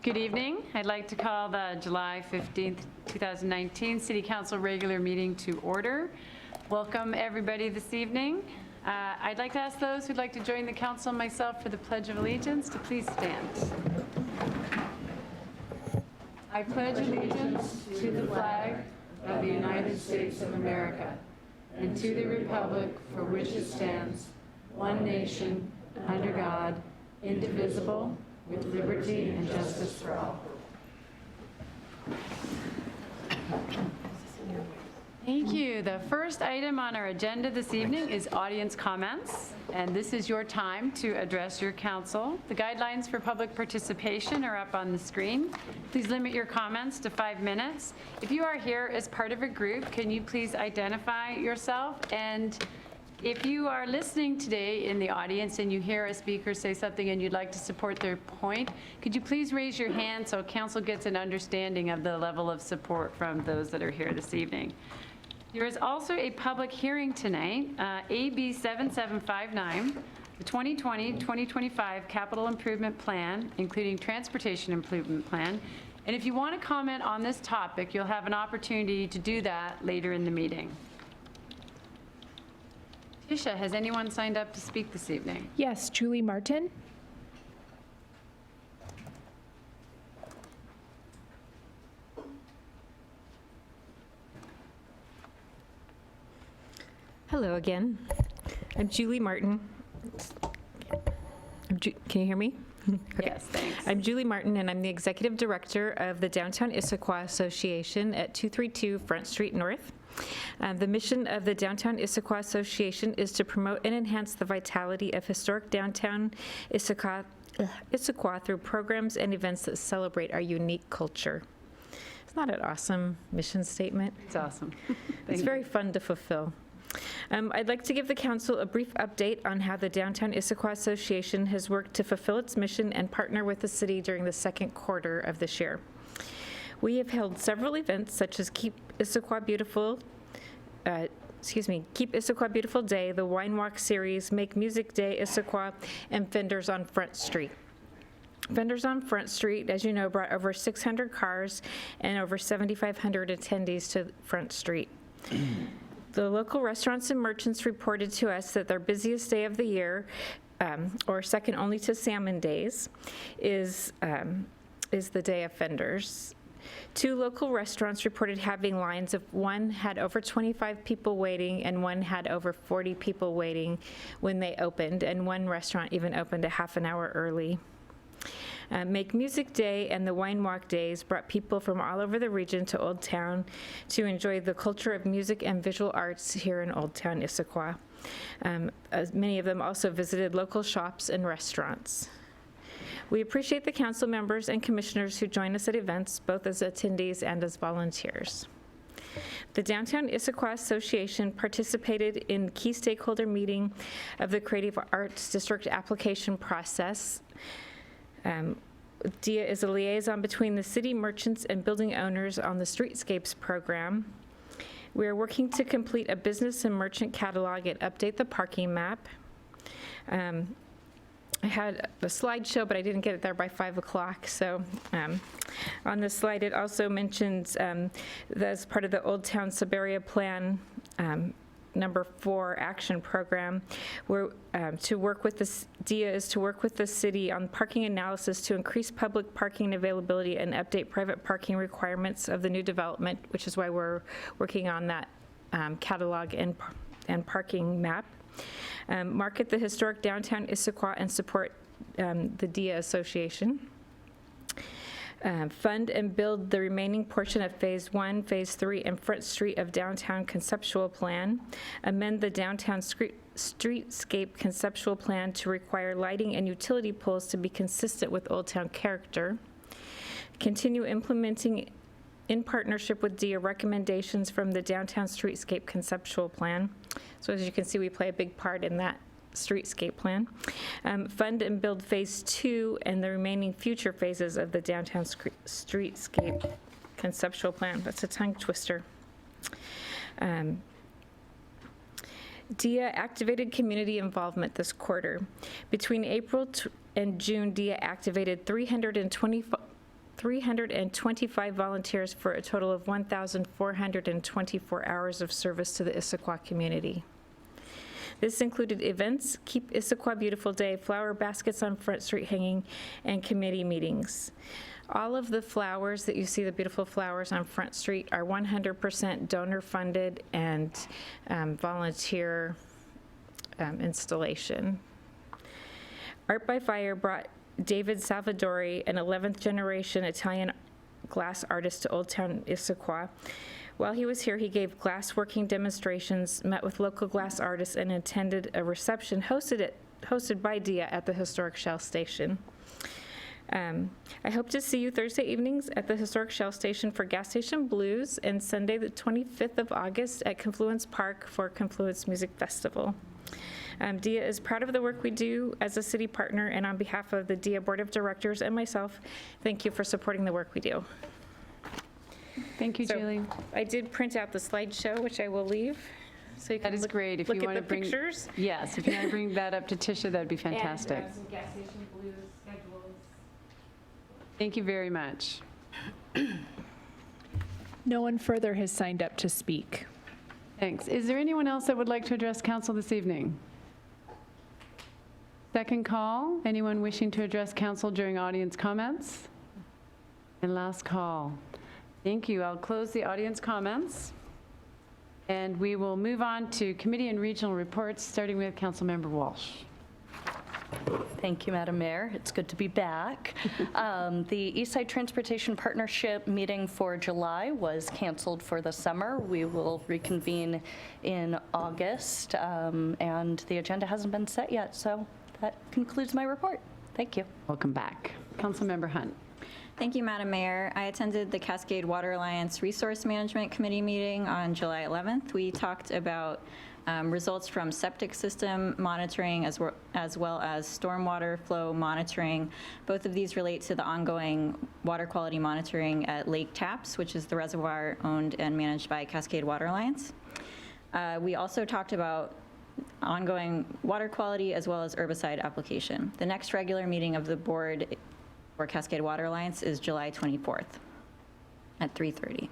Good evening. I'd like to call the July 15th, 2019 City Council regular meeting to order. Welcome everybody this evening. I'd like to ask those who'd like to join the council and myself for the Pledge of Allegiance to please stand. I pledge allegiance to the flag of the United States of America and to the republic for which it stands, one nation, under God, indivisible, with liberty and justice for all. Thank you. The first item on our agenda this evening is audience comments, and this is your time to address your council. The guidelines for public participation are up on the screen. Please limit your comments to 5 minutes. If you are here as part of a group, can you please identify yourself? And if you are listening today in the audience and you hear a speaker say something and you'd like to support their point, could you please raise your hand so council gets an understanding of the level of support from those that are here this evening? There is also a public hearing tonight, AB 7759, the 2020-2025 Capital Improvement Plan, including Transportation Improvement Plan. And if you want to comment on this topic, you'll have an opportunity to do that later in the meeting. Tisha, has anyone signed up to speak this evening? Yes, Julie Martin. Hello again. I'm Julie Martin. Can you hear me? Okay. Yes, thanks. I'm Julie Martin, and I'm the Executive Director of the Downtown Issaquah Association at 232 Front Street North. The mission of the Downtown Issaquah Association is to promote and enhance the vitality of historic downtown Issaquah through programs and events that celebrate our unique culture. Isn't that an awesome mission statement? It's awesome. It's very fun to fulfill. I'd like to give the council a brief update on how the Downtown Issaquah Association has worked to fulfill its mission and partner with the city during the second quarter of this year. We have held several events such as Keep Issaquah Beautiful Day, the Wine Walk Series, Make Music Day Issaquah, and Vendors on Front Street. Vendors on Front Street, as you know, brought over 600 cars and over 7,500 attendees to Front Street. The local restaurants and merchants reported to us that their busiest day of the year, or second only to Salmon Days, is the day of vendors. 2 local restaurants reported having lines of one had over 25 people waiting and one had over 40 people waiting when they opened, and one restaurant even opened a half an hour early. Make Music Day and the Wine Walk Days brought people from all over the region to Old Town to enjoy the culture of music and visual arts here in Old Town Issaquah. Many of them also visited local shops and restaurants. We appreciate the council members and commissioners who join us at events, both as attendees and as volunteers. The Downtown Issaquah Association participated in key stakeholder meeting of the Creative Arts District application process. DIA is a liaison between the city merchants and building owners on the Streetscapes program. We are working to complete a business and merchant catalog and update the parking map. I had a slideshow, but I didn't get it there by 5 o'clock. So on the slide, it also mentions that as part of the Old Town Sub-Area Plan, number 4 action program, where to work with the DIA is to work with the city on parking analysis to increase public parking availability and update private parking requirements of the new development, which is why we're working on that catalog and parking map. Market the historic downtown Issaquah and support the DIA Association. Fund and build the remaining portion of Phase 1, Phase 3, and Front Street of Downtown Conceptual Plan. Amend the Downtown Streetscape Conceptual Plan to require lighting and utility poles to be consistent with Old Town character. Continue implementing in partnership with DIA recommendations from the Downtown Streetscape Conceptual Plan. So as you can see, we play a big part in that streetscape plan. Fund and build Phase 2 and the remaining future phases of the Downtown Streetscape Conceptual Plan. That's a tongue twister. DIA activated community involvement this quarter. Between April and June, DIA activated 325 volunteers for a total of 1,424 hours of service to the Issaquah community. This included events, Keep Issaquah Beautiful Day, flower baskets on Front Street hanging, and committee meetings. All of the flowers that you see, the beautiful flowers on Front Street, are 100% donor-funded and volunteer installation. Art by Fire brought David Salvadori, an 11th generation Italian glass artist, to Old Town Issaquah. While he was here, he gave glass working demonstrations, met with local glass artists, and attended a reception hosted by Dia at the historic Shell Station. I hope to see you Thursday evenings at the historic Shell Station for Gas Station Blues, and Sunday the 25th of August at Confluence Park for Confluence Music Festival. Dia is proud of the work we do as a city partner, and on behalf of the Dia Board of Directors and myself, thank you for supporting the work we do. Thank you, So, Julie. I did print out the slideshow, which I will leave, so you can That is look, great. If look you at want the to bring pictures. Yes, if you want to bring that up to Tisha, that'd be fantastic. And some Gas Station Blues schedules. Thank you very much. No one further has signed up to speak. Thanks. Is there anyone else that would like to address council this evening? Second call. Anyone wishing to address council during audience comments? And last call. Thank you. I'll close the audience comments. And we will move on to committee and regional reports, starting with Councilmember Walsh. Thank you, Madam Mayor. It's good to be back. The Eastside Transportation Partnership meeting for July was canceled for the summer. We will reconvene in August, and the agenda hasn't been set yet, so that concludes my report. Thank you. Welcome back. Councilmember Hunt. Thank you, Madam Mayor. I attended the Cascade Water Alliance Resource Management Committee meeting on July 11th. We talked about results from septic system monitoring as well as stormwater flow monitoring. Both of these relate to the ongoing water quality monitoring at Lake Taps, which is the reservoir owned and managed by Cascade Water Alliance. We also talked about ongoing water quality as well as herbicide application. The next regular meeting of the board for Cascade Water Alliance is July 24th at 3:30.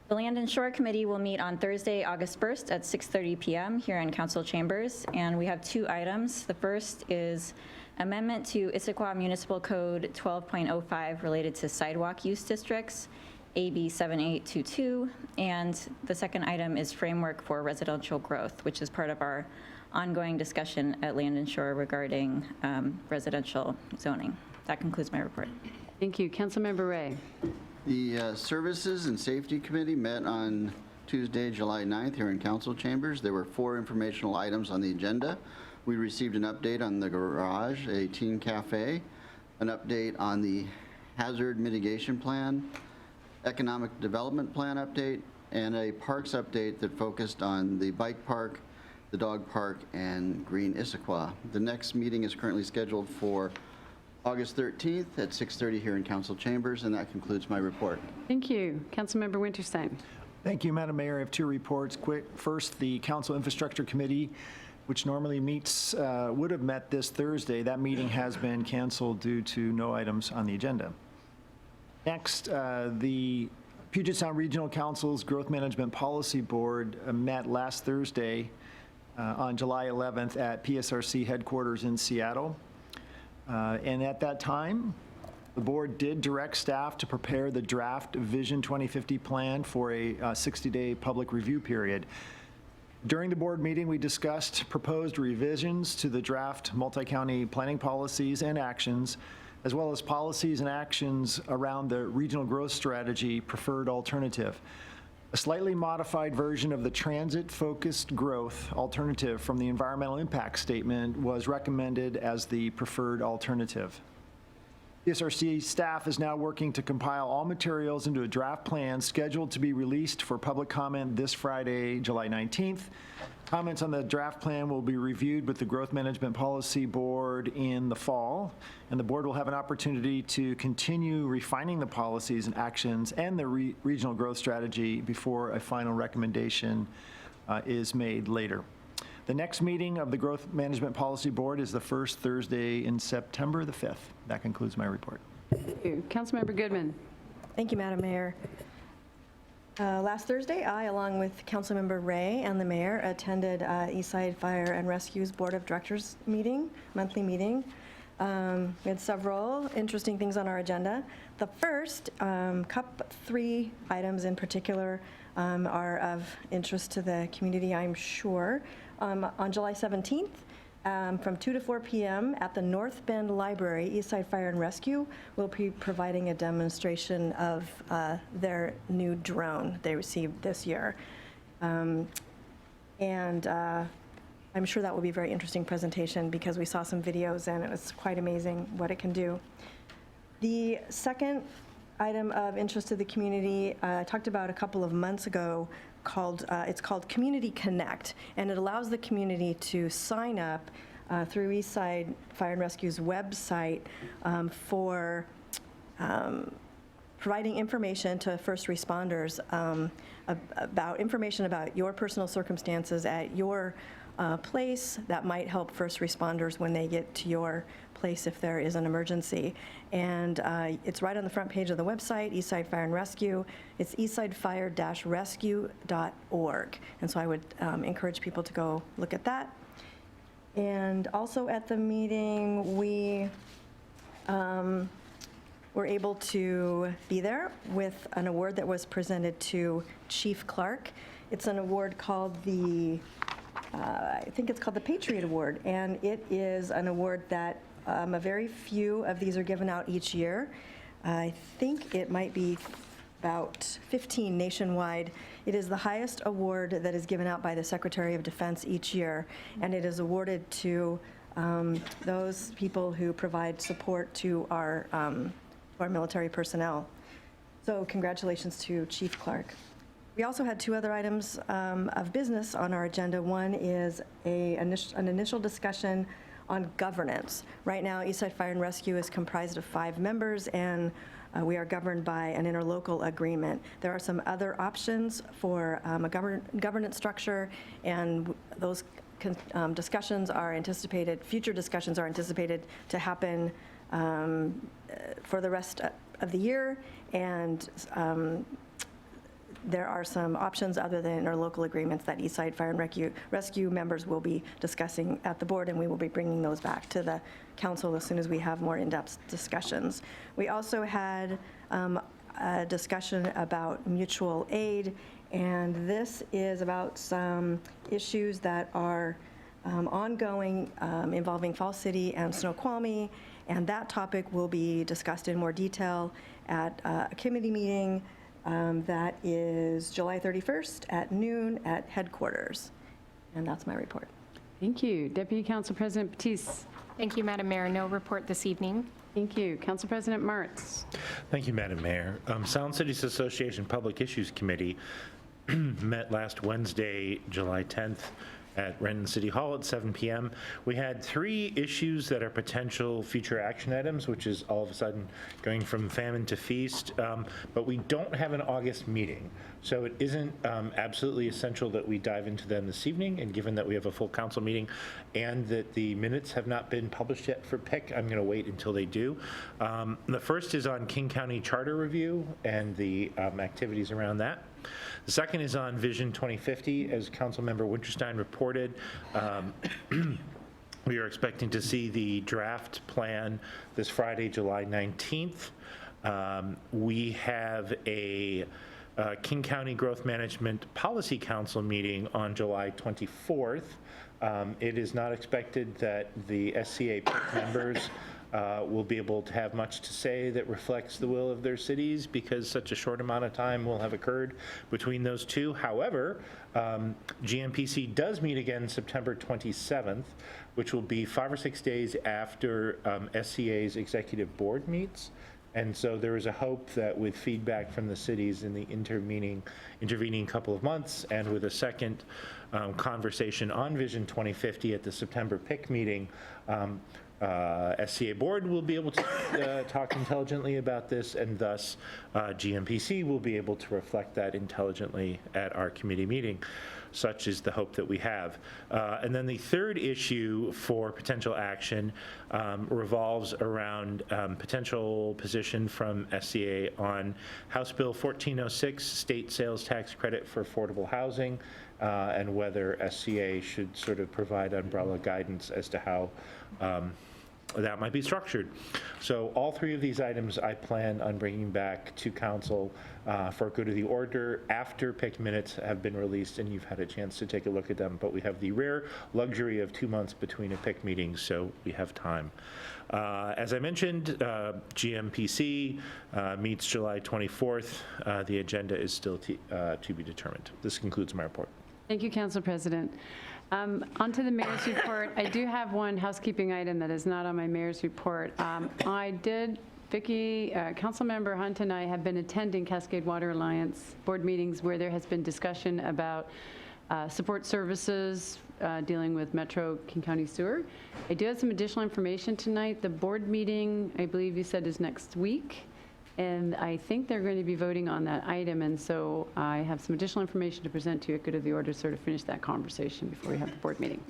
The Land and Shore Committee will meet on Thursday, August 1st at 6:30 p.m. here in council chambers, and we have two items. The first is amendment to Issaquah Municipal Code 12.05 related to sidewalk use districts, AB 7822, and the second item is framework for residential growth, which is part of our ongoing discussion at Land and Shore regarding residential zoning. That concludes my report. Thank you. Councilmember Ray. The Services and Safety Committee met on Tuesday, July 9th here in council chambers. There were 4 informational items on the agenda. We received an update on the garage, a teen cafe, an update on the hazard mitigation plan, economic development plan update, and a parks update that focused on the bike park, the dog park, and Green Issaquah. The next meeting is currently scheduled for August 13th at 6:30 here in council chambers, and that concludes my report. Thank you. Councilmember Winterstein. Thank you, Madam Mayor. I have 2 reports. Quick. First, the Council Infrastructure Committee, which normally meets, would have met this Thursday. That meeting has been canceled due to no items on the agenda. Next, the Puget Sound Regional Council's Growth Management Policy Board met last Thursday on July 11th at PSRC headquarters in Seattle. And at that time, the board did direct staff to prepare the draft Vision 2050 plan for a 60-day public review period. During the board meeting, we discussed proposed revisions to the draft multi-county planning policies and actions, as well as policies and actions around the regional growth strategy preferred alternative. A slightly modified version of the transit-focused growth alternative from the environmental impact statement was recommended as the preferred alternative. PSRC staff is now working to compile all materials into a draft plan scheduled to be released for public comment this Friday, July 19th. Comments on the draft plan will be reviewed with the Growth Management Policy Board in the fall, and the board will have an opportunity to continue refining the policies and actions and the regional growth strategy before a final recommendation is made later. The next meeting of the Growth Management Policy Board is the first Thursday in September, the 5th. That concludes my report. Thank you. Councilmember Goodman. Thank you, Madam Mayor. Last Thursday, I, along with Councilmember Ray and the mayor, attended Eastside Fire and Rescue's Board of Directors meeting, monthly meeting. We had several interesting things on our agenda. The first, 3 items in particular are of interest to the community, I'm sure. On July 17th, from 2 to 4 p.m. at the North Bend Library, Eastside Fire and Rescue will be providing a demonstration of their new drone they received this year. I'm sure that will be a very interesting presentation because we saw some videos and it was quite amazing what it can do. The second item of interest to the community I talked about a couple of months ago it's called Community Connect, and it allows the community to sign up through Eastside Fire and Rescue's website for providing information to first responders about your personal circumstances at your place that might help first responders when they get to your place if there is an emergency. And it's right on the front page of the website, Eastside Fire and Rescue. It's eastsidefire-rescue.org. And so I would encourage people to go look at that. And also at the meeting, we were able to be there with an award that was presented to Chief Clark. It's an award called I think it's called the Patriot Award, and it is an award that a very few of these are given out each year. I think it might be about 15 nationwide. It is the highest award that is given out by the Secretary of Defense each year, and it is awarded to those people who provide support to our military personnel. So congratulations to Chief Clark. We also had 2 other items of business on our agenda. One is an initial discussion on governance. Right now, Eastside Fire and Rescue is comprised of 5 members, and we are governed by an interlocal agreement. There are some other options for a governance structure, and those discussions are anticipated, future discussions are anticipated to happen for the rest of the year, and there are some options other than our local agreements that Eastside Fire and Rescue members will be discussing at the board, and we will be bringing those back to the council as soon as we have more in-depth discussions. We also had a discussion about mutual aid, and this is about some issues that are ongoing involving Falls City and Snoqualmie, and that topic will be discussed in more detail at a committee meeting that is July 31st at noon at headquarters. And that's my report. Thank you. Deputy Council President Batiste. Thank you, Madam Mayor. No report this evening. Thank you. Council President Martz. Thank you, Madam Mayor. Sound Cities Association Public Issues Committee met last Wednesday, July 10th, at Renton City Hall at 7 p.m. We had 3 issues that are potential future action items, which is all of a sudden going from famine to feast, but we don't have an August meeting. So it isn't absolutely essential that we dive into them this evening, and given that we have a full council meeting and that the minutes have not been published yet for PIC, I'm going to wait until they do. The first is on King County Charter Review and the activities around that. The second is on Vision 2050. As Councilmember Winterstein reported, we are expecting to see the draft plan this Friday, July 19th. We have a King County Growth Management Policy Council meeting on July 24th. It is not expected that the SCA PIC members will be able to have much to say that reflects the will of their cities because such a short amount of time will have occurred between those two. However, GMPC does meet again September 27th, which will be 5 or 6 days after SCA's executive board meets. And so there is a hope that with feedback from the cities in the intervening couple of months, and with a second conversation on Vision 2050 at the September PIC meeting, SCA board will be able to talk intelligently about this, and thus GMPC will be able to reflect that intelligently at our committee meeting. such is the hope that we have. And then the third issue for potential action revolves around potential position from SCA on House Bill 1406, state sales tax credit for affordable housing, and whether SCA should sort of provide umbrella guidance as to how that might be structured. So all three of these items I plan on bringing back to council for good of the order after PIC minutes have been released and you've had a chance to take a look at them. But we have the rare luxury of 2 months between a PIC meeting, so we have time. As I mentioned, GMPC meets July 24th. The agenda is still to be determined. This concludes my report. Thank you, Council President. On to the mayor's report. I do have one housekeeping item that is not on my mayor's report. Vicki, Councilmember Hunt and I have been attending Cascade Water Alliance board meetings where there has been discussion about support services dealing with Metro King County Sewer. I do have some additional information tonight. The board meeting, I believe you said, is next week. And I think they're going to be voting on that item, and so I have some additional information to present to you at good of the order, sort of finish that conversation before we have the board meeting.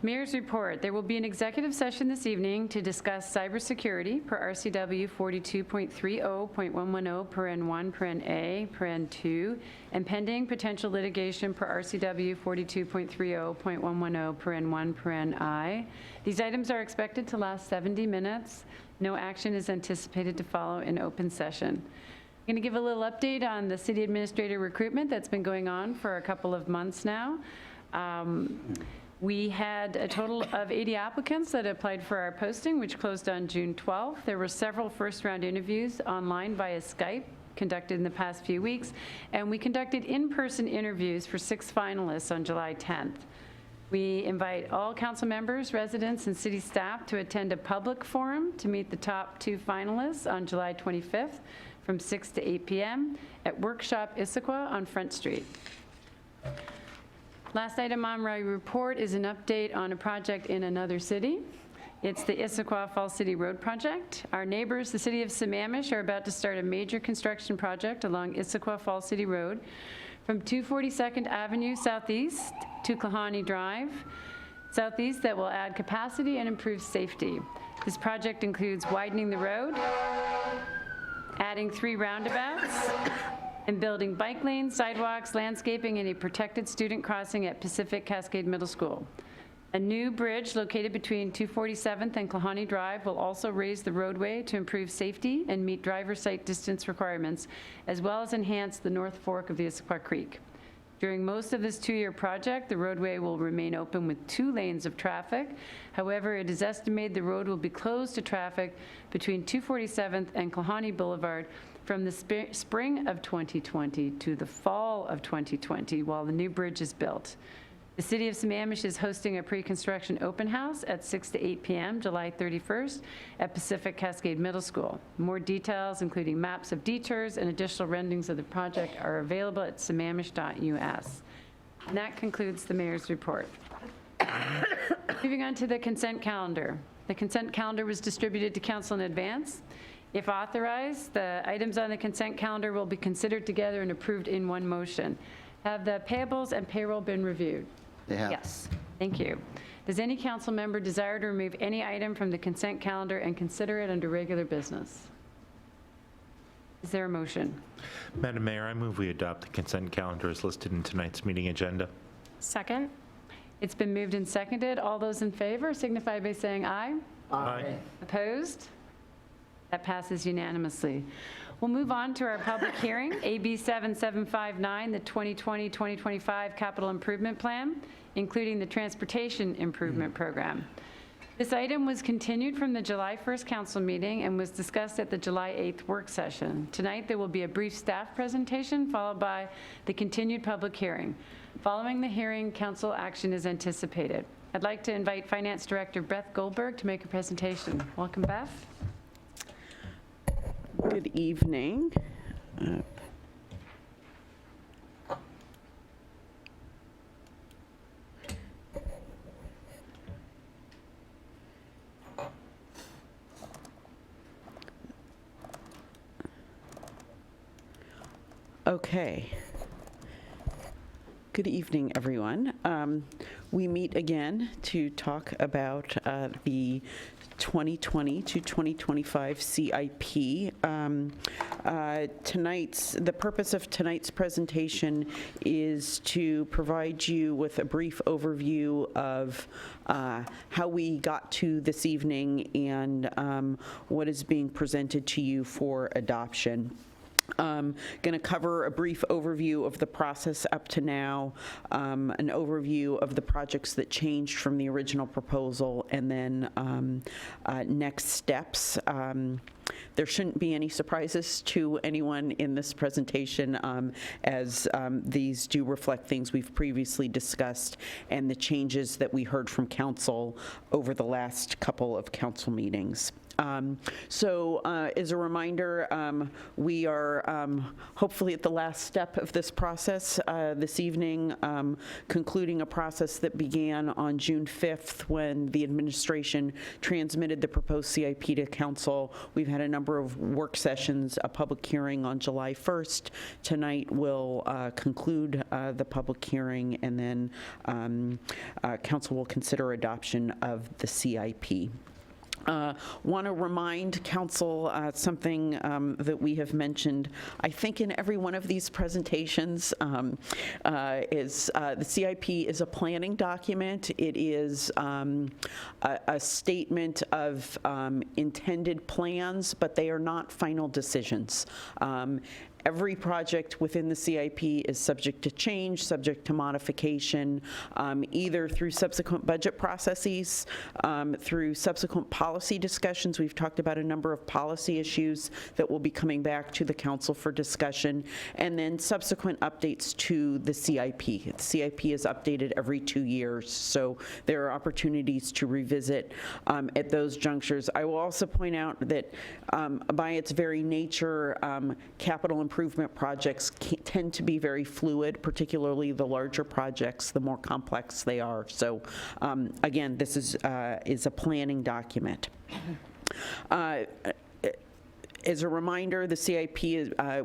Mayor's report. There will be an executive session this evening to discuss cybersecurity per RCW 42.30.110 paren 1 paren A paren 2 and pending potential litigation per RCW 42.30.110 paren 1 paren I. These items are expected to last 70 minutes. No action is anticipated to follow in open session. I'm going to give a little update on the city administrator recruitment that's been going on for a couple of months now. We had a total of 80 applicants that applied for our posting, which closed on June 12th. There were several first-round interviews online via Skype conducted in the past few weeks, and we conducted in-person interviews for 6 finalists on July 10th. We invite all council members, residents, and city staff to attend a public forum to meet the top 2 finalists on July 25th from 6 to 8 p.m. at Workshop Issaquah on Front Street. Last item on my report is an update on a project in another city. It's the Issaquah Falls City Road project. Our neighbors, the city of Sammamish, are about to start a major construction project along Issaquah Falls City Road from 242nd Avenue Southeast to Klahani Drive Southeast that will add capacity and improve safety. This project includes widening the road, adding 3 roundabouts, and building bike lanes, sidewalks, landscaping, and a protected student crossing at Pacific Cascade Middle School. A new bridge located between 247th and Klahani Drive will also raise the roadway to improve safety and meet driver sight distance requirements, as well as enhance the North Fork of the Issaquah Creek. During most of this 2-year project, the roadway will remain open with 2 lanes of traffic. However, it is estimated the road will be closed to traffic between 247th and Klahani Boulevard from the spring of 2020 to the fall of 2020 while the new bridge is built. The City of Sammamish is hosting a pre-construction open house at 6 to 8 p.m. July 31st at Pacific Cascade Middle School. More details, including maps of detours and additional renderings of the project, are available at sammamish.us. And that concludes the mayor's report. Moving on to the consent calendar. The consent calendar was distributed to council in advance. If authorized, the items on the consent calendar will be considered together and approved in one motion. Have the payables and payroll been reviewed? They have. Yes. Thank you. Does any council member desire to remove any item from the consent calendar and consider it under regular business? Is there a motion? Madam Mayor, I move we adopt the consent calendar as listed in tonight's meeting agenda. Second? It's been moved and seconded. All those in favor signify by saying aye. Aye. Opposed? That passes unanimously. We'll move on to our public hearing, AB 7759, the 2020-2025 Capital Improvement Plan, including the Transportation Improvement Program. This item was continued from the July 1st council meeting and was discussed at the July 8th work session. Tonight, there will be a brief staff presentation followed by the continued public hearing. Following the hearing, council action is anticipated. I'd like to invite Finance Director Beth Goldberg to make a presentation. Welcome, Beth. Good evening. Okay. Good evening, everyone. We meet again to talk about the 2020 to 2025 CIP. The purpose of tonight's presentation is to provide you with a brief overview of how we got to this evening and what is being presented to you for adoption. Going to cover a brief overview of the process up to now, an overview of the projects that changed from the original proposal, and then next steps. There shouldn't be any surprises to anyone in this presentation, as these do reflect things we've previously discussed and the changes that we heard from council over the last couple of council meetings. As a reminder, we are hopefully at the last step of this process this evening, concluding a process that began on June 5th when the administration transmitted the proposed CIP to council. We've had a number of work sessions, a public hearing on July 1st. Tonight we'll conclude the public hearing, and then council will consider adoption of the CIP. Want to remind council something that we have mentioned, I think, in every one of these presentations, is the CIP is a planning document. It is a statement of intended plans, but they are not final decisions. Every project within the CIP is subject to change, subject to modification, either through subsequent budget processes, through subsequent policy discussions. We've talked about a number of policy issues that will be coming back to the council for discussion, and then subsequent updates to the CIP. The CIP is updated every 2 years, so there are opportunities to revisit at those junctures. I will also point out that by its very nature, capital improvement projects tend to be very fluid, particularly the larger projects, the more complex they are. So again, this is a planning document. As a reminder, the CIP,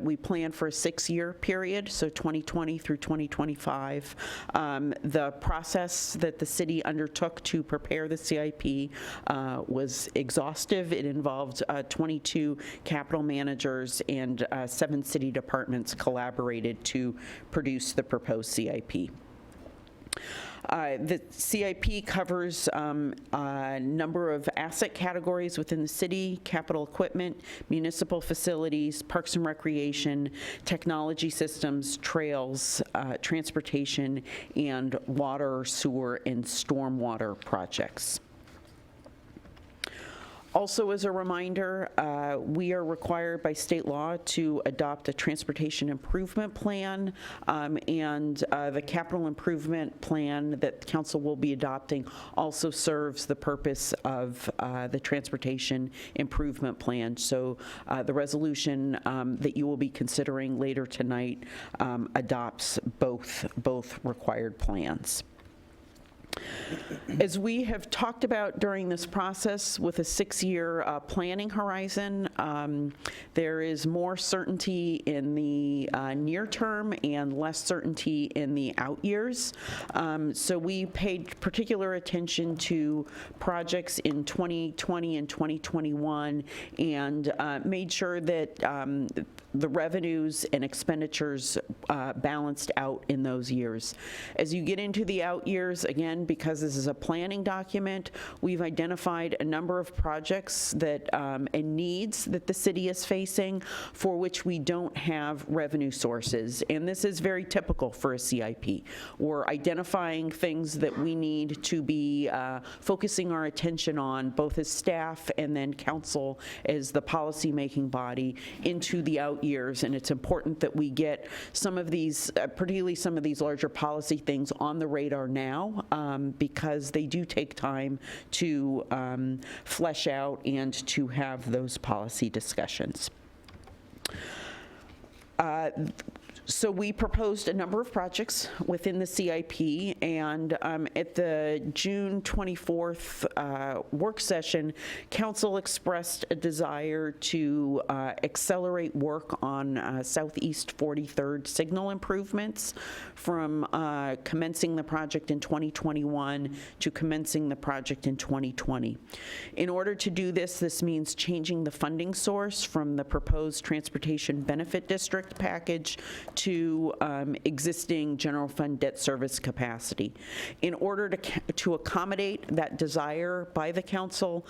we plan for a 6-year period, so 2020 through 2025. The process that the city undertook to prepare the CIP was exhaustive. It involved 22 capital managers, and 7 city departments collaborated to produce the proposed CIP. The CIP covers a number of asset categories within the city: capital equipment, municipal facilities, parks and recreation, technology systems, trails, transportation, and water, sewer, and stormwater projects. Also, as a reminder, we are required by state law to adopt a transportation improvement plan, and the capital improvement plan that council will be adopting also serves the purpose of the transportation improvement plan. So the resolution that you will be considering later tonight adopts both required plans. As we have talked about during this process, with a 6-year planning horizon, there is more certainty in the near term and less certainty in the out years. So we paid particular attention to projects in 2020 and 2021 and made sure that the revenues and expenditures balanced out in those years. As you get into the out years, again, because this is a planning document, we've identified a number of projects that and needs that the city is facing for which we don't have revenue sources. And this is very typical for a CIP. We're identifying things that we need to be focusing our attention on, both as staff and then council as the policy-making body, into the out years. And it's important that we get some of these, particularly some of these larger policy things, on the radar now, because they do take time to flesh out and to have those policy discussions. So we proposed a number of projects within the CIP, and at the June 24th work session, Council expressed a desire to accelerate work on Southeast 43rd signal improvements from commencing the project in 2021 to commencing the project in 2020. In order to do this, this means changing the funding source from the proposed Transportation Benefit District package to existing general fund debt service capacity. In order to accommodate that desire by the council,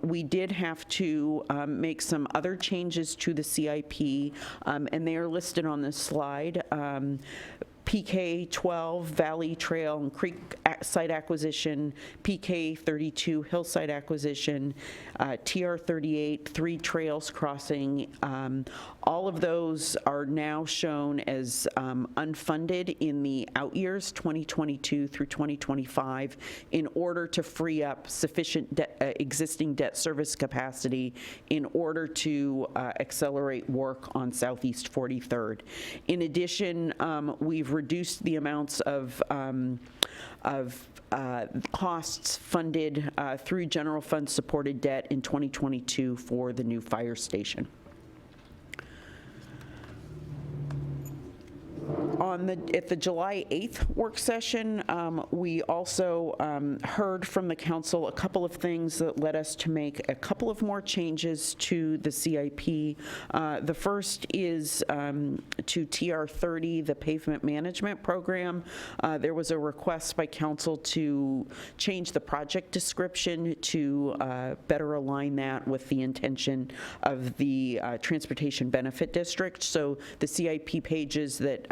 we did have to make some other changes to the CIP, and they are listed on this slide. PK 12, Valley Trail and Creek site acquisition, PK 32, Hillside acquisition, TR 38, 3 trails crossing. All of those are now shown as unfunded in the out years, 2022 through 2025, in order to free up sufficient existing debt service capacity in order to accelerate work on Southeast 43rd. In addition, we've reduced the amounts of costs funded through general fund supported debt in 2022 for the new fire station. At the July 8th work session, we also heard from the council a couple of things that led us to make a couple of more changes to the CIP. The first is to TR 30, the pavement management program. There was a request by council to change the project description to better align that with the intention of the Transportation Benefit District. So the CIP pages that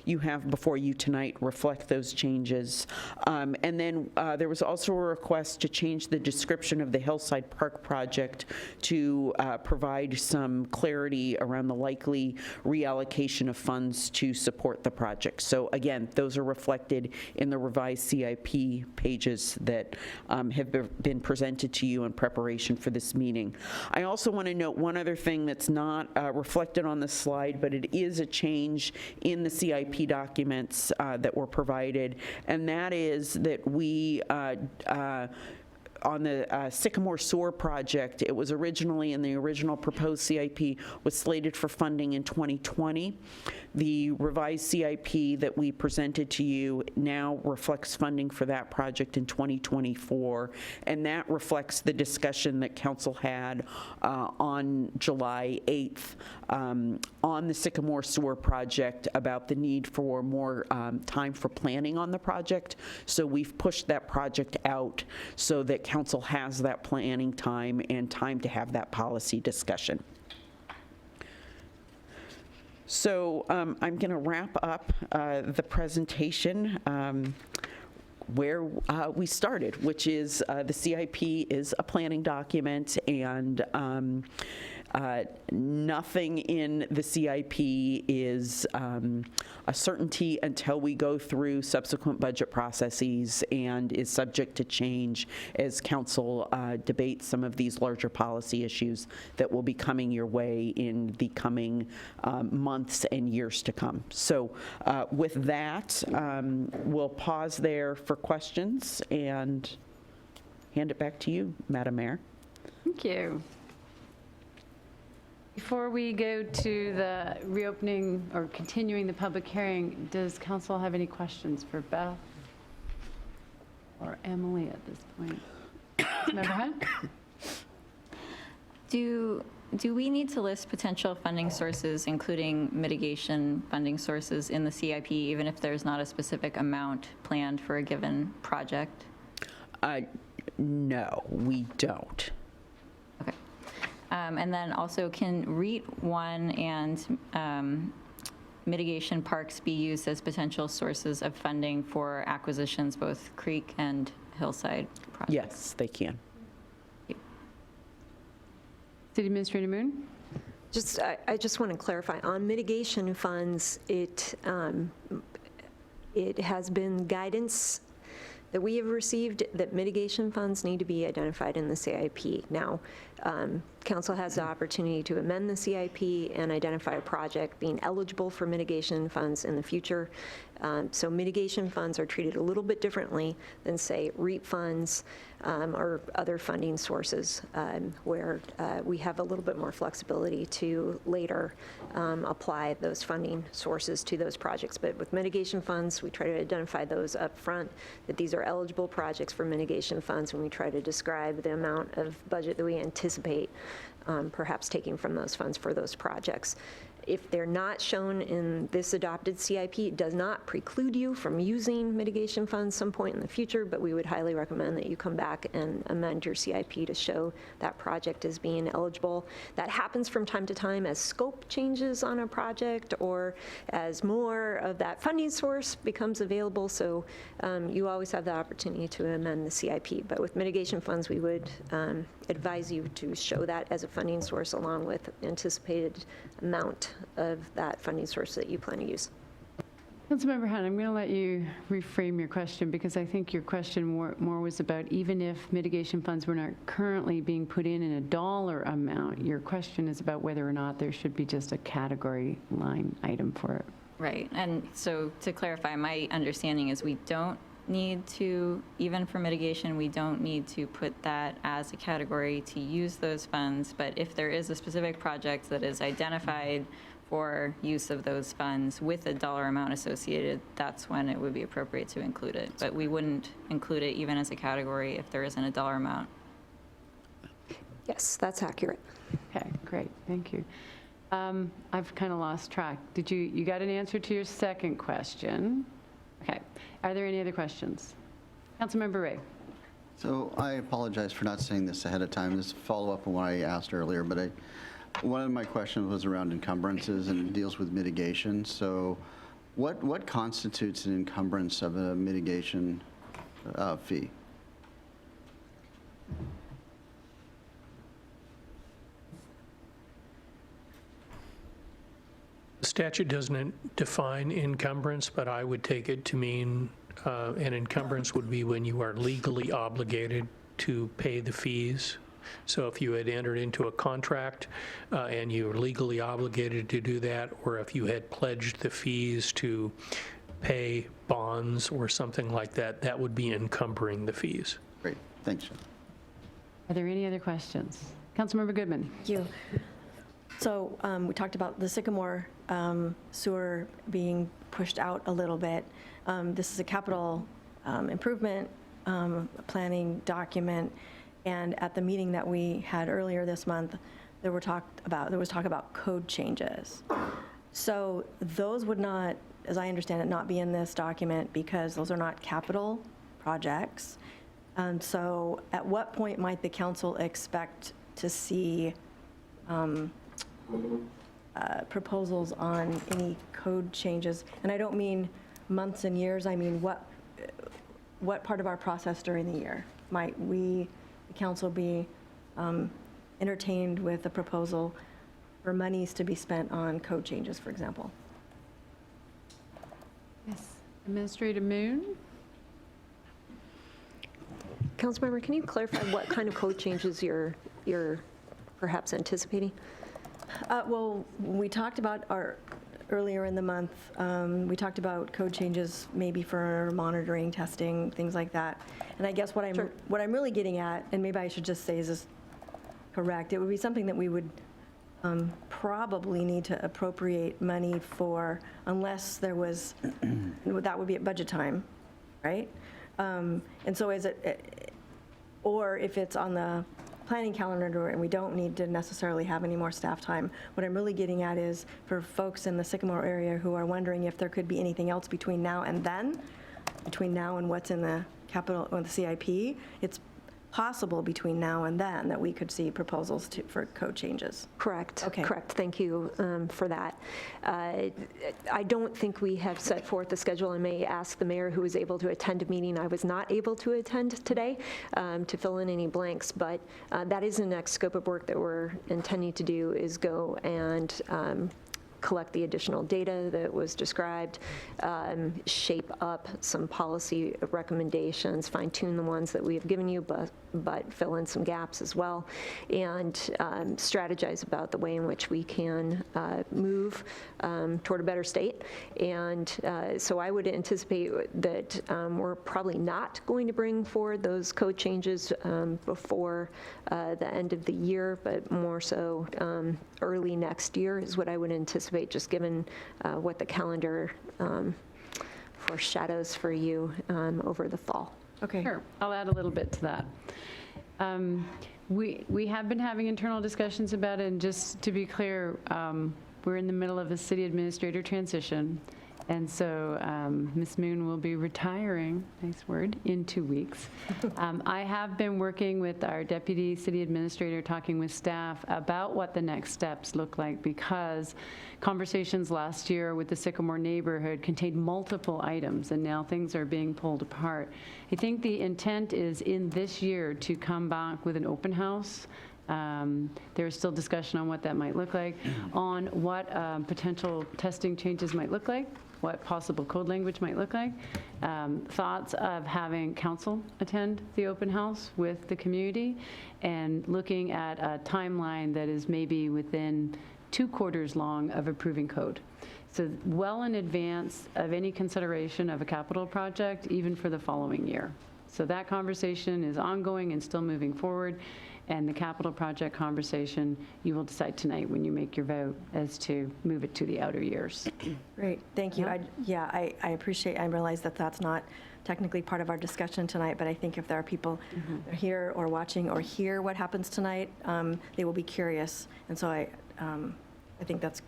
you have before you tonight reflect those changes. And then there was also a request to change the description of the Hillside Park project to provide some clarity around the likely reallocation of funds to support the project. So again, those are reflected in the revised CIP pages that have been presented to you in preparation for this meeting. I also want to note one other thing that's not reflected on the slide, but it is a change in the CIP documents that were provided, and that is that we on the Sycamore Sewer project, it was originally in the original proposed CIP was slated for funding in 2020. The revised CIP that we presented to you now reflects funding for that project in 2024, and that reflects the discussion that council had on July 8th on the Sycamore Sewer project about the need for more time for planning on the project. So we've pushed that project out so that council has that planning time and time to have that policy discussion. So I'm going to wrap up the presentation where we started, which is the CIP is a planning document, and nothing in the CIP is a certainty until we go through subsequent budget processes and is subject to change as council debates some of these larger policy issues that will be coming your way in the coming months and years to come. So with that, we'll pause there for questions and hand it back to you, Madam Mayor. Thank you. Before we go to the reopening or continuing the public hearing, does council have any questions for Beth or Emily at this point? Member Hunt? Do we need to list potential funding sources, including mitigation funding sources in the CIP, even if there's not a specific amount planned for a given project? No, we don't. Okay. And then also, can REIT 1 and mitigation parks be used as potential sources of funding for acquisitions, both Creek and Hillside projects? Yes, they can. City Administrator Moon? I just want to clarify, on mitigation funds, it has been guidance that we have received that mitigation funds need to be identified in the CIP. Now, Council has the opportunity to amend the CIP and identify a project being eligible for mitigation funds in the future. So mitigation funds are treated a little bit differently than, say, REAP funds or other funding sources, where we have a little bit more flexibility to later apply those funding sources to those projects. But with mitigation funds, we try to identify those up front, that these are eligible projects for mitigation funds, and we try to describe the amount of budget that we anticipate perhaps taking from those funds for those projects. If they're not shown in this adopted CIP, it does not preclude you from using mitigation funds some point in the future, but we would highly recommend that you come back and amend your CIP to show that project as being eligible. That happens from time to time as scope changes on a project or as more of that funding source becomes available, so you always have the opportunity to amend the CIP. But with mitigation funds, we would advise you to show that as a funding source along with anticipated amount of that funding source that you plan to use. Councilmember Hunt, I'm going to let you reframe your question, because I think your question more was about even if mitigation funds were not currently being put in a dollar amount, your question is about whether or not there should be just a category line item for it. Right, and so to clarify, my understanding is we don't need to, even for mitigation, we don't need to put that as a category to use those funds, but if there is a specific project that is identified for use of those funds with a dollar amount associated, that's when it would be appropriate to include it. But we wouldn't include it even as a category if there isn't a dollar amount. Yes, that's accurate. Okay, great, thank you. I've kind of lost track. Did you got an answer to your second question? Okay, are there any other questions? Councilmember Ray. So I apologize for not saying this ahead of time. This is a follow-up on what I asked earlier, but one of my questions was around encumbrances, and it deals with mitigation. So what constitutes an encumbrance of a mitigation fee? The statute doesn't define encumbrance, but I would take it to mean an encumbrance would be when you are legally obligated to pay the fees. So if you had entered into a contract and you were legally obligated to do that, or if you had pledged the fees to pay bonds or something like that, that would be encumbering the fees. Great, thanks, Sean. Are there any other questions? Councilmember Goodman. Thank you. So we talked about the Sycamore sewer being pushed out a little bit. This is a capital improvement planning document, and at the meeting that we had earlier this month, there was talk about code changes. So those would not, as I understand it, not be in this document because those are not capital projects. So at what point might the council expect to see proposals on any code changes? And I don't mean months and years, I mean what part of our process during the year might we, the council, be entertained with a proposal for monies to be spent on code changes, for example? Yes, Administrator Moon. Councilmember, can you clarify what kind of code changes you're perhaps anticipating? Well, we talked about earlier in the month, we talked about code changes maybe for monitoring, testing, things like that. And I guess what I'm really getting at, and maybe I should just say is this correct, it would be something that we would probably need to appropriate money for unless there was, that would be at budget time, right? And so is it, or if it's on the planning calendar and we don't need to necessarily have any more staff time. What I'm really getting at is for folks in the Sycamore area who are wondering if there could be anything else between now and then, between now and what's in the capital or the CIP, it's possible between now and then that we could see proposals for code changes. Correct. Okay. Correct. Thank you for that. I don't think we have set forth a schedule. I may ask the mayor, who was able to attend a meeting I was not able to attend today, to fill in any blanks, but that is the next scope of work that we're intending to do, is go and collect the additional data that was described, shape up some policy recommendations, fine-tune the ones that we have given you, but but fill in some gaps as well, and strategize about the way in which we can move toward a better state. And so I would anticipate that we're probably not going to bring forward those code changes before the end of the year, but more so early next year is what I would anticipate, just given what the calendar foreshadows for you over the fall. Okay. Sure, I'll add a little bit to that. We have been having internal discussions about it, and just to be clear, we're in the middle of a city administrator transition, and so Ms. Moon will be retiring, nice word, in 2 weeks. I have been working with our deputy city administrator, talking with staff about what the next steps look like, because conversations last year with the Sycamore neighborhood contained multiple items, and now things are being pulled apart. I think the intent is in this year to come back with an open house. There is still discussion on what that might look like, on what potential testing changes might look like, what possible code language might look like, thoughts of having council attend the open house with the community, and looking at a timeline that is maybe within 2 quarters long of approving code. So well in advance of any consideration of a capital project, even for the following year. So that conversation is ongoing and still moving forward. And the capital project conversation, you will decide tonight when you make your vote as to move it to the outer years. Great, thank you. I appreciate, I realize that that's not technically part of our discussion tonight, but I think if there are people that are here or watching or hear what happens tonight, they will be curious. And so I think that's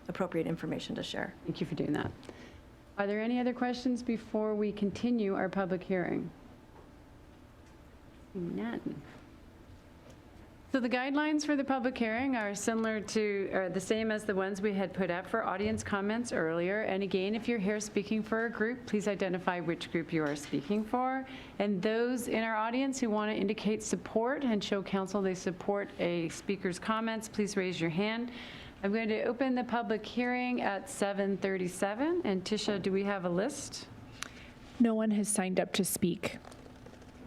appropriate information to share. Thank you for doing that. Are there any other questions before we continue our public hearing? None. So the guidelines for the public hearing are similar to, or the same as the ones we had put up for audience comments earlier. And again, if you're here speaking for a group, please identify which group you are speaking for. And those in our audience who want to indicate support and show council they support a speaker's comments, please raise your hand. I'm going to open the public hearing at 7:37. And Tisha, do we have a list? No one has signed up to speak.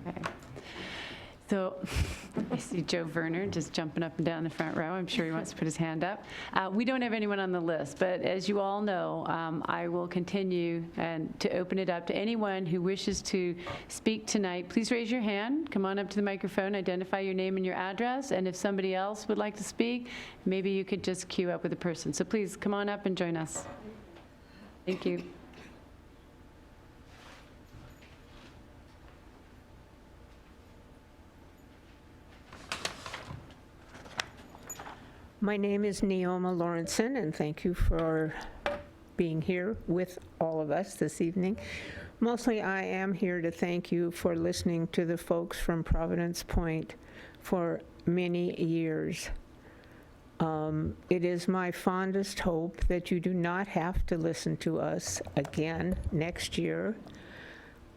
Okay. So I see Joe Werner just jumping up and down the front row. I'm sure he wants to put his hand up. We don't have anyone on the list, but as you all know, I will continue and to open it up to anyone who wishes to speak tonight. Please raise your hand. Come on up to the microphone, identify your name and your address, and if somebody else would like to speak, maybe you could just queue up with a person. So please come on up and join us. Thank you. My name is Neoma Lawrenson, and thank you for being here with all of us this evening. Mostly, I am here to thank you for listening to the folks from Providence Point for many years. It is my fondest hope that you do not have to listen to us again next year.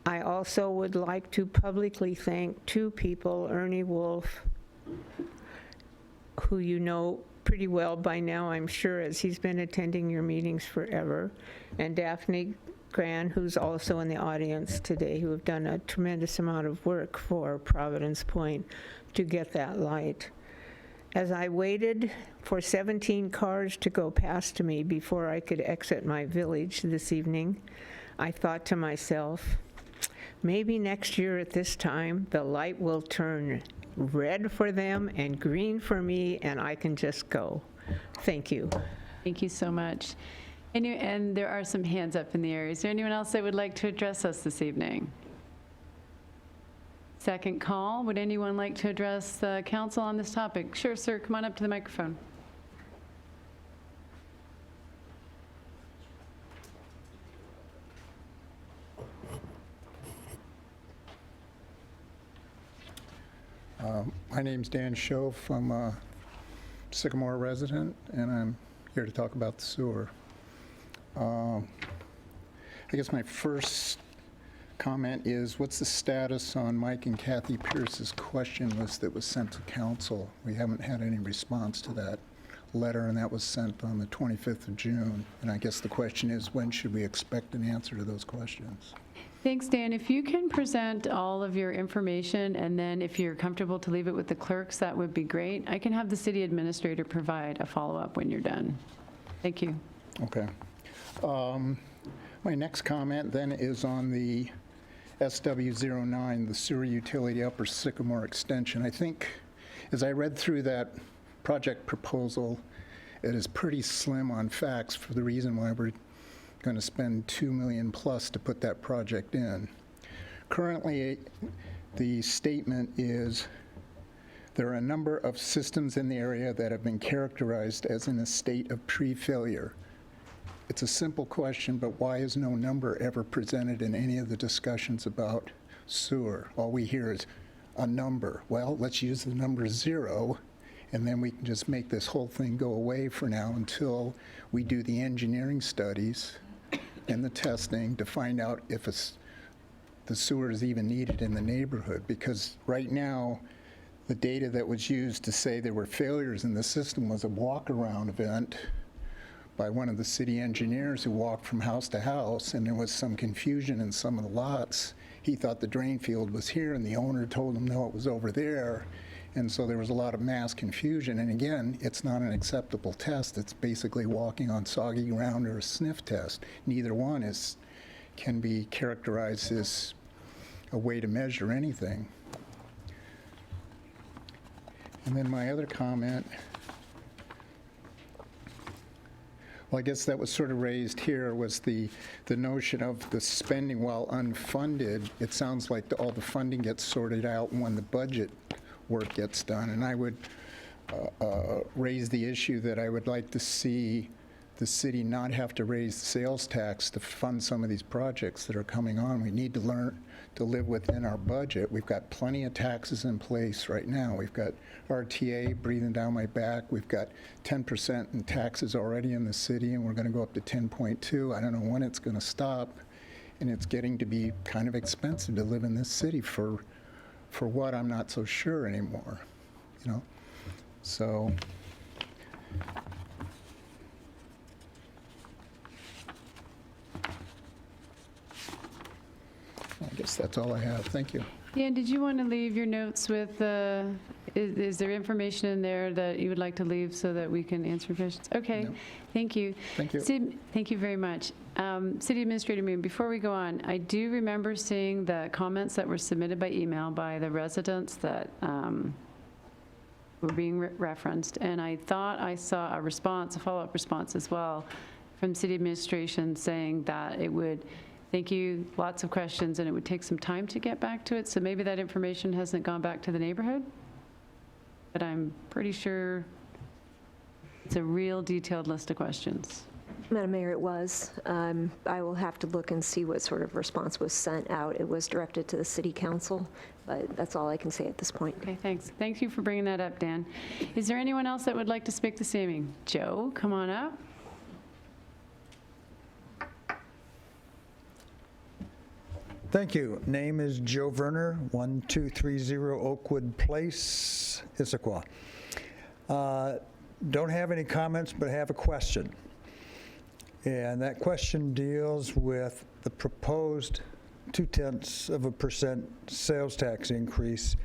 I also would like to publicly thank 2 people, Ernie Wolf, who you know pretty well by now, I'm sure, as he's been attending your meetings forever, and Daphne Gran, who's also in the audience today, who have done a tremendous amount of work for Providence Point to get that light. As I waited for 17 cars to go past me before I could exit my village this evening, I thought to myself, maybe next year at this time, the light will turn red for them and green for me, and I can just go. Thank you. Thank you so much. And there are some hands up in the air. Is there anyone else that would like to address us this evening? Second call. Would anyone like to address the council on this topic? Sure, sir. Come on up to the microphone. My name's Dan Schoaf. I'm a Sycamore resident, and I'm here to talk about the sewer. I guess my first comment is, what's the status on Mike and Kathy Pierce's question list that was sent to council? We haven't had any response to that letter, and that was sent on the 25th of June. And I guess the question is, when should we expect an answer to those questions? Thanks, Dan. If you can present all of your information, and then if you're comfortable to leave it with the clerks, that would be great. I can have the city administrator provide a follow-up when you're done. Thank you. Okay. My next comment then is on the SW09, the sewer utility Upper Sycamore extension. I think as I read through that project proposal, it is pretty slim on facts for the reason why we're going to spend $2 million plus to put that project in. Currently, the statement is there are a number of systems in the area that have been characterized as in a state of pre-failure. It's a simple question, but why is no number ever presented in any of the discussions about sewer? All we hear is a number. Well, let's use the number 0, and then we can just make this whole thing go away for now until we do the engineering studies and the testing to find out if the sewer is even needed in the neighborhood. Because right now, the data that was used to say there were failures in the system was a walk-around event by one of the city engineers who walked from house to house, and there was some confusion in some of the lots. He thought the drain field was here, and the owner told him, no, it was over there. And so there was a lot of mass confusion. And again, it's not an acceptable test. It's basically walking on soggy ground or a sniff test. Neither one can be characterized as a way to measure anything. And then my other comment, well, I guess that was sort of raised here, was the notion of the spending while unfunded. It sounds like all the funding gets sorted out when the budget work gets done. And I would raise the issue that I would like to see the city not have to raise the sales tax to fund some of these projects that are coming on. We need to learn to live within our budget. We've got plenty of taxes in place right now. We've got RTA breathing down my back. We've got 10% in taxes already in the city, and we're going to go up to 10.2. I don't know when it's going to stop, and it's getting to be kind of expensive to live in this city for what, I'm not so sure anymore, you know? So I guess that's all I have. Thank you. Yeah, did you want to leave your notes with, is there information in there that you would like to leave so that we can answer questions? Okay, No. Thank you. Thank you. Thank you very much. City Administrator Moon, before we go on, I do remember seeing the comments that were submitted by email by the residents that were being referenced, and I thought I saw a response, a follow-up response as well from City Administration saying that it would, thank you, lots of questions, and it would take some time to get back to it, so maybe that information hasn't gone back to the neighborhood, but I'm pretty sure it's a real detailed list of questions. Madam Mayor, it was. I will have to look and see what sort of response was sent out. It was directed to the city council, but that's all I can say at this point. Okay, thanks. Thank you for bringing that up, Dan. Is there anyone else that would like to speak this evening? Joe, come on up. Thank you. Name is Joe Verner, 1230 Oakwood Place, Issaquah. Don't have any comments, but have a question. And that question deals with the proposed 0.2% sales tax increase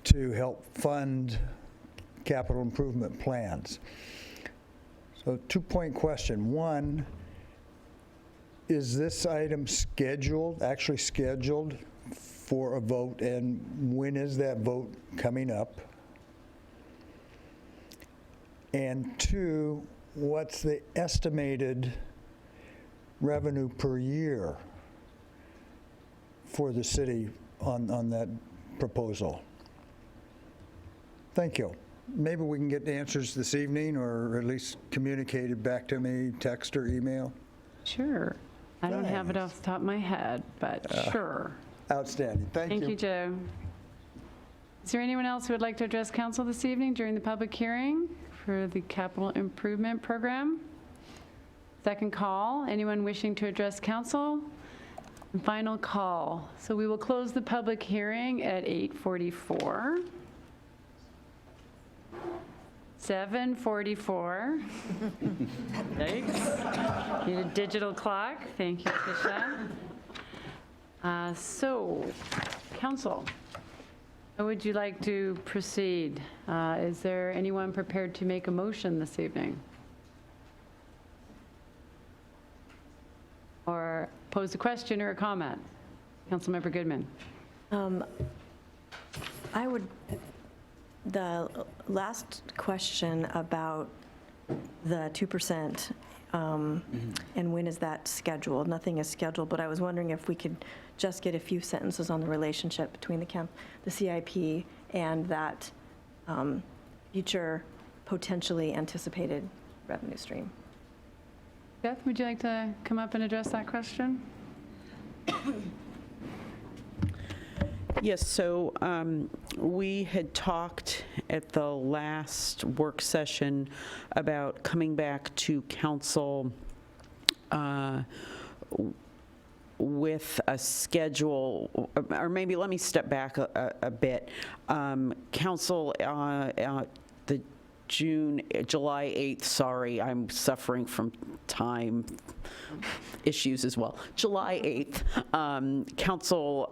to help fund capital improvement plans. So 2-point question. One, is this item actually scheduled for a vote, and when is that vote coming up? And 2, what's the estimated revenue per year for the city on that proposal? Thank you. Maybe we can get the answers this evening, or at least communicated back to me, text or email. Sure. I don't have it off the top of my head, but sure. Outstanding. Thank you. Thank you, Joe. Is there anyone else who would like to address council this evening during the public hearing for the capital improvement program? Second call. Anyone wishing to address council? And final call. So we will close the public hearing at 8:44. 7:44. Thanks. Need a digital clock. Thank you, Tisha. So, council, how would you like to proceed? Is there anyone prepared to make a motion this evening? Or pose a question or a comment? Councilmember Goodman. The last question about the 2%, and when is that scheduled? Nothing is scheduled, but I was wondering if we could just get a few sentences on the relationship between the CIP and that future potentially anticipated revenue stream. Beth, would you like to come up and address that question? Yes, so we had talked at the last work session about coming back to council with a schedule, or maybe let me step back a bit. Council, the July 8th, sorry, I'm suffering from time issues as well. July 8th, council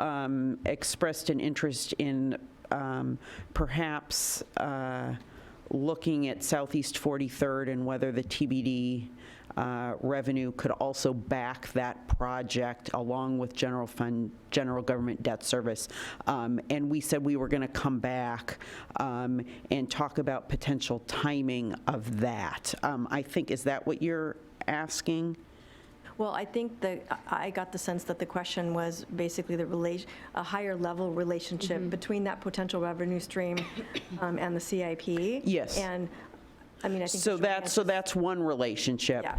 expressed an interest in perhaps looking at Southeast 43rd and whether the TBD revenue could also back that project along with general government debt service. And we said we were going to come back and talk about potential timing of that. I think, is that what you're asking? Well, I think I got the sense that the question was basically a higher level relationship between that potential revenue stream and the CIP. Yes. And I mean, I think so that's one relationship. Yeah.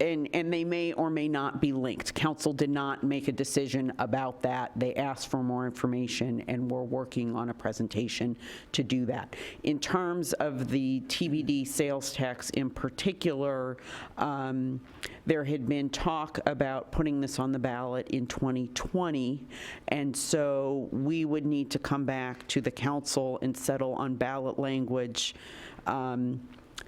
And they may or may not be linked. Council did not make a decision about that. They asked for more information, and we're working on a presentation to do that. In terms of the TBD sales tax in particular, there had been talk about putting this on the ballot in 2020, and so we would need to come back to the council and settle on ballot language.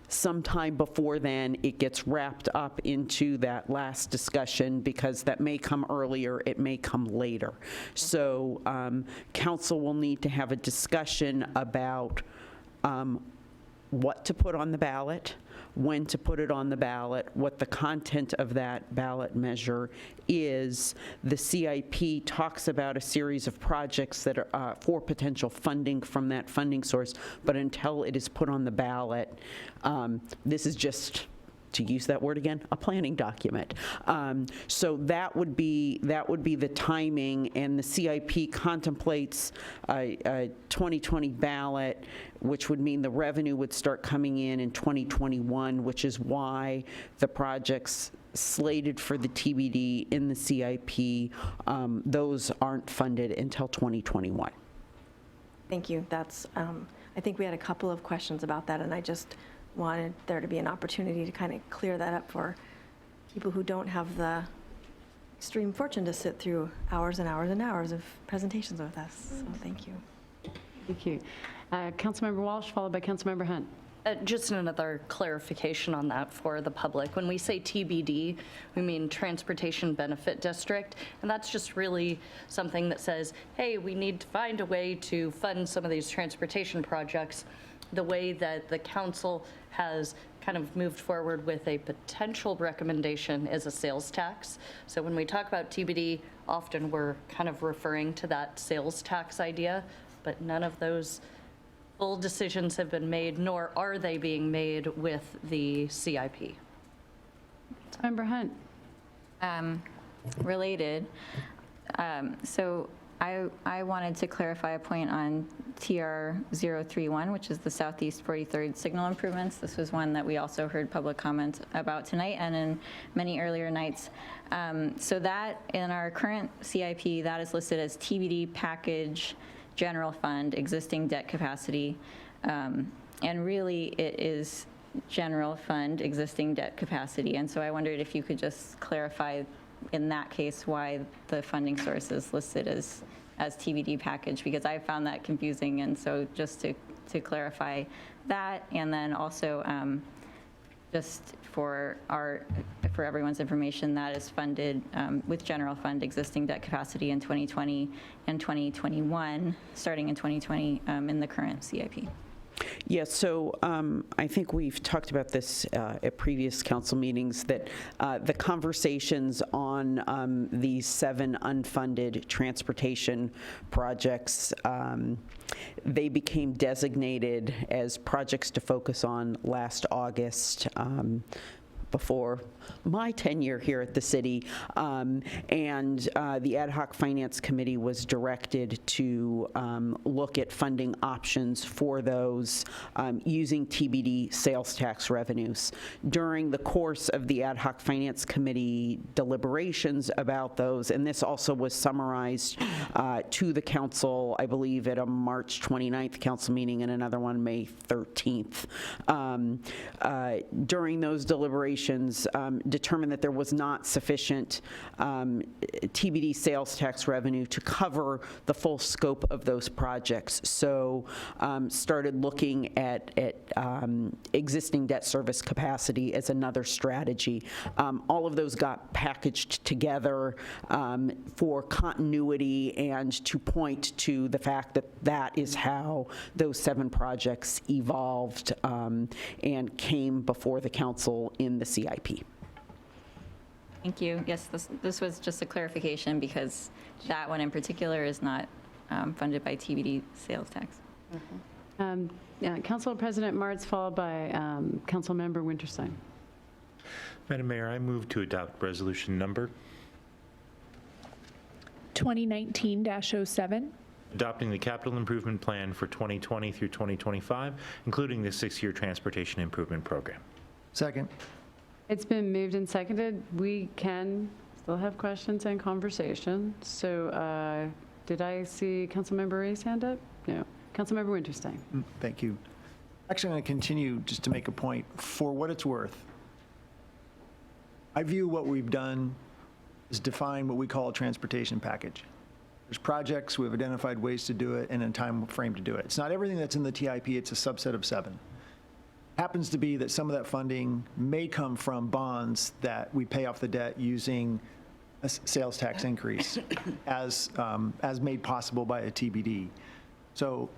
Sometime before then, it gets wrapped up into that last discussion, because that may come earlier, it may come later. So council will need to have a discussion about what to put on the ballot, when to put it on the ballot, what the content of that ballot measure is. The CIP talks about a series of projects that are for potential funding from that funding source, but until it is put on the ballot, this is just, to use that word again, a planning document. So that would be the timing, and the CIP contemplates a 2020 ballot, which would mean the revenue would start coming in 2021, which is why the projects slated for the TBD in the CIP, those aren't funded until 2021. Thank you. That's, I think we had a couple of questions about that, and I just wanted there to be an opportunity to kind of clear that up for people who don't have the extreme fortune to sit through hours and hours and hours of presentations with us. So thank you. Thank you. Councilmember Walsh, followed by Councilmember Hunt. Just another clarification on that for the public. When we say TBD, we mean Transportation Benefit District, and that's just really something that says, hey, we need to find a way to fund some of these transportation projects. The way that the council has kind of moved forward with a potential recommendation is a sales tax. So when we talk about TBD, often we're kind of referring to that sales tax idea, but none of those full decisions have been made, nor are they being made with the CIP. Member Hunt. Related. So I wanted to clarify a point on TR 031, which is the Southeast 43rd signal improvements. This was one that we also heard public comment about tonight and in many earlier nights. So that in our current CIP, that is listed as TBD package, general fund, existing debt capacity. And really it is general fund, existing debt capacity. And so I wondered if you could just clarify in that case why the funding source is listed as TBD package, because I found that confusing. And so just to clarify that, and then also just for our for everyone's information, that is funded with general fund existing debt capacity in 2020 and 2021, starting in 2020 in the current CIP. Yes, so I think we've talked about this at previous council meetings, that the conversations on these 7 unfunded transportation projects, they became designated as projects to focus on last August, before my tenure here at the city, and the Ad hoc Finance Committee was directed to look at funding options for those using TBD sales tax revenues. During the course of the Ad hoc Finance Committee deliberations about those, and this also was summarized to the council, I believe, at a March 29th council meeting and another one May 13th. During those deliberations, determined that there was not sufficient TBD sales tax revenue to cover the full scope of those projects. So started looking at existing debt service capacity as another strategy. All of those got packaged together for continuity and to point to the fact that that is how those 7 projects evolved and came before the council in the CIP. Thank you. Yes, this was just a clarification because that one in particular is not funded by TBD sales tax. Council President Martz, followed by Councilmember Winterstein. Madam Mayor, I move to adopt resolution number 2019-07, adopting the capital improvement plan for 2020 through 2025, including the 6-year transportation improvement program. Second. It's been moved and seconded. We can still have questions and conversation. So did I see Councilmember Ray's hand up? No. Councilmember Winterstein. Thank you. Actually, I'm going to continue just to make a point. For what it's worth, I view what we've done is define what we call a transportation package. There's projects, we've identified ways to do it, and a time frame to do it. It's not everything that's in the TIP, it's a subset of 7. Happens to be that some of that funding may come from bonds that we pay off the debt using a sales tax increase as made possible by a TBD. So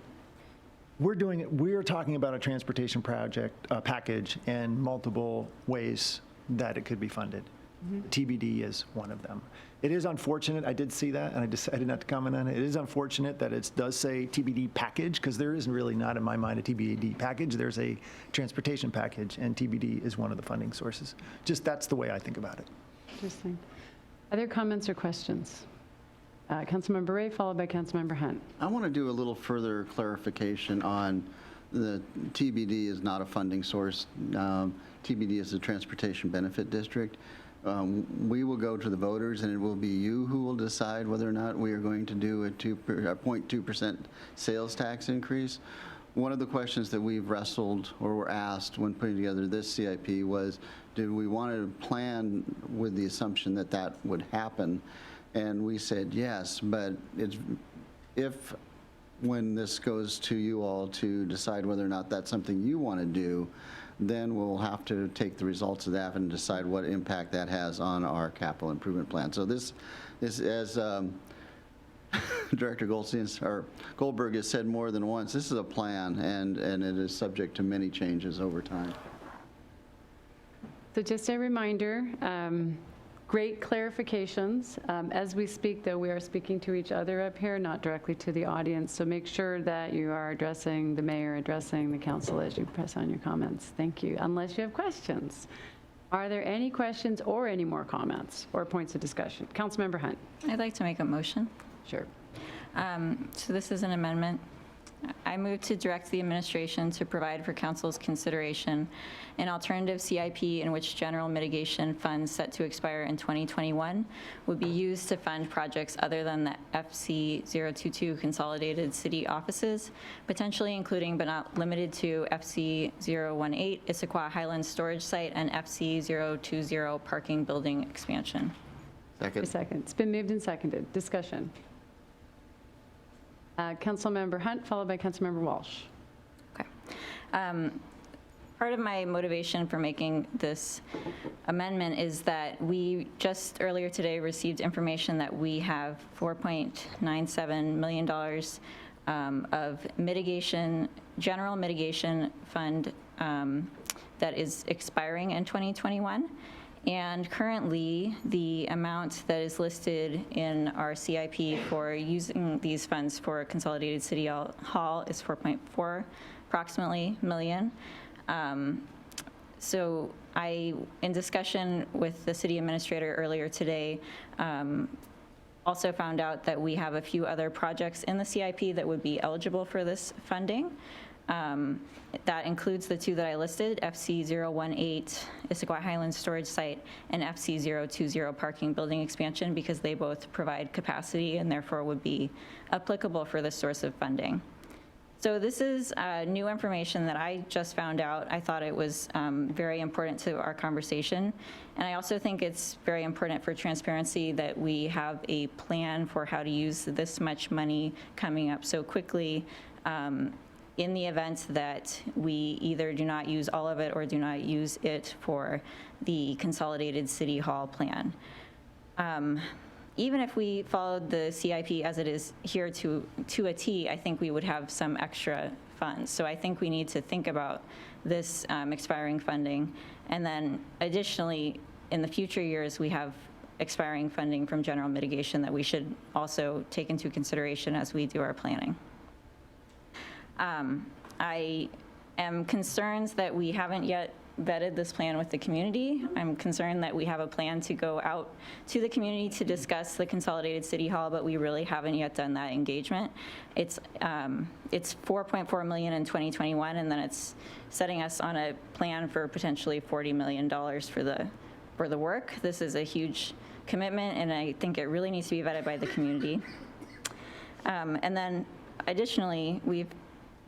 we're talking about a transportation project package and multiple ways that it could be funded. TBD is one of them. It is unfortunate, I did see that, and I decided not to comment on it. It is unfortunate that it does say TBD package, because there is really not, in my mind, a TBD package. There's a transportation package, and TBD is one of the funding sources. Just that's the way I think about it. Interesting. Other comments or questions? Councilmember Ray, followed by Councilmember Hunt. I want to do a little further clarification on the TBD is not a funding source. TBD is the Transportation Benefit District. We will go to the voters, and it will be you who will decide whether or not we are going to do a 0.2% sales tax increase. One of the questions that we've wrestled or were asked when putting together this CIP was, did we want to plan with the assumption that that would happen? And we said yes, but if when this goes to you all to decide whether or not that's something you want to do, then we'll have to take the results of that and decide what impact that has on our capital improvement plan. So this is, as Director Goldberg has said more than once, this is a plan, and it is subject to many changes over time. So just a reminder, great clarifications. As we speak, though, we are speaking to each other up here, not directly to the audience. So make sure that you are addressing the mayor, addressing the council as you press on your comments. Thank you. Unless you have questions. Are there any questions or any more comments or points of discussion? Councilmember Hunt. I'd like to make a motion. Sure. So this is an amendment. I move to direct the administration to provide for council's consideration an alternative CIP in which general mitigation funds set to expire in 2021 would be used to fund projects other than the FC 022 consolidated city offices, potentially including but not limited to FC 018 Issaquah Highlands storage site and FC 020 parking building expansion. Second. It's been moved and seconded. Discussion. Councilmember Hunt, followed by Councilmember Walsh. Okay. Part of my motivation for making this amendment is that we just earlier today received information that we have $4.97 million of mitigation, general mitigation fund that is expiring in 2021. And currently, the amount that is listed in our CIP for using these funds for Consolidated City Hall is 4.4 approximately million. So in discussion with the city administrator earlier today, also found out that we have a few other projects in the CIP that would be eligible for this funding. That includes the two that I listed, FC018 Issaquah Highlands Storage Site and FC020 Parking Building Expansion, because they both provide capacity and therefore would be applicable for this source of funding. So this is new information that I just found out. I thought it was very important to our conversation. And I also think it's very important for transparency that we have a plan for how to use this much money coming up so quickly, in the event that we either do not use all of it or do not use it for the Consolidated City Hall plan. Even if we followed the CIP as it is here to a T, I think we would have some extra funds. So I think we need to think about this expiring funding. And then additionally, in the future years, we have expiring funding from general mitigation that we should also take into consideration as we do our planning. I am concerned that we haven't yet vetted this plan with the community. I'm concerned that we have a plan to go out to the community to discuss the Consolidated City Hall, but we really haven't yet done that engagement. It's 4.4 million in 2021, and then it's setting us on a plan for potentially $40 million for the work. This is a huge commitment, and I think it really needs to be vetted by the community. And then additionally, we've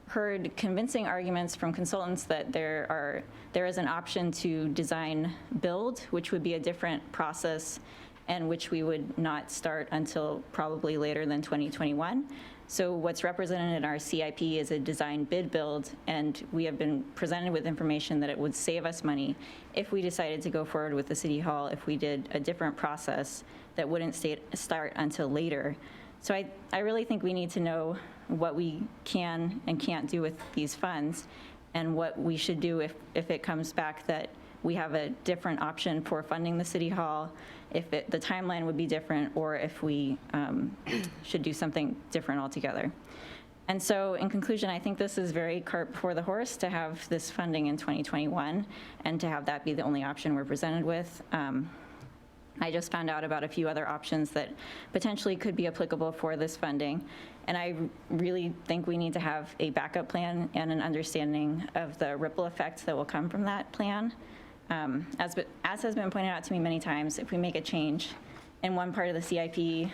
heard convincing arguments from consultants that there is an option to design build, which would be a different process and which we would not start until probably later than 2021. So what's represented in our CIP is a design bid build, and we have been presented with information that it would save us money if we decided to go forward with the City Hall if we did a different process that wouldn't start until later. So I really think we need to know what we can and can't do with these funds, and what we should do if it comes back that we have a different option for funding the City Hall, if the timeline would be different, or if we should do something different altogether. And so in conclusion, I think this is very cart before the horse to have this funding in 2021 and to have that be the only option we're presented with. I just found out about a few other options that potentially could be applicable for this funding. And I really think we need to have a backup plan and an understanding of the ripple effects that will come from that plan. As has been pointed out to me many times, if we make a change in one part of the CIP,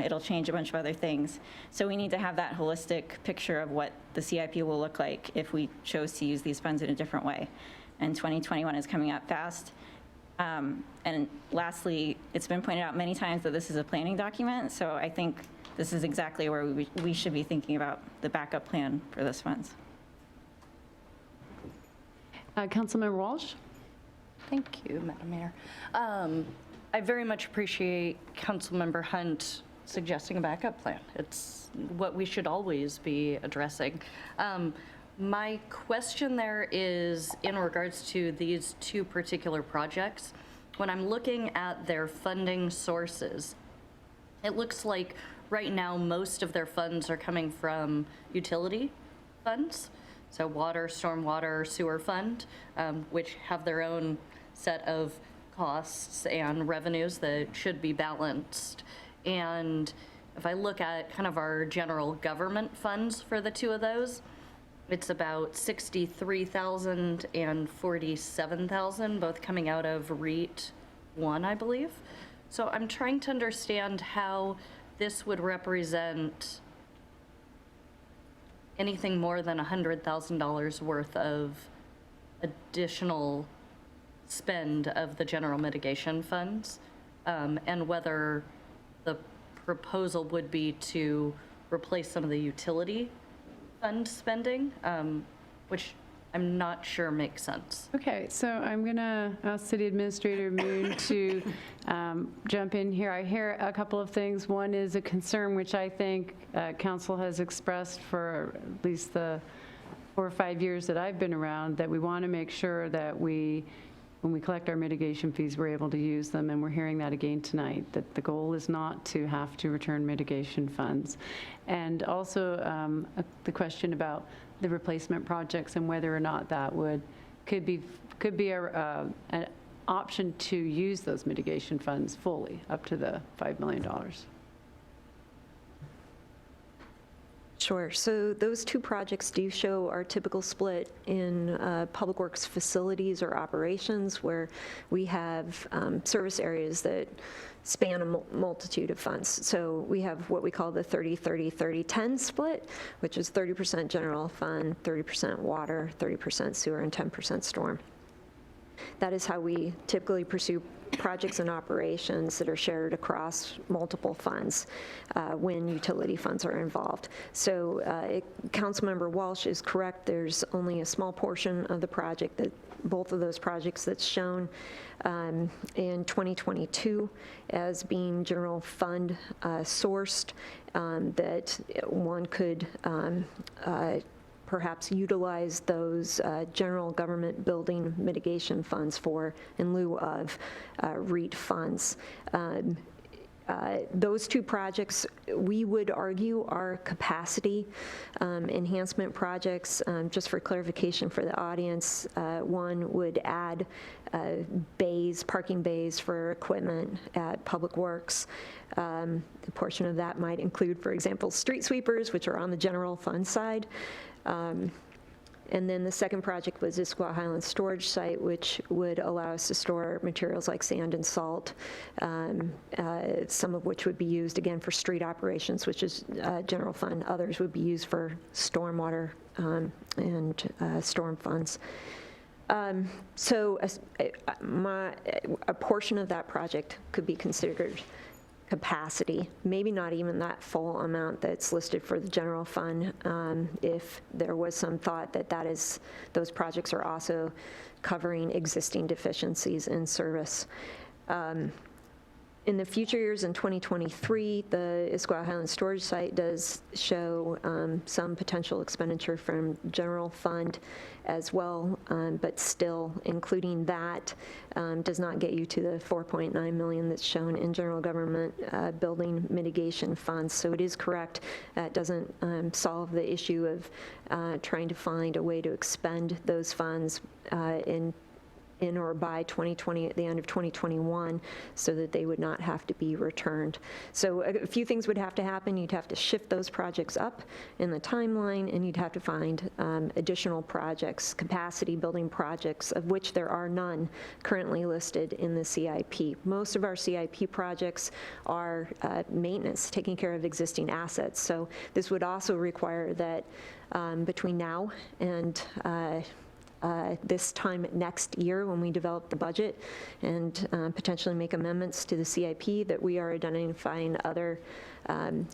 it'll change a bunch of other things. So we need to have that holistic picture of what the CIP will look like if we chose to use these funds in a different way. And 2021 is coming up fast. And lastly, it's been pointed out many times that this is a planning document, so I think this is exactly where we should be thinking about the backup plan for those funds. Councilmember Walsh? Thank you, Madam Mayor. I very much appreciate Councilmember Hunt suggesting a backup plan. It's what we should always be addressing. My question there is in regards to these two particular projects. When I'm looking at their funding sources, it looks like right now most of their funds are coming from utility funds, so water, stormwater, sewer fund, which have their own set of costs and revenues that should be balanced. And if I look at kind of our general government funds for the two of those, it's about $63,000 and $47,000, both coming out of REIT 1, I believe. So I'm trying to understand how this would represent anything more than $100,000 worth of additional spend of the general mitigation funds, and whether the proposal would be to replace some of the utility fund spending, which I'm not sure makes sense. Okay, so I'm going to ask City Administrator Moon to jump in here. I hear a couple of things. One is a concern which I think council has expressed for at least the 4 or 5 years that I've been around, that we want to make sure that when we collect our mitigation fees, we're able to use them, and we're hearing that again tonight, that the goal is not to have to return mitigation funds. And also the question about the replacement projects and whether or not that could be an option to use those mitigation funds fully, up to the $5 million. Sure. So those two projects do show our typical split in public works facilities or operations, where we have service areas that span a multitude of funds. So we have what we call the 30-30-30-10 split, which is 30% general fund, 30% water, 30% sewer, and 10% storm. That is how we typically pursue projects and operations that are shared across multiple funds when utility funds are involved. So Councilmember Walsh is correct. There's only a small portion of the project, that both of those projects that's shown in 2022 as being general fund sourced, that one could perhaps utilize those general government building mitigation funds for in lieu of REIT funds. Those two projects, we would argue, are capacity enhancement projects. Just for clarification for the audience, one would add bays, parking bays for equipment at Public Works. The portion of that might include, for example, street sweepers, which are on the general fund side. And then the second project was Issaquah Highlands Storage Site, which would allow us to store materials like sand and salt, some of which would be used, again, for street operations, which is general fund. Others would be used for stormwater and storm funds. So a portion of that project could be considered capacity, maybe not even that full amount that's listed for the general fund, if there was some thought that those projects are also covering existing deficiencies in service. In the future years, in 2023, the Issaquah Highlands Storage Site does show some potential expenditure from general fund as well, but still, including that does not get you to the $4.9 million that's shown in general government building mitigation funds. So it is correct. It doesn't solve the issue of trying to find a way to expend those funds in or by 2020, at the end of 2021, so that they would not have to be returned. So a few things would have to happen. You'd have to shift those projects up in the timeline, and you'd have to find additional projects, capacity building projects, of which there are none currently listed in the CIP. Most of our CIP projects are maintenance, taking care of existing assets. So this would also require that between now and this time next year, when we develop the budget and potentially make amendments to the CIP, that we are identifying other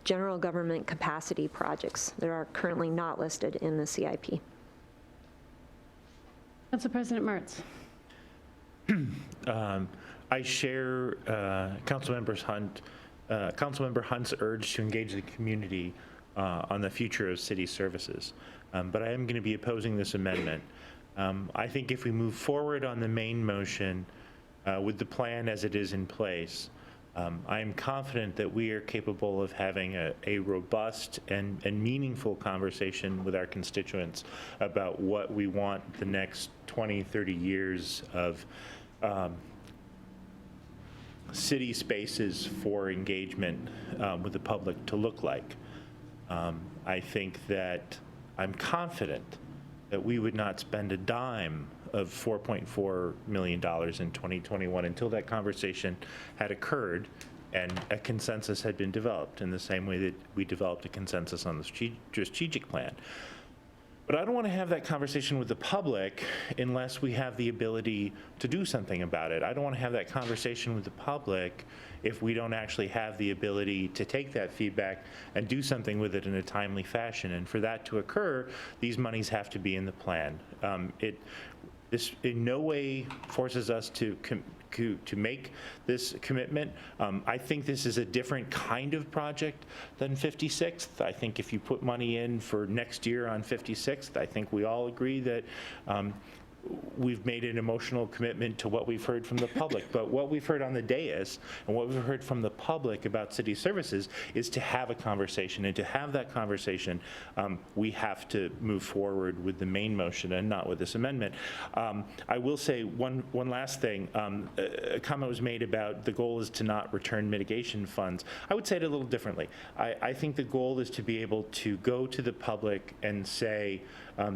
general government capacity projects that are currently not listed in the CIP. Council President Mertz. I share Councilmember Hunt's urge to engage the community on the future of city services, but I am going to be opposing this amendment. I think if we move forward on the main motion with the plan as it is in place, I am confident that we are capable of having a robust and meaningful conversation with our constituents about what we want the next 20, 30 years of city spaces for engagement with the public to look like. I think that I'm confident that we would not spend a dime of $4.4 million in 2021 until that conversation had occurred and a consensus had been developed, in the same way that we developed a consensus on the strategic plan. But I don't want to have that conversation with the public unless we have the ability to do something about it. I don't want to have that conversation with the public if we don't actually have the ability to take that feedback and do something with it in a timely fashion. And for that to occur, these monies have to be in the plan. This in no way forces us to make this commitment. I think this is a different kind of project than 56th. I think if you put money in for next year on 56th, I think we all agree that we've made an emotional commitment to what we've heard from the public. But what we've heard on the dais and what we've heard from the public about city services is to have a conversation. And to have that conversation, we have to move forward with the main motion and not with this amendment. I will say one last thing. A comment was made about the goal is to not return mitigation funds. I would say it a little differently. I think the goal is to be able to go to the public and say,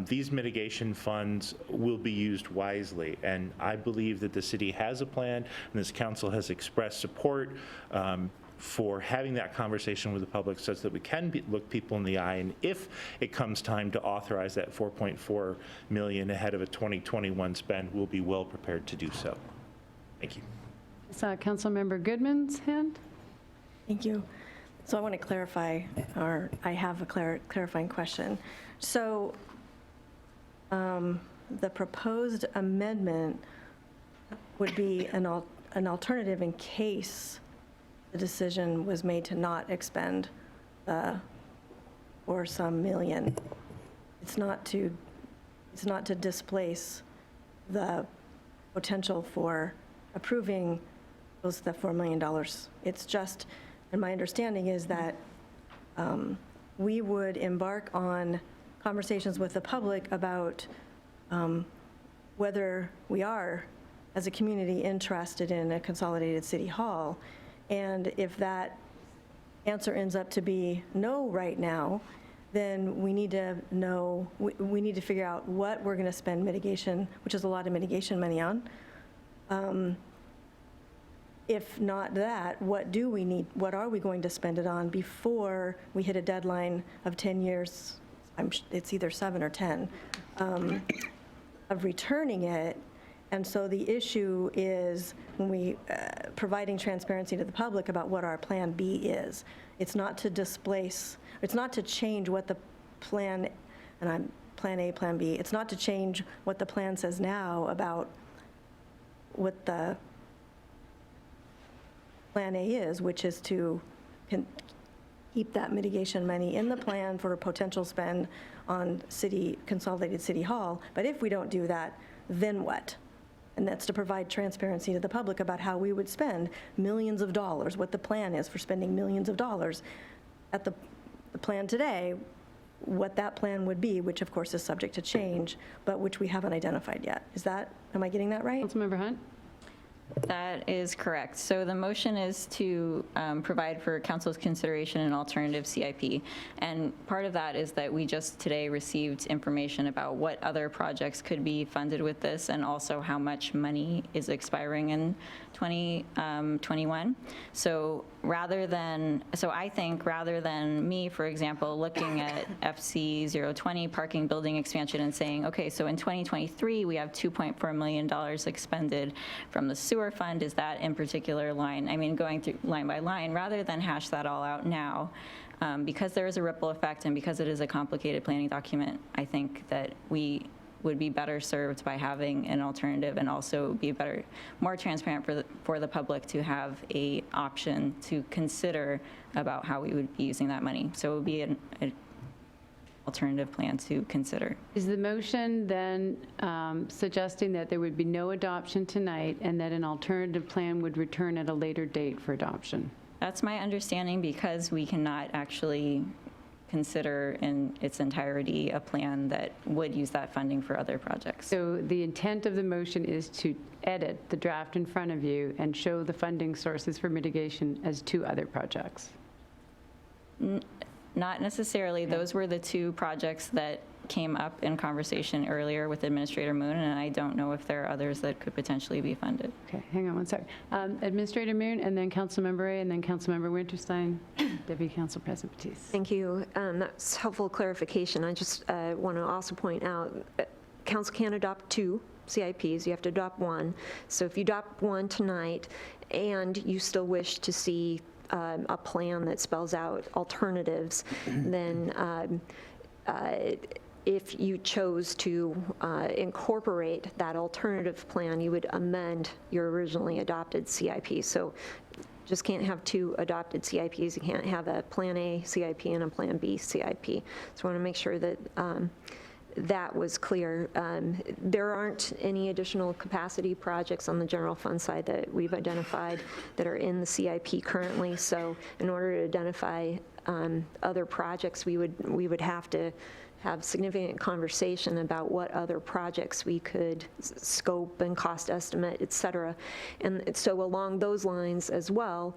these mitigation funds will be used wisely. And I believe that the city has a plan, and this council has expressed support for having that conversation with the public such that we can look people in the eye. And if it comes time to authorize that $4.4 million ahead of a 2021 spend, we'll be well prepared to do so. Thank you. Councilmember Goodman's hand. Thank you. So I want to clarify, or I have a clarifying question. So the proposed amendment would be an alternative in case the decision was made to not expend or some million. It's not to displace the potential for approving the $4 million. It's just, and my understanding is that we would embark on conversations with the public about whether we are, as a community, interested in a consolidated city hall. And if that answer ends up to be no right now, then we need to know, we need to figure out what we're going to spend mitigation, which is a lot of mitigation money on. If not that, what do we need, what are we going to spend it on before we hit a deadline of 10 years, it's either 7 or 10, of returning it. And so the issue is when we providing transparency to the public about what our plan B is. It's not to displace, it's not to change what the plan, and I'm plan A, plan B. It's not to change what the plan says now about what the plan A is, which is to keep that mitigation money in the plan for a potential spend on consolidated city hall. But if we don't do that, then what? And that's to provide transparency to the public about how we would spend millions of dollars, what the plan is for spending millions of dollars. At the plan today, what that plan would be, which of course is subject to change, but which we haven't identified yet. Am I getting that right? Councilmember Hunt? That is correct. So the motion is to provide for council's consideration an alternative CIP. And part of that is that we just today received information about what other projects could be funded with this and also how much money is expiring in 2021. So I think rather than me, for example, looking at FC 020 parking building expansion and saying, okay, so in 2023, we have $2.4 million expended from the sewer fund, is that in particular line? I mean, going through line by line, rather than hash that all out now, because there is a ripple effect and because it is a complicated planning document, I think that we would be better served by having an alternative and also be more transparent for the public to have a option to consider about how we would be using that money. So it would be an alternative plan to consider. Is the motion then suggesting that there would be no adoption tonight and that an alternative plan would return at a later date for adoption? That's my understanding, because we cannot actually consider in its entirety a plan that would use that funding for other projects. So the intent of the motion is to edit the draft in front of you and show the funding sources for mitigation as 2 other projects? Not necessarily. Those were the 2 projects that came up in conversation earlier with Administrator Moon, and I don't know if there are others that could potentially be funded. Okay, hang on one sec. Administrator Moon, and then Councilmember Ray, and then Councilmember Winterstein, Deputy Council President Batiste. Thank you. That's helpful clarification. I just want to also point out, council can adopt 2 CIPs. You have to adopt 1. So if you adopt 1 tonight and you still wish to see a plan that spells out alternatives, then if you chose to incorporate that alternative plan, you would amend your originally adopted CIP. So just can't have 2 adopted CIPs. You can't have a Plan A CIP and a Plan B CIP. So I want to make sure that that was clear. There aren't any additional capacity projects on the general fund side that we've identified that are in the CIP currently. So in order to identify other projects, we would have to have significant conversation about what other projects we could scope and cost estimate, et cetera. And so along those lines as well,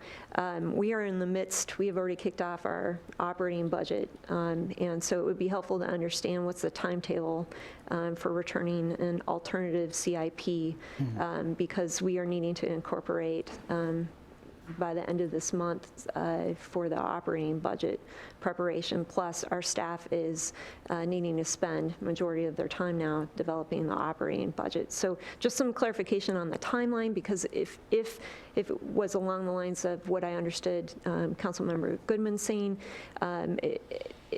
we are in the midst, we have already kicked off our operating budget. And so it would be helpful to understand what's the timetable for returning an alternative CIP, because we are needing to incorporate by the end of this month for the operating budget preparation. Plus, our staff is needing to spend majority of their time now developing the operating budget. So just some clarification on the timeline, because if it was along the lines of what I understood Councilmember Goodman saying,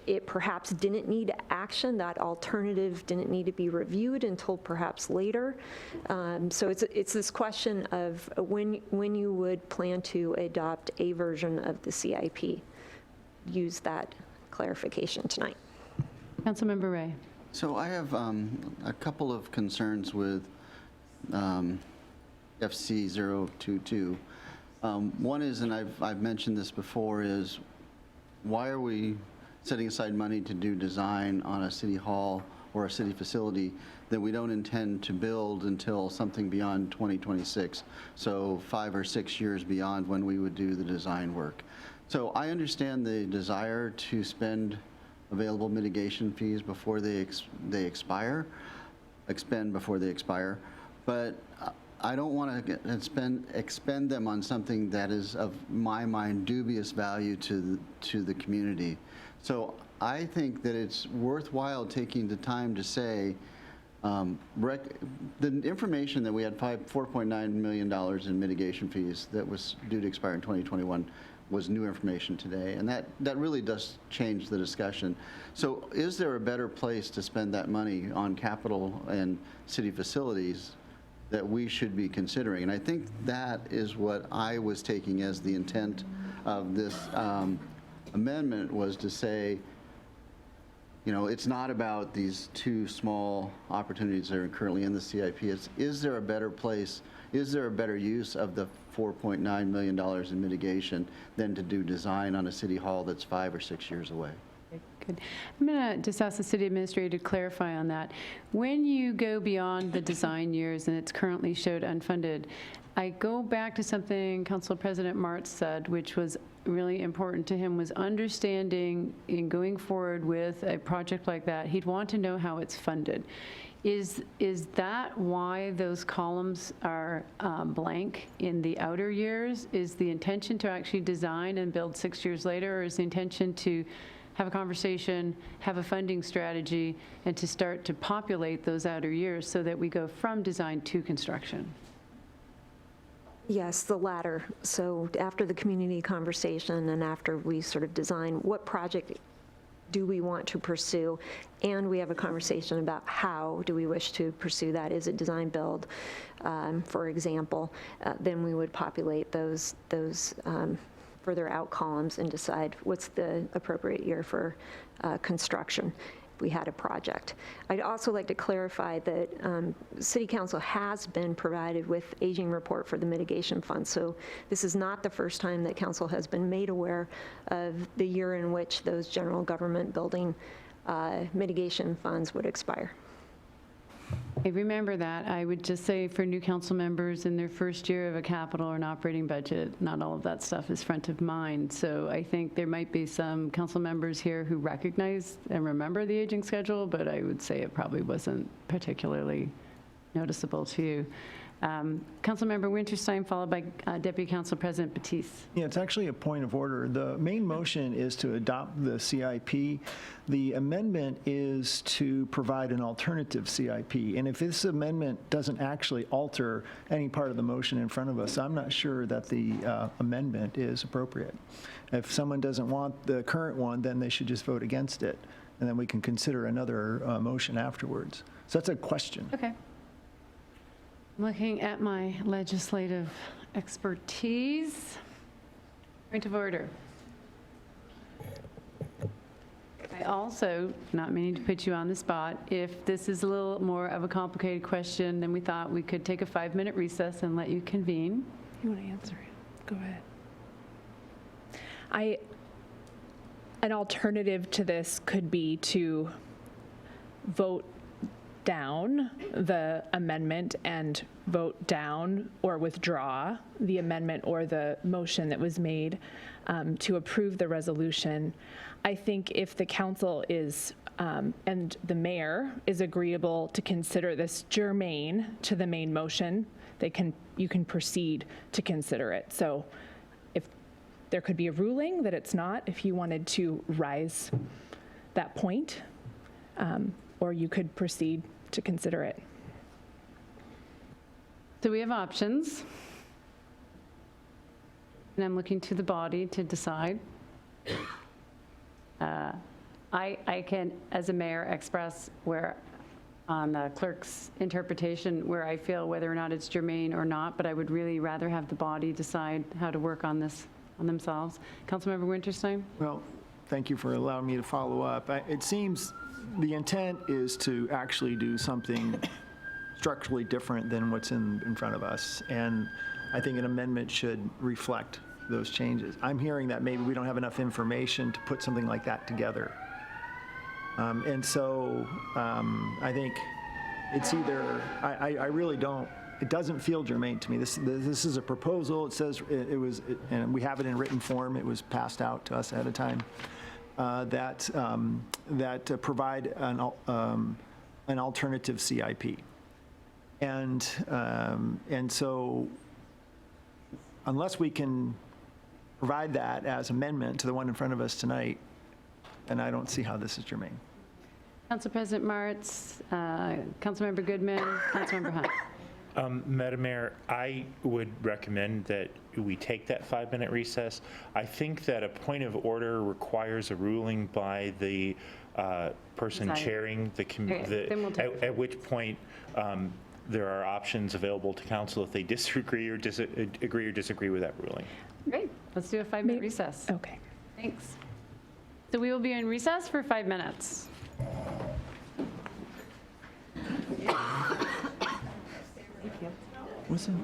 it perhaps didn't need action. That alternative didn't need to be reviewed until perhaps later. So it's this question of when you would plan to adopt a version of the CIP. Use that clarification tonight. Councilmember Ray. So I have a couple of concerns with FC 022. One is, and I've mentioned this before, is why are we setting aside money to do design on a city hall or a city facility that we don't intend to build until something beyond 2026, so 5 or 6 years beyond when we would do the design work. So I understand the desire to spend available mitigation fees before they expire, expend before they expire, but I don't want to expend them on something that is, of my mind, dubious value to the community. So I think that it's worthwhile taking the time to say, the information that we had $4.9 million in mitigation fees that was due to expire in 2021 was new information today, and that really does change the discussion. So is there a better place to spend that money on capital and city facilities that we should be considering? And I think that is what I was taking as the intent of this amendment, was to say, you know, it's not about these 2 small opportunities that are currently in the CIP. It's, is there a better place, is there a better use of the $4.9 million in mitigation than to do design on a city hall that's 5 or 6 years away? Good. I'm going to just ask the city administrator to clarify on that. When you go beyond the design years and it's currently showed unfunded, I go back to something Council President Martz said, which was really important to him, was understanding in going forward with a project like that, he'd want to know how it's funded. Is that why those columns are blank in the outer years? Is the intention to actually design and build 6 years later, or is the intention to have a conversation, have a funding strategy, and to start to populate those outer years so that we go from design to construction? Yes, the latter. So after the community conversation and after we sort of design what project do we want to pursue, and we have a conversation about how do we wish to pursue that. Is it design build, for example? Then we would populate those further out columns and decide what's the appropriate year for construction if we had a project. I'd also like to clarify that City Council has been provided with aging report for the mitigation fund. So this is not the first time that Council has been made aware of the year in which those general government building mitigation funds would expire. I remember that. I would just say for new council members in their first year of a capital or an operating budget, not all of that stuff is front of mind. So I think there might be some council members here who recognize and remember the aging schedule, but I would say it probably wasn't particularly noticeable to you. Councilmember Winterstein, followed by Deputy Council President Batiste. Yeah, it's actually a point of order. The main motion is to adopt the CIP. The amendment is to provide an alternative CIP. And if this amendment doesn't actually alter any part of the motion in front of us, I'm not sure that the amendment is appropriate. If someone doesn't want the current one, then they should just vote against it. And then we can consider another motion afterwards. So that's a question. Okay. Looking at my legislative expertise. Point of order. I also, not meaning to put you on the spot, if this is a little more of a complicated question than we thought, we could take a 5-minute recess and let you convene. You want to answer it? Go ahead. An alternative to this could be to vote down the amendment and vote down or withdraw the amendment or the motion that was made to approve the resolution. I think if the council is, and the mayor is agreeable to consider this germane to the main motion, you can proceed to consider it. So if there could be a ruling that it's not, if you wanted to rise that point, or you could proceed to consider it. So we have options. And I'm looking to the body to decide. I can, as a mayor, express where, on the clerk's interpretation, where I feel whether or not it's germane or not, but I would really rather have the body decide how to work on this on themselves. Councilmember Winterstein? Well, thank you for allowing me to follow up. It seems the intent is to actually do something structurally different than what's in front of us. And I think an amendment should reflect those changes. I'm hearing that maybe we don't have enough information to put something like that together. And so I think it's either, I really don't, it doesn't feel germane to me. This is a proposal. It says and we have it in written form. It was passed out to us ahead of time. That provide an alternative CIP. And so unless we can provide that as amendment to the one in front of us tonight, then I don't see how this is germane. Council President Martz, Councilmember Goodman, Councilmember Hunt. Madam Mayor, I would recommend that we take that 5-minute recess. I think that a point of order requires a ruling by the person chairing the committee, at which point there are options available to council if they disagree or disagree with that ruling. Great. Let's do a 5-minute recess. Okay. Thanks. So we will be in recess for 5 minutes. Wasn't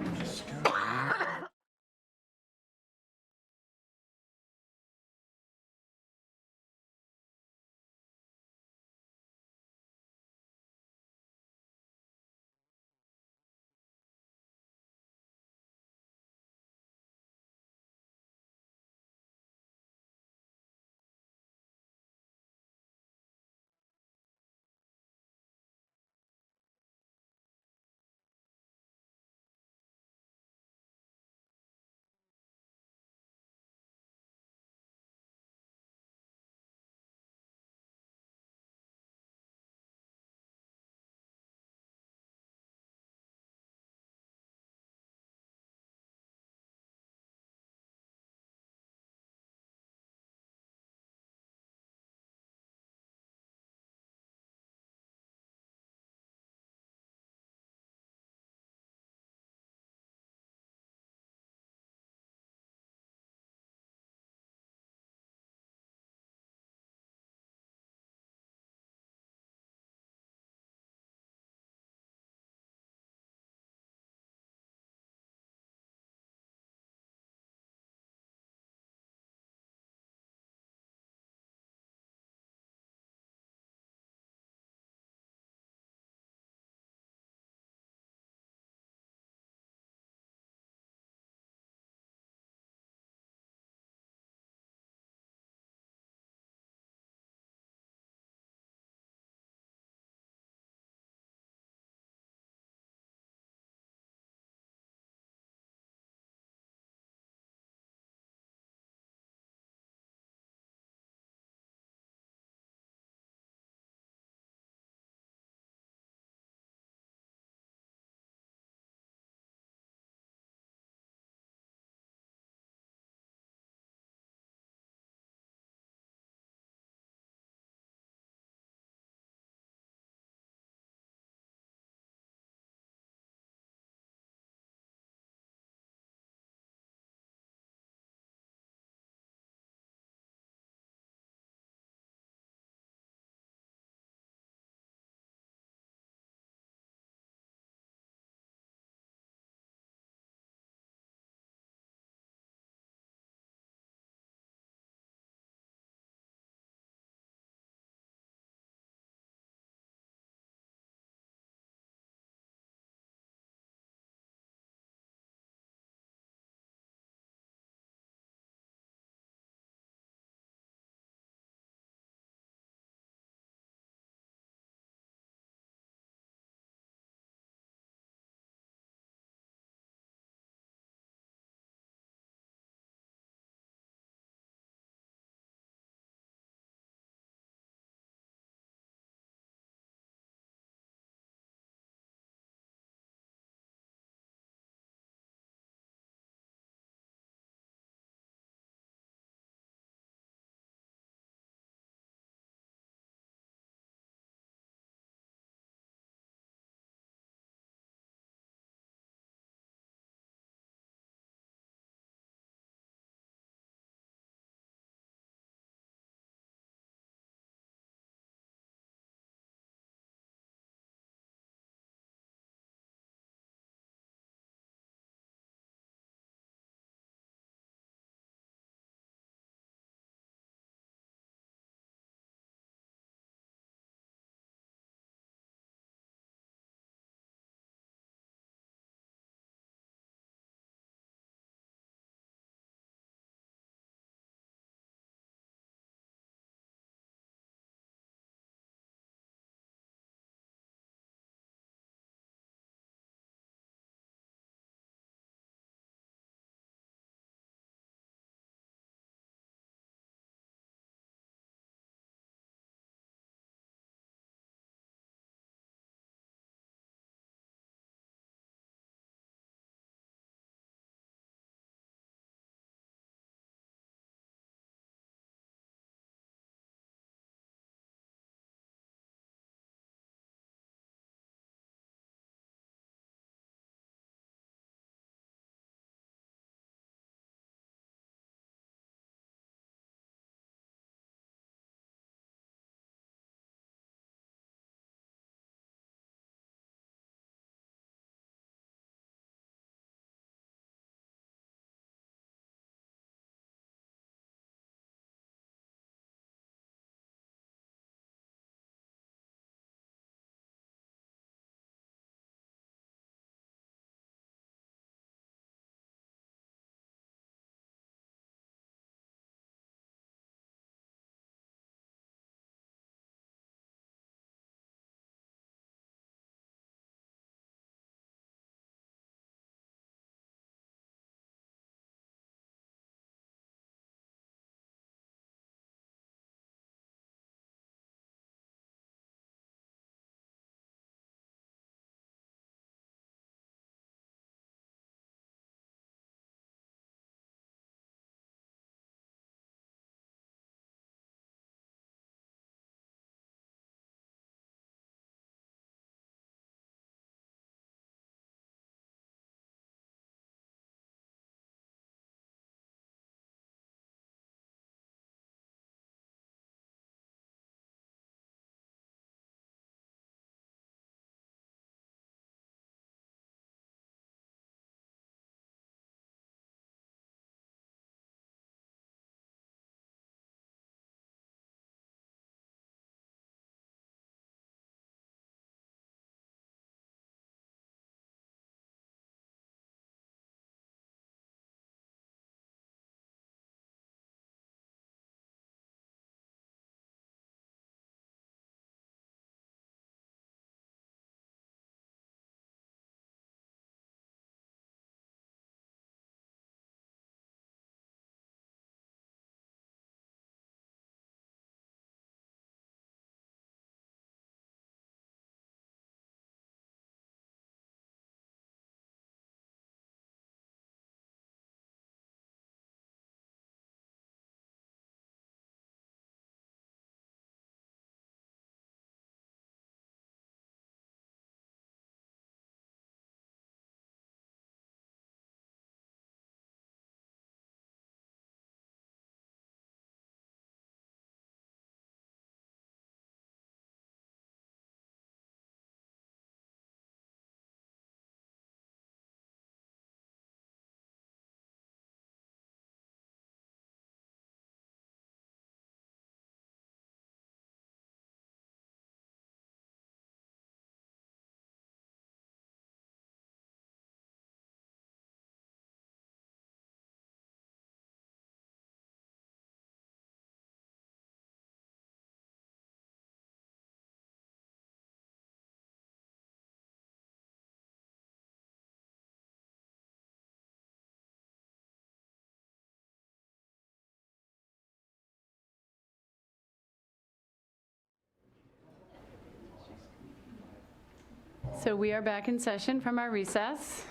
So we are back in session from our recess.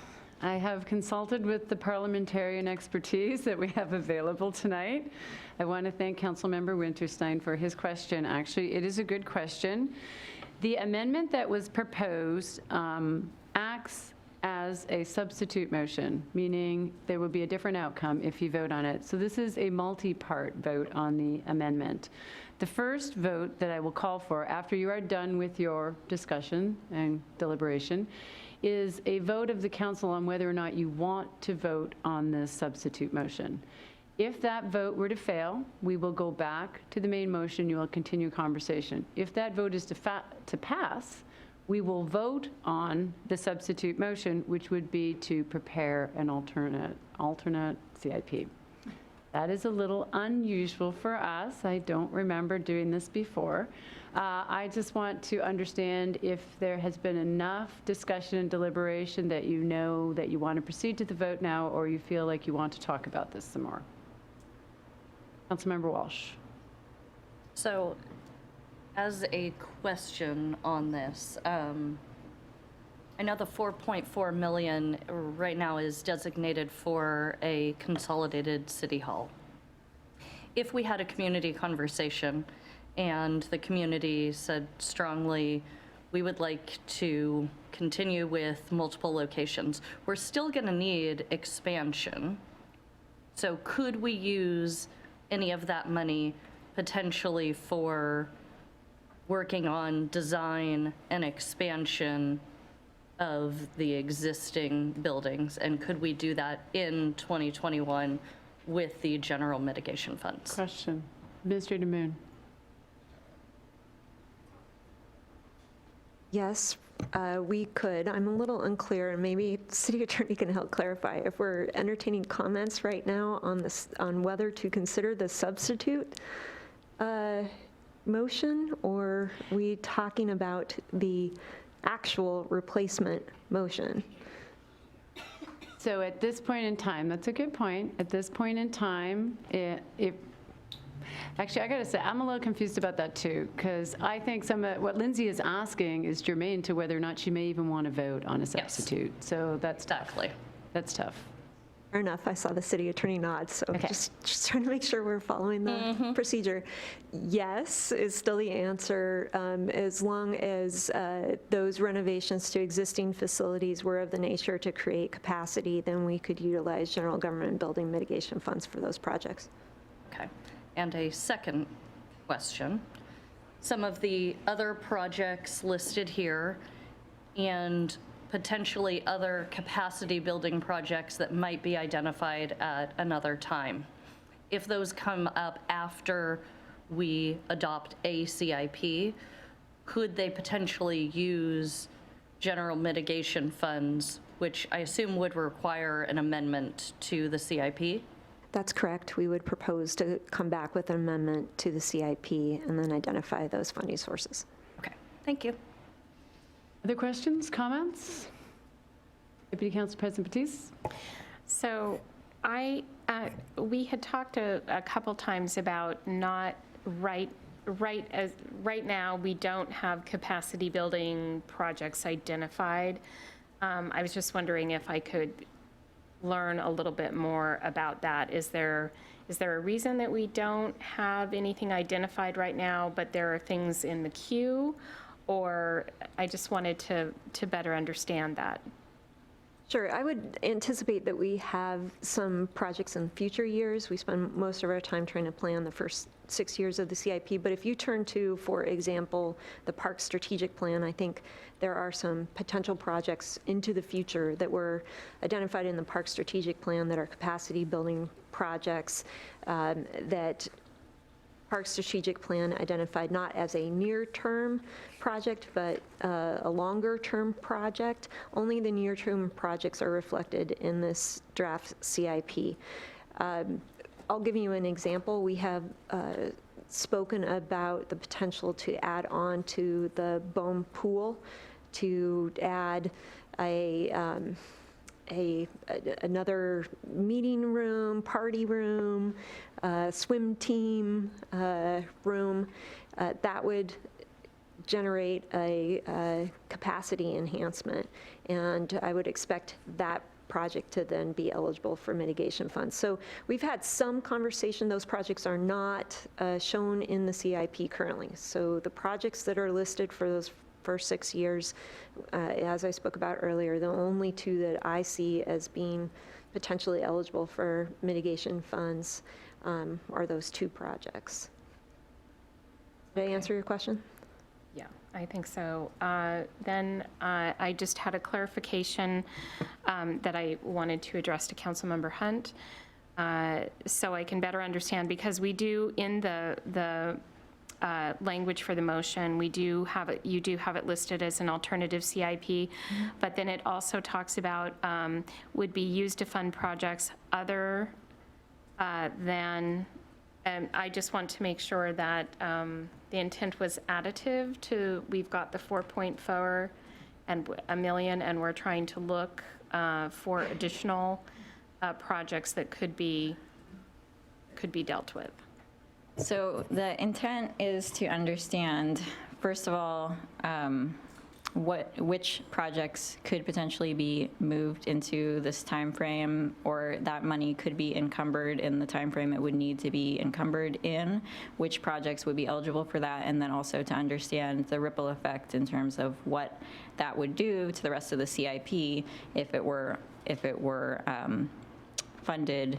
I have consulted with the parliamentarian expertise that we have available tonight. I want to thank Councilmember Winterstein for his question. Actually, it is a good question. The amendment that was proposed acts as a substitute motion, meaning there will be a different outcome if you vote on it. So this is a multi-part vote on the amendment. The first vote that I will call for after you are done with your discussion and deliberation is a vote of the council on whether or not you want to vote on this substitute motion. If that vote were to fail, we will go back to the main motion. You will continue conversation. If that vote is to pass, we will vote on the substitute motion, which would be to prepare an alternate CIP. That is a little unusual for us. I don't remember doing this before. I just want to understand if there has been enough discussion and deliberation that you know that you want to proceed to the vote now, or you feel like you want to talk about this some more. Councilmember Walsh. So, as a question on this, I know the 4.4 million right now is designated for a consolidated city hall. If we had a community conversation and the community said strongly, we would like to continue with multiple locations, we're still going to need expansion. So could we use any of that money potentially for working on design and expansion of the existing buildings? And could we do that in 2021 with the general mitigation funds? Question. Administrator Moon. Yes, we could. I'm a little unclear, and maybe the city attorney can help clarify. If we're entertaining comments right now on this, on whether to consider the substitute motion, or are we talking about the actual replacement motion? So at this point in time, that's a good point. At this point in time, actually, I got to say, I'm a little confused about that too, because I think some of what Lindsay is asking is germane to whether or not she may even want to vote on a substitute. Yes. So that's exactly tough. That's tough. Fair enough. I saw the city attorney nod, so okay. just trying to make sure we're following the procedure. Yes is still the answer, as long as those renovations to existing facilities were of the nature to create capacity, then we could utilize general government building mitigation funds for those projects. Okay. And a second question. Some of the other projects listed here and potentially other capacity building projects that might be identified at another time. If those come up after we adopt a CIP, could they potentially use general mitigation funds, which I assume would require an amendment to the CIP? That's correct. We would propose to come back with an amendment to the CIP and then identify those funding sources. Okay, thank you. Other questions, comments? Deputy Council President Batiste? So we had talked a couple times about not right now we don't have capacity building projects identified. I was just wondering if I could learn a little bit more about that. Is there a reason that we don't have anything identified right now, but there are things in the queue? Or I just wanted to better understand that. Sure. I would anticipate that we have some projects in future years. We spend most of our time trying to plan the first 6 years of the CIP. But if you turn to, for example, the Park Strategic Plan, I think there are some potential projects into the future that were identified in the Park Strategic Plan that are capacity building projects that Park Strategic Plan identified not as a near-term project, but a longer-term project. Only the near-term projects are reflected in this draft CIP. I'll give you an example. We have spoken about the potential to add on to the Bohm Pool, to add another meeting room, party room, swim team room. That would generate a capacity enhancement. And I would expect that project to then be eligible for mitigation funds. So we've had some conversation. Those projects are not shown in the CIP currently. So the projects that are listed for those first 6 years, as I spoke about earlier, the only two that I see as being potentially eligible for mitigation funds are those two projects. Did I answer your question? Yeah, I think so. Then I just had a clarification that I wanted to address to Councilmember Hunt, so I can better understand, because we do, in the language for the motion, we do have it, you do have it listed as an alternative CIP, but then it also talks about would be used to fund projects other than, and I just want to make sure that the intent was additive to, we've got the 4.4 and $1 million, and we're trying to look for additional projects that could be dealt with. So the intent is to understand, first of all, which projects could potentially be moved into this time frame, or that money could be encumbered in the time frame it would need to be encumbered in, which projects would be eligible for that, and then also to understand the ripple effect in terms of what that would do to the rest of the CIP if it were funded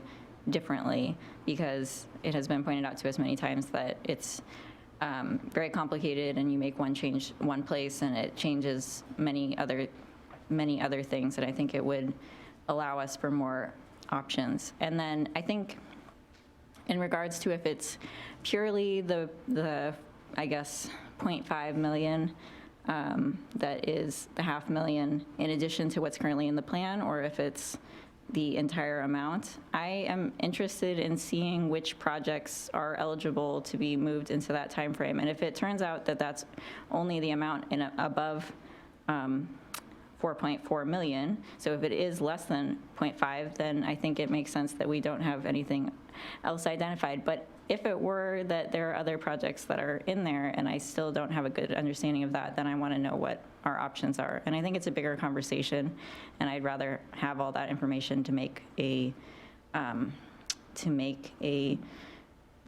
differently, because it has been pointed out to us many times that it's very complicated, and you make one change one place and it changes many other things, and I think it would allow us for more options. And then I think in regards to if it's purely the I guess 0.5 million, that is the $500,000 in addition to what's currently in the plan, or if it's the entire amount. I am interested in seeing which projects are eligible to be moved into that time frame. And if it turns out that that's only the amount in above 4.4 million, so if it is less than 0.5, then I think it makes sense that we don't have anything else identified. But if it were that there are other projects that are in there and I still don't have a good understanding of that, then I want to know what our options are. And I think it's a bigger conversation, and I'd rather have all that information to make a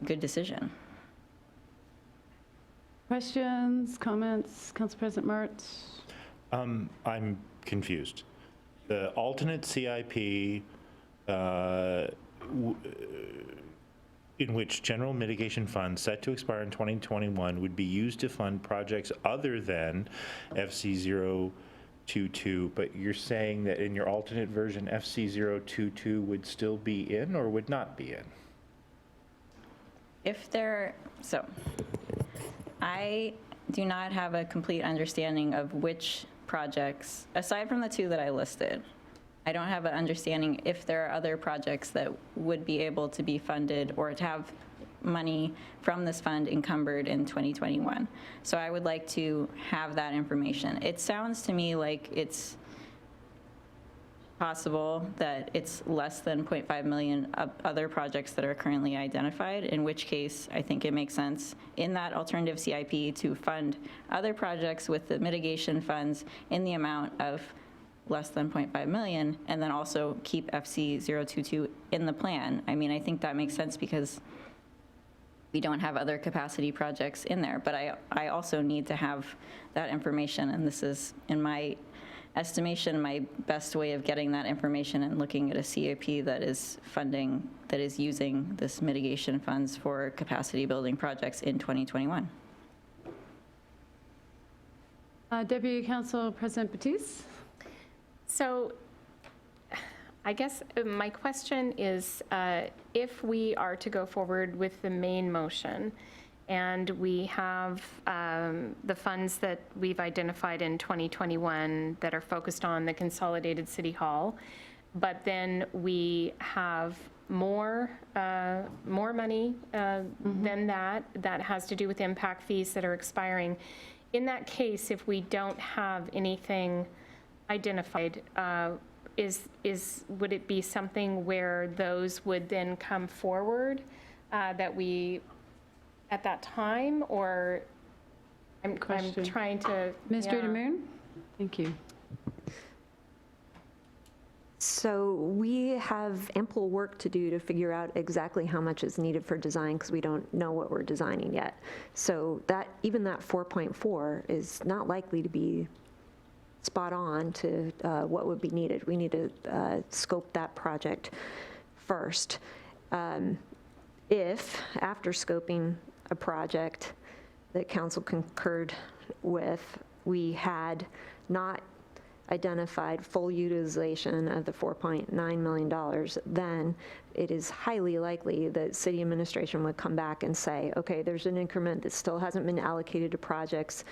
good decision. Questions, comments, Council President Mertz? I'm confused. The alternate CIP in which general mitigation funds set to expire in 2021 would be used to fund projects other than FC022, but you're saying that in your alternate version, FC022 would still be in or would not be in? So I do not have a complete understanding of which projects, aside from the two that I listed, I don't have an understanding if there are other projects that would be able to be funded or to have money from this fund encumbered in 2021. So I would like to have that information. It sounds to me like it's possible that it's less than 0.5 million other projects that are currently identified, in which case I think it makes sense in that alternative CIP to fund other projects with the mitigation funds in the amount of less than 0.5 million, and then also keep FC022 in the plan. I mean, I think that makes sense because we don't have other capacity projects in there, but I also need to have that information, and this is, in my estimation, my best way of getting that information and looking at a CIP that is funding, that is using this mitigation funds for capacity building projects in 2021. Deputy Council President Batiste? So I guess my question is, if we are to go forward with the main motion and we have the funds that we've identified in 2021 that are focused on the consolidated city hall, but then we have more money than that has to do with impact fees that are expiring. In that case, if we don't have anything identified, would it be something where those would then come forward that we at that time, or I'm Question. trying to. Administrator yeah. Moon? Thank you. So we have ample work to do to figure out exactly how much is needed for design because we don't know what we're designing yet. So that even that 4.4 is not likely to be spot on to what would be needed. We need to scope that project first. If, after scoping a project that council concurred with, we had not identified full utilization of the $4.9 million, then it is highly likely that city administration would come back and say, okay, there's an increment that still hasn't been allocated to projects,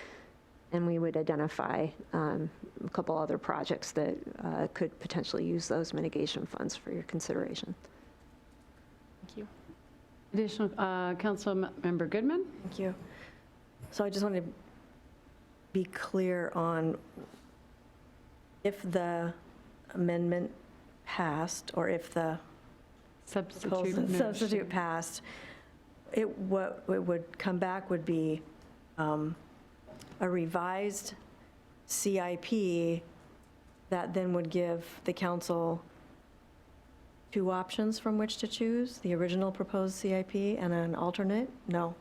and we would identify a couple other projects that could potentially use those mitigation funds for your consideration. Thank you. Additional, Council Member Goodman? Thank you. So I just want to be clear on if the amendment passed, or if the substitute passed, what it would come back would be a revised CIP that then would give the council two options from which to choose, the original proposed CIP and an alternate? No.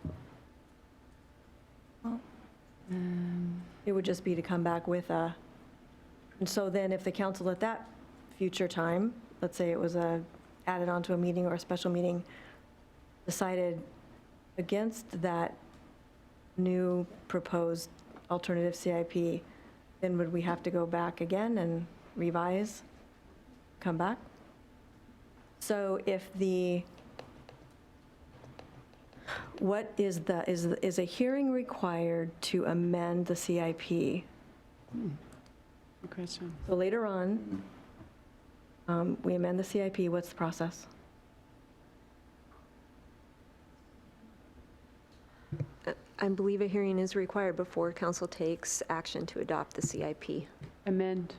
It would just be to come back with a, and so then if the council at that future time, let's say it was added onto a meeting or a special meeting, decided against that new proposed alternative CIP, then would we have to go back again and revise, come back? So if what is a hearing required to amend the CIP? Good question. So later on, we amend the CIP, what's the process? I believe a hearing is required before council takes action to adopt the CIP. Amend.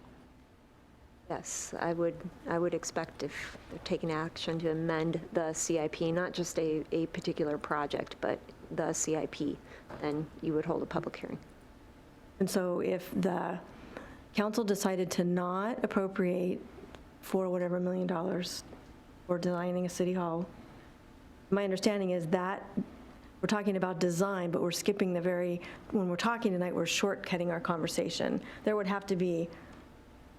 Yes, I would expect if they're taking action to amend the CIP, not just a particular project, but the CIP, then you would hold a public hearing. And so if the council decided to not appropriate for whatever $1 million for designing a city hall, my understanding is that we're talking about design, but we're skipping when we're talking tonight, we're shortcutting our conversation. There would have to be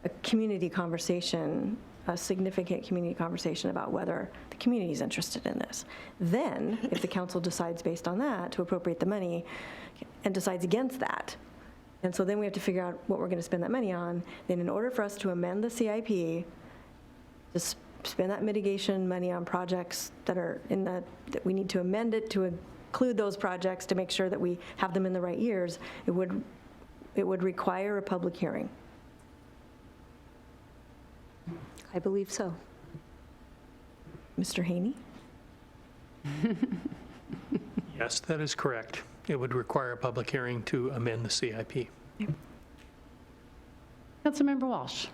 a community conversation, a significant community conversation about whether the community is interested in this. Then, if the council decides based on that to appropriate the money and decides against that, and so then we have to figure out what we're going to spend that money on, then in order for us to amend the CIP, to spend that mitigation money on projects that are that we need to amend it to include those projects to make sure that we have them in the right years, it would require a public hearing. I believe so. Mr. Haney? Yes, that is correct. It would require a public hearing to amend the CIP. Councilmember Walsh?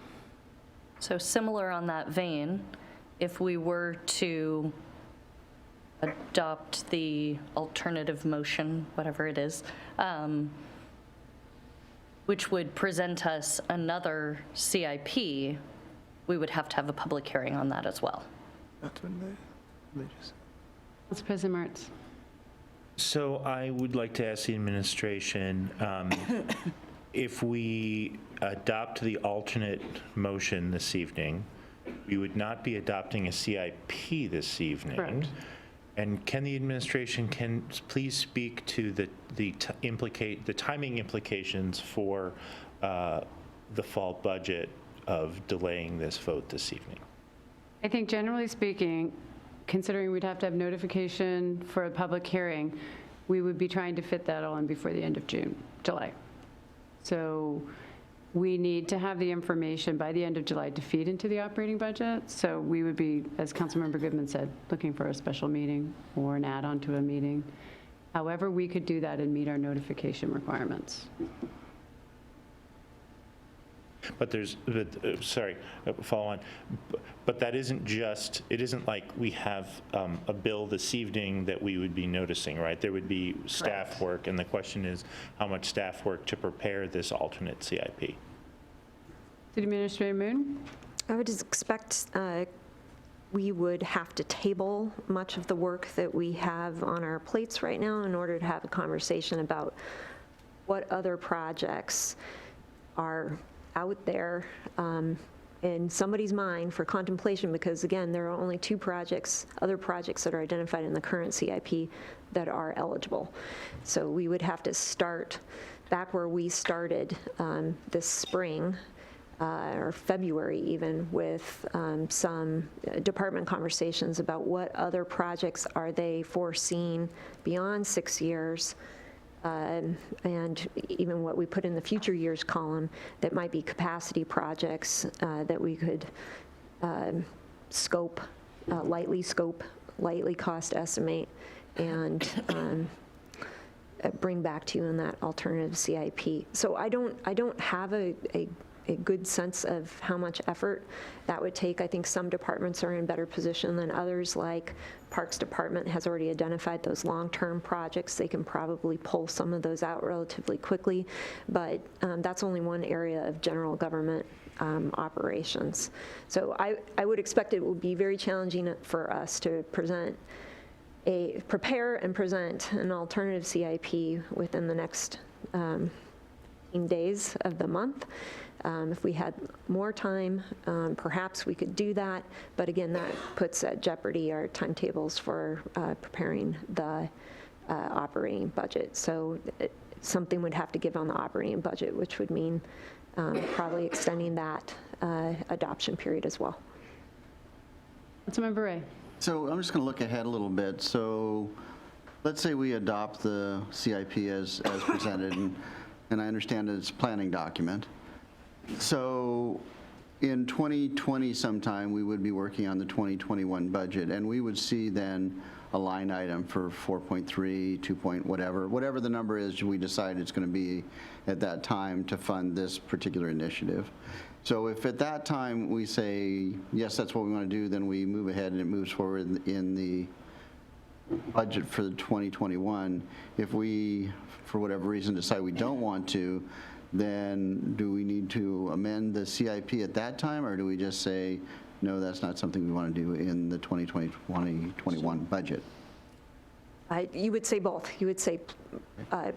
So similar on that vein, if we were to adopt the alternative motion, whatever it is, which would present us another CIP, we would have to have a public hearing on that as well. That's when they just. Council President Martz? So I would like to ask the administration, if we adopt the alternate motion this evening, we would not be adopting a CIP this evening. Correct. And can the administration please speak to the timing implications for the fall budget of delaying this vote this evening? I think generally speaking, considering we'd have to have notification for a public hearing, we would be trying to fit that all in before the end of July. So we need to have the information by the end of July to feed into the operating budget. So we would be, as Councilmember Goodman said, looking for a special meeting or an add-on to a meeting. However, we could do that and meet our notification requirements. But follow on. But that isn't just, it isn't like we have a bill this evening that we would be noticing, right? There would be staff work, and the question is how much staff work to prepare this alternate CIP? City Administrator Moon? I would just expect we would have to table much of the work that we have on our plates right now in order to have a conversation about what other projects are out there in somebody's mind for contemplation, because again, there are only two projects, other projects that are identified in the current CIP that are eligible. So we would have to start back where we started this spring, or February even, with some department conversations about what other projects are they foreseeing beyond 6 years, and even what we put in the future years column that might be capacity projects that we could lightly cost estimate, and bring back to you in that alternative CIP. So I don't have a good sense of how much effort that would take. I think some departments are in better position than others, like Parks Department has already identified those long-term projects. They can probably pull some of those out relatively quickly, but that's only one area of general government operations. So I would expect it will be very challenging for us to prepare and present an alternative CIP within the next 15 days of the month. If we had more time, perhaps we could do that. But again, that puts at jeopardy our timetables for preparing the operating budget. So something would have to give on the operating budget, which would mean probably extending that adoption period as well. Councilmember Ray. So I'm just going to look ahead a little bit. So let's say we adopt the CIP as presented, and I understand that it's a planning document. So in 2020 sometime, we would be working on the 2021 budget, and we would see then a line item for 4.3, 2 point whatever the number is we decide it's going to be at that time to fund this particular initiative. So if at that time we say, yes, that's what we want to do, then we move ahead and it moves forward in the budget for the 2021. If we, for whatever reason, decide we don't want to, then do we need to amend the CIP at that time, or do we just say, no, that's not something we want to do in the 2020-2021 budget? You would say both. You would say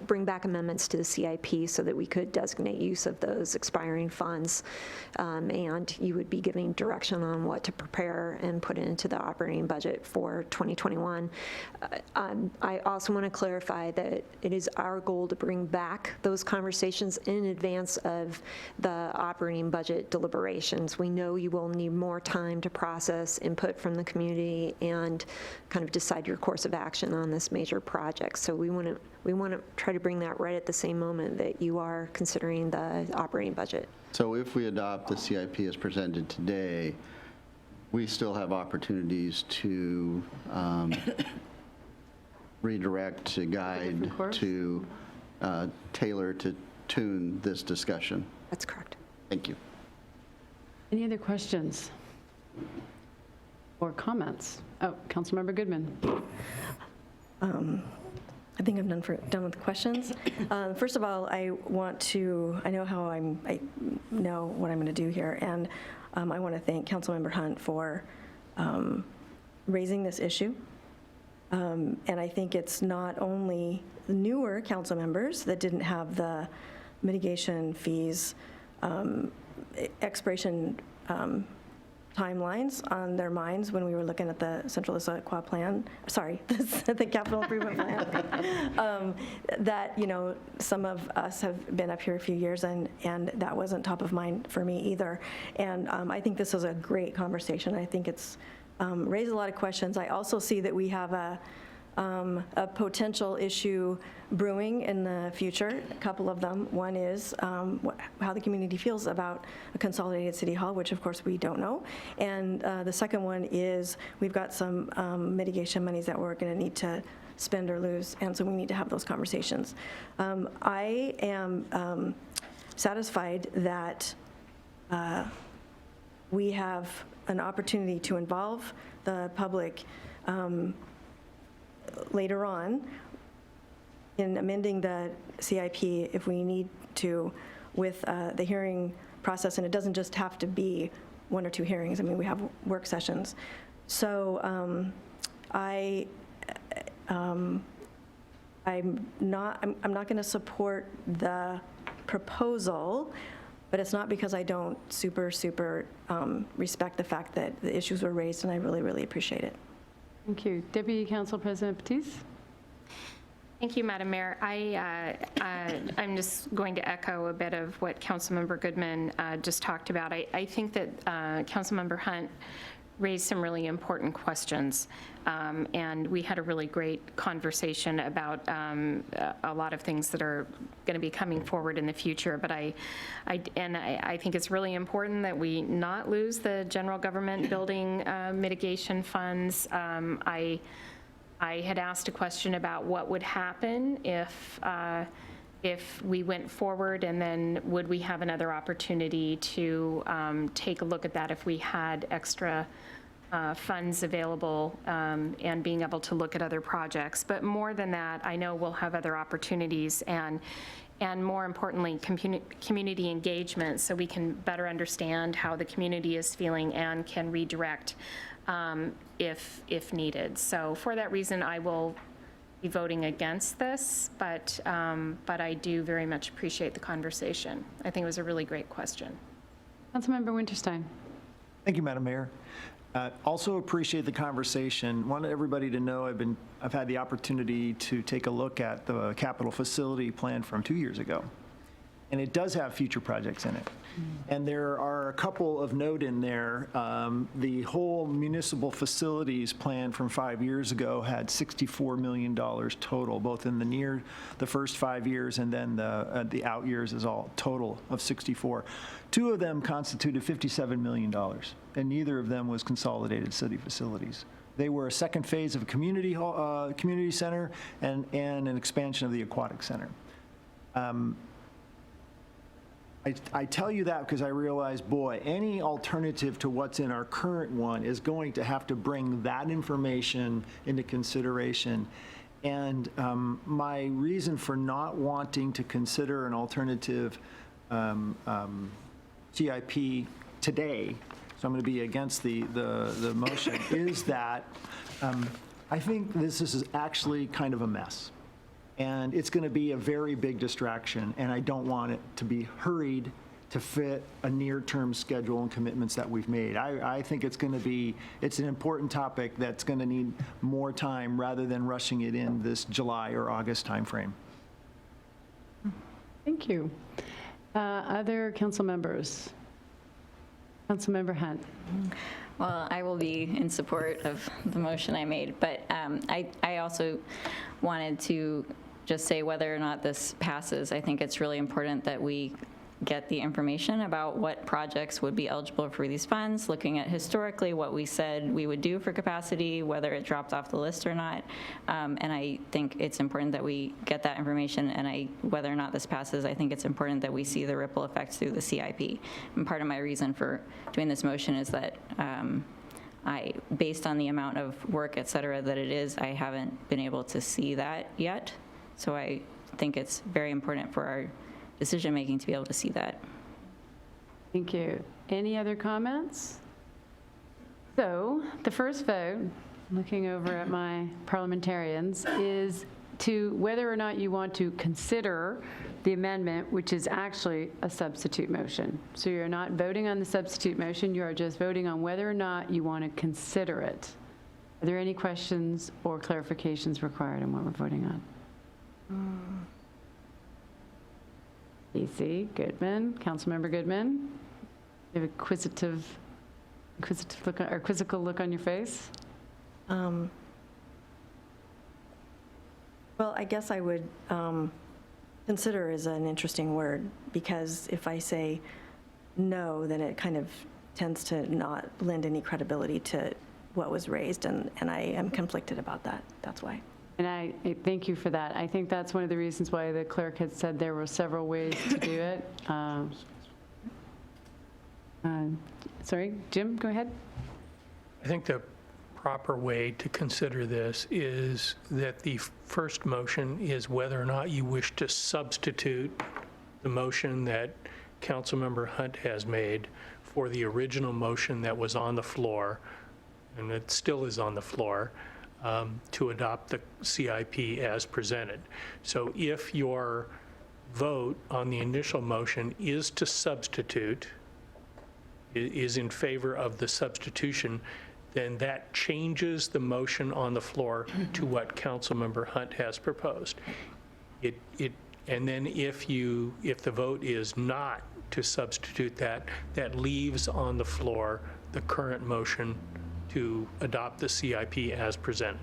bring back amendments to the CIP so that we could designate use of those expiring funds, and you would be giving direction on what to prepare and put into the operating budget for 2021. I also want to clarify that it is our goal to bring back those conversations in advance of the operating budget deliberations. We know you will need more time to process input from the community and kind of decide your course of action on this major project. So we want to try to bring that right at the same moment that you are considering the operating budget. So if we adopt the CIP as presented today, we still have opportunities to redirect, to guide, to tailor, to tune this discussion. That's correct. Thank you. Any other questions or comments? Oh, Councilmember Goodman. I think I'm done with questions. First of all, I know what I'm going to do here, and I want to thank Councilmember Hunt for raising this issue. And I think it's not only newer council members that didn't have the mitigation fees expiration timelines on their minds when we were looking at the Central Issaquah plan, the capital improvement plan, that, some of us have been up here a few years and that wasn't top of mind for me either. And I think this is a great conversation. I think it's raised a lot of questions. I also see that we have a potential issue brewing in the future, a couple of them. One is how the community feels about a consolidated city hall, which of course we don't know. And the second one is we've got some mitigation monies that we're going to need to spend or lose, and so we need to have those conversations. I am satisfied that we have an opportunity to involve the public later on in amending the CIP if we need to with the hearing process, and it doesn't just have to be 1 or 2 hearings. I mean, we have work sessions. So I'm not going to support the proposal, but it's not because I don't super respect the fact that the issues were raised, and I really, really appreciate it. Thank you. Deputy Council President Batiste? Thank you, Madam Mayor. I'm just going to echo a bit of what Councilmember Goodman just talked about. I think that Councilmember Hunt raised some really important questions, and we had a really great conversation about a lot of things that are going to be coming forward in the future. But I think it's really important that we not lose the general government building mitigation funds. I had asked a question about what would happen if we went forward, and then would we have another opportunity to take a look at that if we had extra funds available and being able to look at other projects. But more than that, I know we'll have other opportunities and more importantly, community engagement, so we can better understand how the community is feeling and can redirect if needed. So for that reason, I will be voting against this, but I do very much appreciate the conversation. I think it was a really great question. Councilmember Winterstein. Thank you, Madam Mayor. Also appreciate the conversation. Want everybody to know I've had the opportunity to take a look at the capital facility plan from 2 years ago, and it does have future projects in it. And there are a couple of note in there. The whole municipal facilities plan from 5 years ago had $64 million total, both in the first 5 years, and then the out years is all total of 64. 2 of them constituted $57 million, and neither of them was consolidated city facilities. They were a second phase of a community center and an expansion of the aquatic center. I tell you that because I realize, boy, any alternative to what's in our current one is going to have to bring that information into consideration. And my reason for not wanting to consider an alternative CIP today, so I'm going to be against the motion, is that I think this is actually kind of a mess. And it's going to be a very big distraction, and I don't want it to be hurried to fit a near-term schedule and commitments that we've made. I think it's an important topic that's going to need more time rather than rushing it in this July or August timeframe. Thank you. Other council members? Councilmember Hunt. Well, I will be in support of the motion I made, but I also wanted to just say whether or not this passes, I think it's really important that we get the information about what projects would be eligible for these funds, looking at historically what we said we would do for capacity, whether it dropped off the list or not. And I think it's important that we get that information, and whether or not this passes, I think it's important that we see the ripple effects through the CIP. And part of my reason for doing this motion is that based on the amount of work, et cetera, that it is, I haven't been able to see that yet. So I think it's very important for our decision-making to be able to see that. Thank you. Any other comments? So the first vote, looking over at my parliamentarians, is to whether or not you want to consider the amendment, which is actually a substitute motion. So you're not voting on the substitute motion, you are just voting on whether or not you want to consider it. Are there any questions or clarifications required on what we're voting on? Easy, Goodman, Councilmember Goodman. You have a quizzical look on your face? Well, I guess I would, consider is an interesting word, because if I say no, then it kind of tends to not lend any credibility to what was raised, and I am conflicted about that. That's why. And I thank you for that. I think that's one of the reasons why the clerk had said there were several ways to do it. Sorry, Jim, go ahead. I think the proper way to consider this is that the first motion is whether or not you wish to substitute the motion that Councilmember Hunt has made for the original motion that was on the floor, and it still is on the floor, to adopt the CIP as presented. So if your vote on the initial motion is to substitute, is in favor of the substitution, then that changes the motion on the floor to what Councilmember Hunt has proposed. And then if the vote is not to substitute that, that leaves on the floor the current motion to adopt the CIP as presented.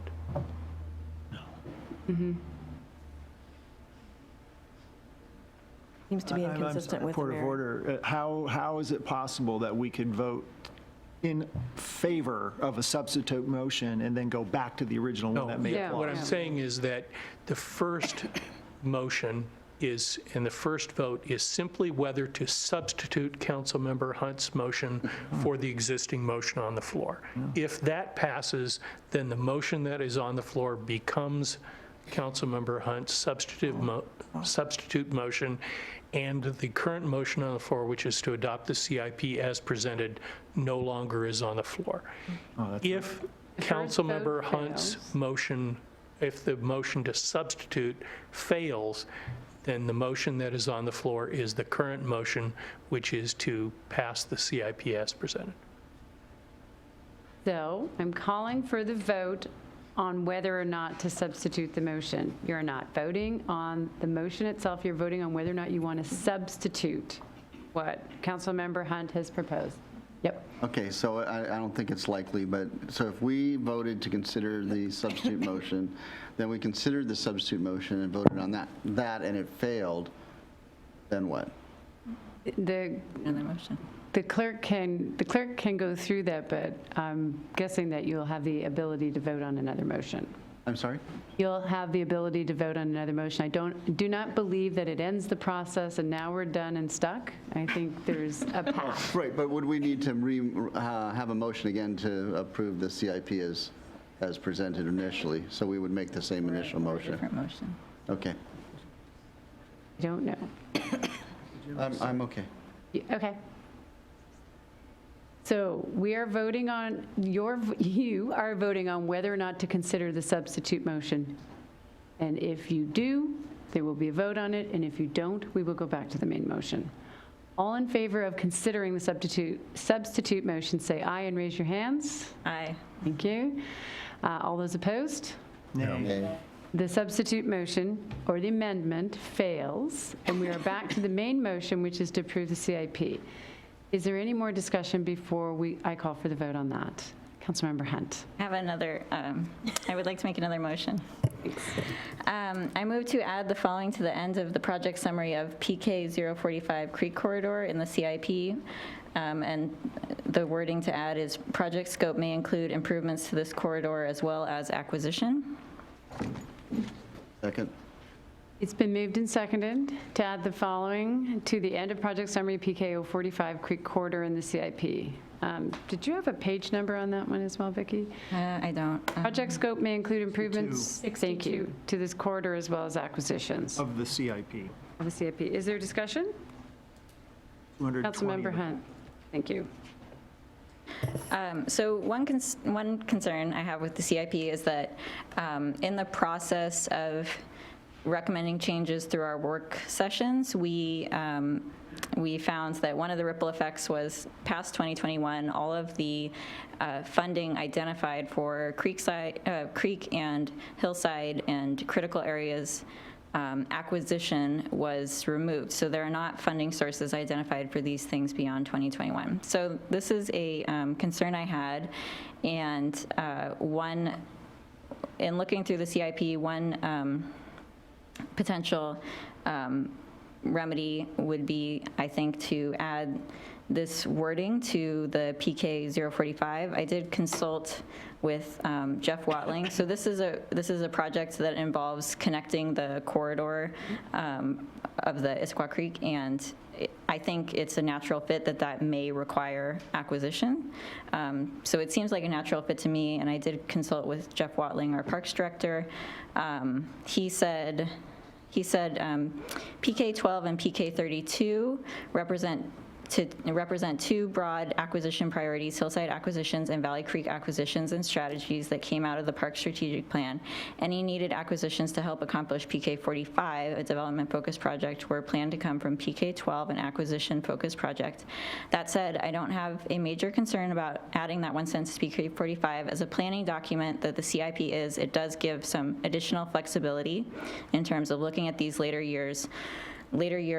Seems to be inconsistent with the Point of mayor. order. How is it possible that we could vote in favor of a substitute motion and then go back to the original one that made it? What I'm saying is that the first motion is, and the first vote is simply whether to substitute Councilmember Hunt's motion for the existing motion on the floor. If that passes, then the motion that is on the floor becomes Councilmember Hunt's substitute motion, and the current motion on the floor, which is to adopt the CIP as presented, no longer is on the floor. If Councilmember Hunt's motion, if the motion to substitute fails, then the motion that is on the floor is the current motion, which is to pass the CIP as presented. So I'm calling for the vote on whether or not to substitute the motion. You're not voting on the motion itself, you're voting on whether or not you want to substitute what Councilmember Hunt has proposed. Yep. Okay, so I don't think it's likely, but, so if we voted to consider the substitute motion, then we considered the substitute motion and voted on that, and it failed, then what? The clerk can go through that, but I'm guessing that you'll have the ability to vote on another motion. I'm sorry? You'll have the ability to vote on another motion. I do not believe that it ends the process and now we're done and stuck. I think there's a path. Right, but would we need to have a motion again to approve the CIP as presented initially? So we would make the same initial motion? Different motion. Okay. I don't know. I'm okay. Okay. So we are voting on, you are voting on whether or not to consider the substitute motion. And if you do, there will be a vote on it, and if you don't, we will go back to the main motion. All in favor of considering the substitute motion, say aye and raise your hands. Aye. Thank you. All those opposed? Nay. The substitute motion, or the amendment, fails, and we are back to the main motion, which is to approve the CIP. Is there any more discussion before I call for the vote on that? Councilmember Hunt. I have another, I would like to make another motion. I move to add the following to the end of the project summary of PK 045 Creek Corridor in the CIP. And the wording to add is project scope may include improvements to this corridor as well as acquisition. Second. It's been moved and seconded to add the following to the end of project summary PK 045 Creek Corridor in the CIP. Did you have a page number on that one as well, Vicki? I don't. Project scope may include improvements, thank you, to this corridor as well as acquisitions Of the CIP. of the CIP. Is there discussion? 220 Councilmember Hunt, thank you. So one concern I have with the CIP is that in the process of recommending changes through our work sessions, we found that one of the ripple effects was past 2021, all of the funding identified for creek and hillside and critical areas acquisition was removed. So there are not funding sources identified for these things beyond 2021. So this is a concern I had, and in looking through the CIP, one potential remedy would be, I think, to add this wording to the PK 045. I did consult with Jeff Watling. So this is a project that involves connecting the corridor of the Issaquah Creek, and I think it's a natural fit that may require acquisition. So it seems like a natural fit to me, and I did consult with Jeff Watling, our Parks Director. He said PK12 and PK32 represent two broad acquisition priorities: Hillside acquisitions and Valley Creek acquisitions and strategies that came out of the Park Strategic Plan. Any needed acquisitions to help accomplish PK45, a development-focused project, were planned to come from PK12, an acquisition-focused project. That said, I don't have a major concern about adding that 1 cent to PK45. As a planning document that the CIP is, it does give some additional flexibility in terms of looking at these later year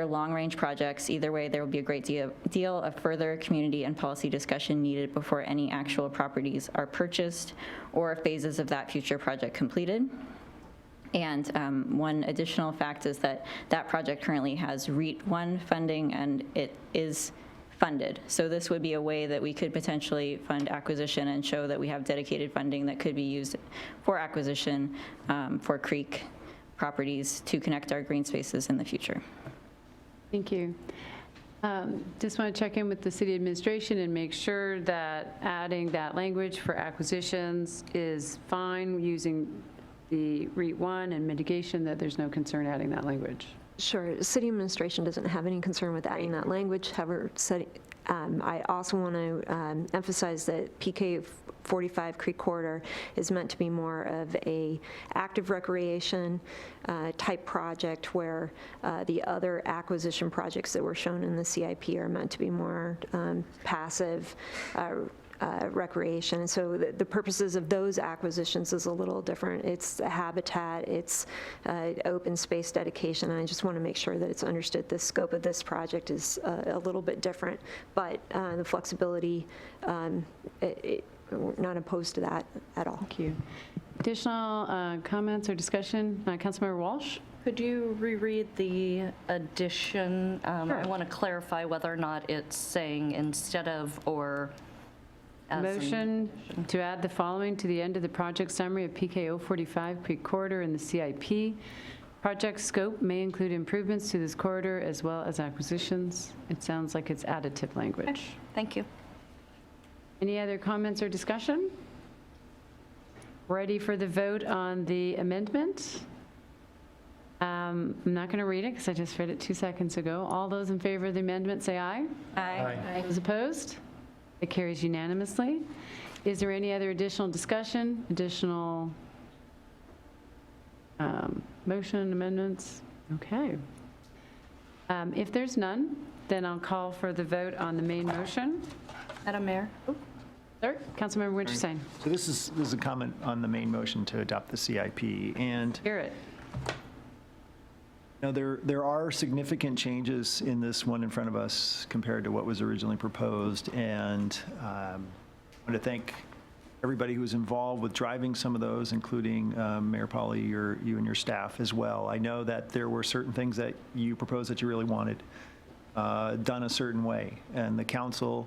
long-range projects. Either way, there will be a great deal of further community and policy discussion needed before any actual properties are purchased or phases of that future project completed. And one additional fact is that project currently has REAT 1 funding, and it is funded. So this would be a way that we could potentially fund acquisition and show that we have dedicated funding that could be used for acquisition for creek properties to connect our green spaces in the future. Thank you. Just want to check in with the city administration and make sure that adding that language for acquisitions is fine using the REAT 1 and mitigation, that there's no concern adding that language. Sure. City administration doesn't have any concern with adding that language. However, I also want to emphasize that PK45 Creek Corridor is meant to be more of a active recreation type project, where the other acquisition projects that were shown in the CIP are meant to be more passive recreation. And so the purposes of those acquisitions is a little different. It's habitat, it's open space dedication, and I just want to make sure that it's understood the scope of this project is a little bit different, but the flexibility, we're not opposed to that at all. Thank you. Additional comments or discussion? Councilmember Walsh? Could you reread the addition? Sure. I want to clarify whether or not it's saying instead of or as Motion to add the following to the end of the project summary of PK045 Creek Corridor in the CIP. Project scope may include improvements to this corridor as well as acquisitions. It sounds like it's additive language. Okay. Thank you. Any other comments or discussion? Ready for the vote on the amendment? I'm not going to read it because I just read it 2 seconds ago. All those in favor of the amendment say aye. Aye. Those opposed? It carries unanimously. Is there any other additional discussion, additional motion, amendments? Okay. If there's none, then I'll call for the vote on the main motion. Madam Mayor? Sir, Councilmember Winterstein. So this is a comment on the main motion to adopt the CIP, and Hear it. now, there are significant changes in this one in front of us compared to what was originally proposed, and I want to thank everybody who was involved with driving some of those, including Mayor Polly, you and your staff as well. I know that there were certain things that you proposed that you really wanted done a certain way, and the council,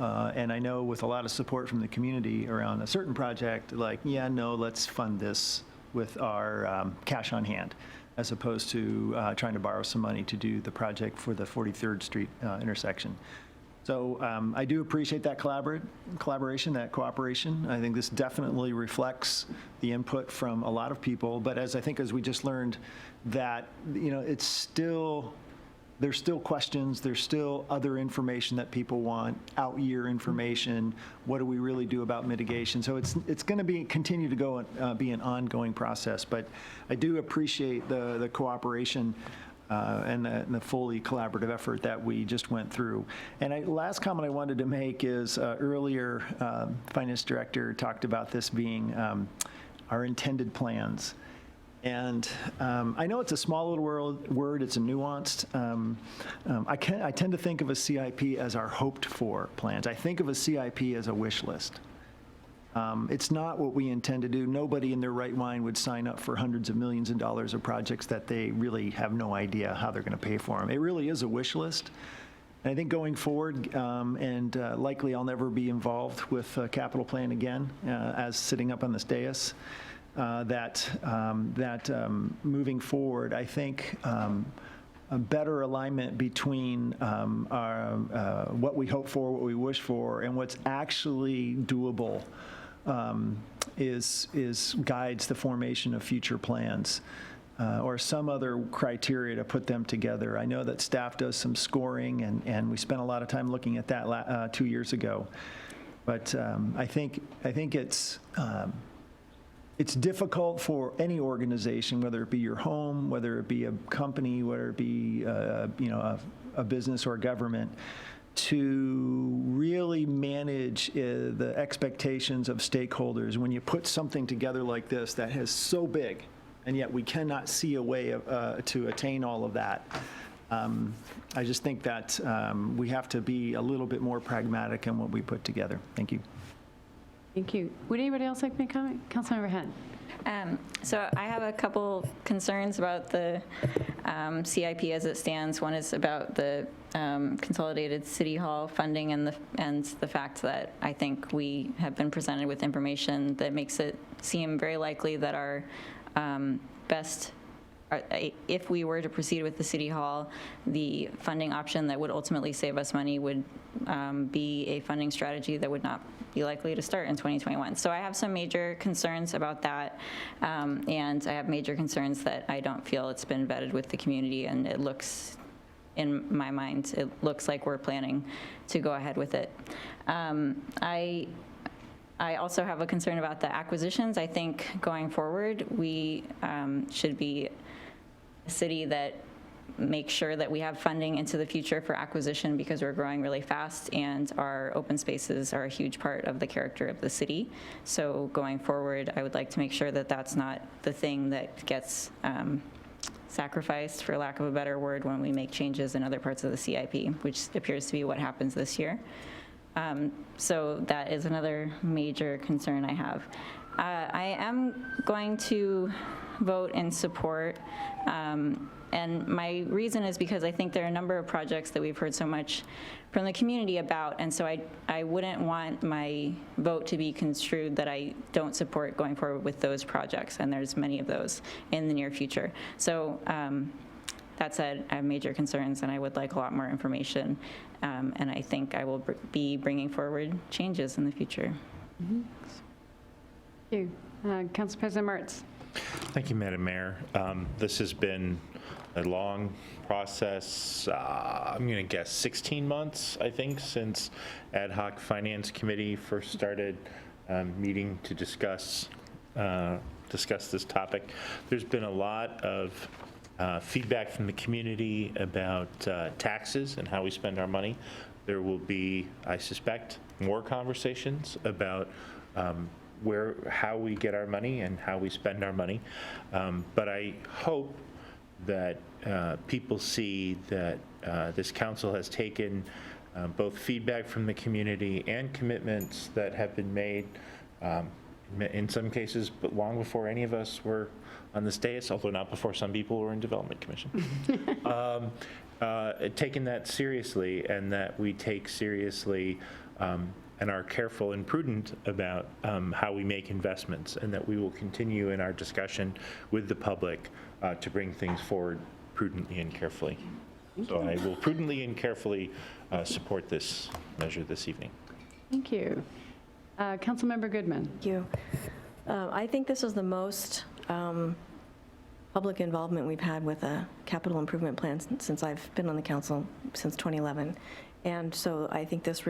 and I know with a lot of support from the community around a certain project, like, yeah, no, let's fund this with our cash on hand, as opposed to trying to borrow some money to do the project for the 43rd Street intersection. So I do appreciate that collaboration, that cooperation. I think this definitely reflects the input from a lot of people, but as we just learned, that, it's still, there's still questions, there's still other information that people want, out-year information, what do we really do about mitigation? So it's going to continue to go be an ongoing process, but I do appreciate the cooperation and the fully collaborative effort that we just went through. And last comment I wanted to make is earlier, Finance Director talked about this being our intended plans. And I know it's a small little word, it's a nuanced. I tend to think of a CIP as our hoped for plans. I think of a CIP as a wish list. It's not what we intend to do. Nobody in their right mind would sign up for hundreds of millions of dollars of projects that they really have no idea how they're going to pay for them. It really is a wish list. And I think going forward, and likely I'll never be involved with a capital plan again as sitting up on this dais, moving forward, I think a better alignment between what we hope for, what we wish for, and what's actually doable guides the formation of future plans. Or some other criteria to put them together. I know that staff does some scoring, and we spent a lot of time looking at that 2 years ago. But I think it's difficult for any organization, whether it be your home, whether it be a company, whether it be a business or a government, to really manage the expectations of stakeholders when you put something together like this that is so big. And yet we cannot see a way to attain all of that. I just think that we have to be a little bit more pragmatic in what we put together. Thank you. Thank you. Would anybody else like to make a comment? Councilmember Hen. So I have a couple concerns about the CIP as it stands. One is about the consolidated city hall funding and the fact that I think we have been presented with information that makes it seem very likely that our if we were to proceed with the city hall, the funding option that would ultimately save us money would be a funding strategy that would not be likely to start in 2021. So I have some major concerns about that, and I have major concerns that I don't feel it's been vetted with the community, and it looks, in my mind, it looks like we're planning to go ahead with it. I also have a concern about the acquisitions. I think going forward, we should be a city that makes sure that we have funding into the future for acquisition because we're growing really fast and our open spaces are a huge part of the character of the city. So going forward, I would like to make sure that that's not the thing that gets sacrificed, for lack of a better word, when we make changes in other parts of the CIP, which appears to be what happens this year. So that is another major concern I have. I am going to vote in support, and my reason is because I think there are a number of projects that we've heard so much from the community about, and so I wouldn't want my vote to be construed that I don't support going forward with those projects, and there's many of those in the near future. So that said, I have major concerns, and I would like a lot more information, and I think I will be bringing forward changes in the future. Mm-hmm. Thank you. Council President Martz. Thank you, Madam Mayor. This has been a long process. I'm going to guess 16 months, I think, since Ad Hoc Finance Committee first started meeting to discuss this topic. There's been a lot of feedback from the community about taxes and how we spend our money. There will be, I suspect, more conversations about how we get our money and how we spend our money. But I hope that people see that this council has taken both feedback from the community and commitments that have been made, in some cases, but long before any of us were on this dais, although not before some people were in Development Commission. Taking that seriously, and that we take seriously and are careful and prudent about how we make investments, and that we will continue in our discussion with the public to bring things forward prudently and carefully. So I will prudently and carefully support this measure this evening. Thank you. Councilmember Goodman. Thank you. I think this is the most public involvement we've had with a capital improvement plan since I've been on the council, since 2011. And so I think this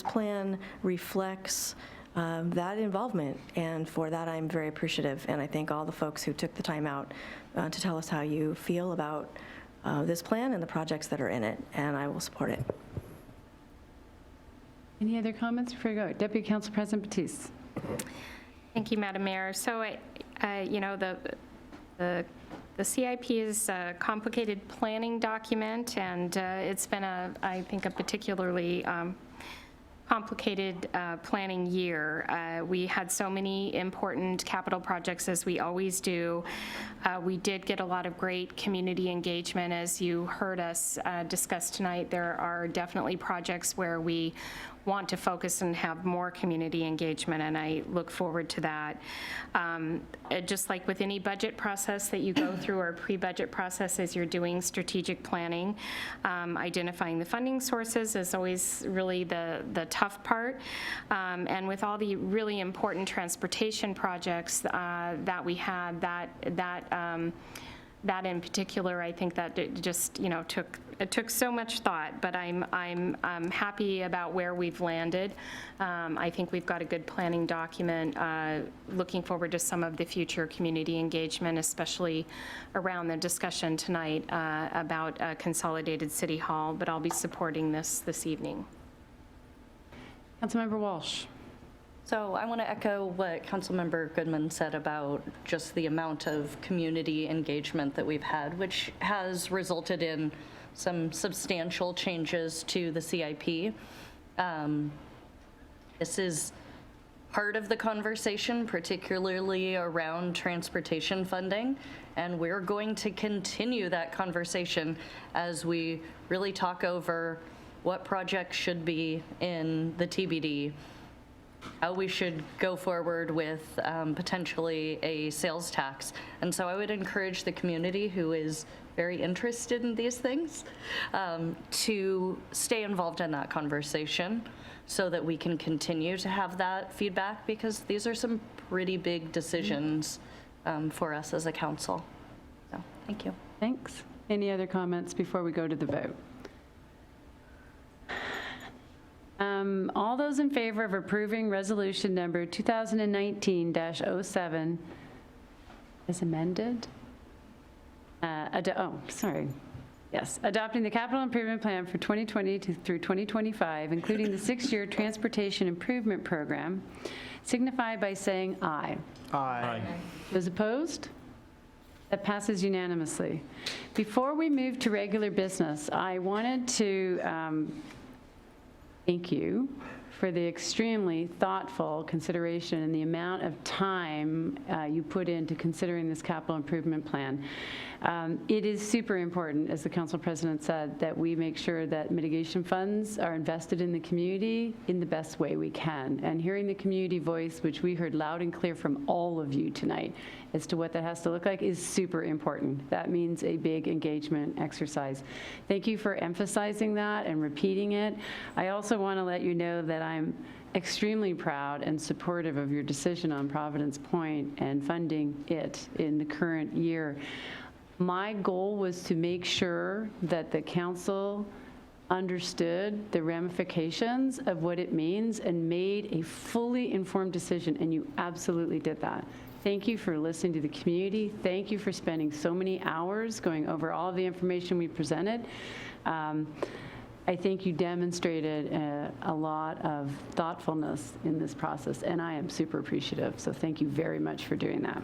plan reflects that involvement, and for that I'm very appreciative. And I thank all the folks who took the time out to tell us how you feel about this plan and the projects that are in it, and I will support it. Any other comments before we go? Deputy Council President Batiste. Thank you, Madam Mayor. So, the CIP is a complicated planning document, and it's been, I think, a particularly complicated planning year. We had so many important capital projects, as we always do. We did get a lot of great community engagement, as you heard us discuss tonight. There are definitely projects where we want to focus and have more community engagement, and I look forward to that. Just like with any budget process that you go through or pre-budget process as you're doing strategic planning, identifying the funding sources is always really the tough part. And with all the really important transportation projects that we had, that in particular, I think that it just, took so much thought, but I'm happy about where we've landed. I think we've got a good planning document. Looking forward to some of the future community engagement, especially around the discussion tonight about Consolidated City Hall, but I'll be supporting this evening. Councilmember Walsh. So I want to echo what Councilmember Goodman said about just the amount of community engagement that we've had, which has resulted in some substantial changes to the CIP. This is part of the conversation, particularly around transportation funding, and we're going to continue that conversation as we really talk over what projects should be in the TBD, how we should go forward with potentially a sales tax. And so I would encourage the community who is very interested in these things to stay involved in that conversation so that we can continue to have that feedback, because these are some pretty big decisions for us as a council. So, thank you. Thanks. Any other comments before we go to the vote? All those in favor of approving resolution number 2019-07 as amended? Yes, adopting the capital improvement plan for 2020 through 2025, including the 6-year transportation improvement program, signify by saying aye. Aye. Those opposed? That passes unanimously. Before we move to regular business, I wanted to thank you for the extremely thoughtful consideration and the amount of time you put into considering this capital improvement plan. It is super important, as the council president said, that we make sure that mitigation funds are invested in the community in the best way we can. And hearing the community voice, which we heard loud and clear from all of you tonight, as to what that has to look like is super important. That means a big engagement exercise. Thank you for emphasizing that and repeating it. I also want to let you know that I'm extremely proud and supportive of your decision on Providence Point and funding it in the current year. My goal was to make sure that the council understood the ramifications of what it means and made a fully informed decision, and you absolutely did that. Thank you for listening to the community. Thank you for spending so many hours going over all of the information we presented. I think you demonstrated a lot of thoughtfulness in this process, and I am super appreciative. So thank you very much for doing that.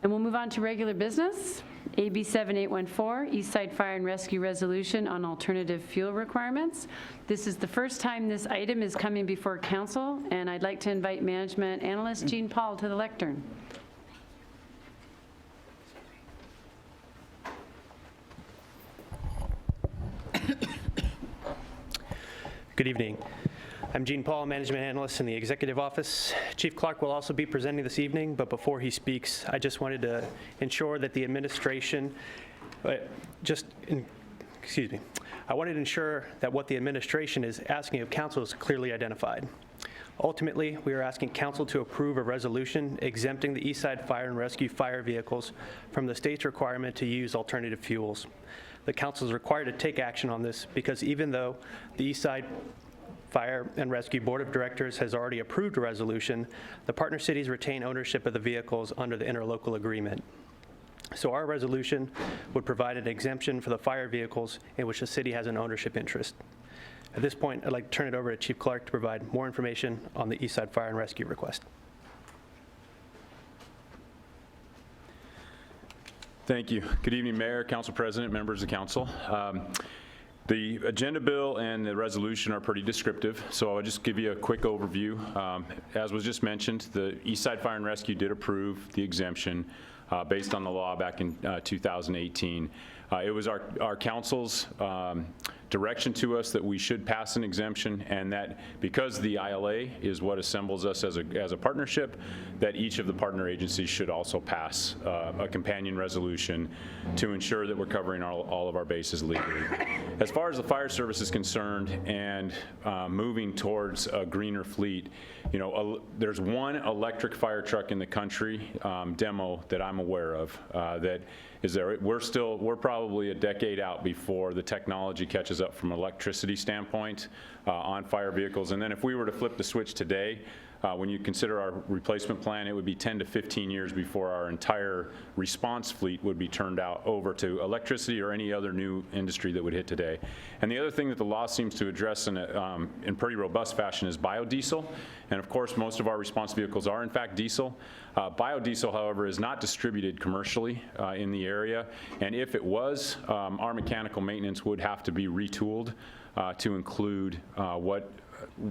And we'll move on to regular business. AB 7814, Eastside Fire and Rescue Resolution on Alternative Fuel Requirements. This is the first time this item is coming before council, and I'd like to invite Management Analyst Jean Paul to the lectern. Good evening. I'm Gene Paul, Management Analyst in the Executive Office. Chief Clark will also be presenting this evening, but before he speaks, I just wanted to ensure that the administration, I wanted to ensure that what the administration is asking of council is clearly identified. Ultimately, we are asking council to approve a resolution exempting the Eastside Fire and Rescue fire vehicles from the state's requirement to use alternative fuels. The council is required to take action on this because even though the Eastside Fire and Rescue Board of Directors has already approved a resolution, the partner cities retain ownership of the vehicles under the interlocal agreement. So our resolution would provide an exemption for the fire vehicles in which the city has an ownership interest. At this point, I'd like to turn it over to Chief Clark to provide more information on the Eastside Fire and Rescue request. Thank you. Good evening, Mayor, Council President, members of council. The agenda bill and the resolution are pretty descriptive, so I'll just give you a quick overview. As was just mentioned, the Eastside Fire and Rescue did approve the exemption. based on the law back in 2018. It was our council's direction to us that we should pass an exemption, and that because the ILA is what assembles us as a partnership, that each of the partner agencies should also pass a companion resolution to ensure that we're covering all of our bases legally. As far as the fire service is concerned and moving towards a greener fleet, you know, there's one electric fire truck in the country, demo, that I'm aware of that is there. We're probably a decade out before the technology catches up from an electricity standpoint on fire vehicles. And then if we were to flip the switch today, when you consider our replacement plan, it would be 10 to 15 years before our entire response fleet would be turned out over to electricity or any other new industry that would hit today. And the other thing that the law seems to address in pretty robust fashion is biodiesel. And of course, most of our response vehicles are in fact diesel. Biodiesel, however, is not distributed commercially in the area. And if it was, our mechanical maintenance would have to be retooled to include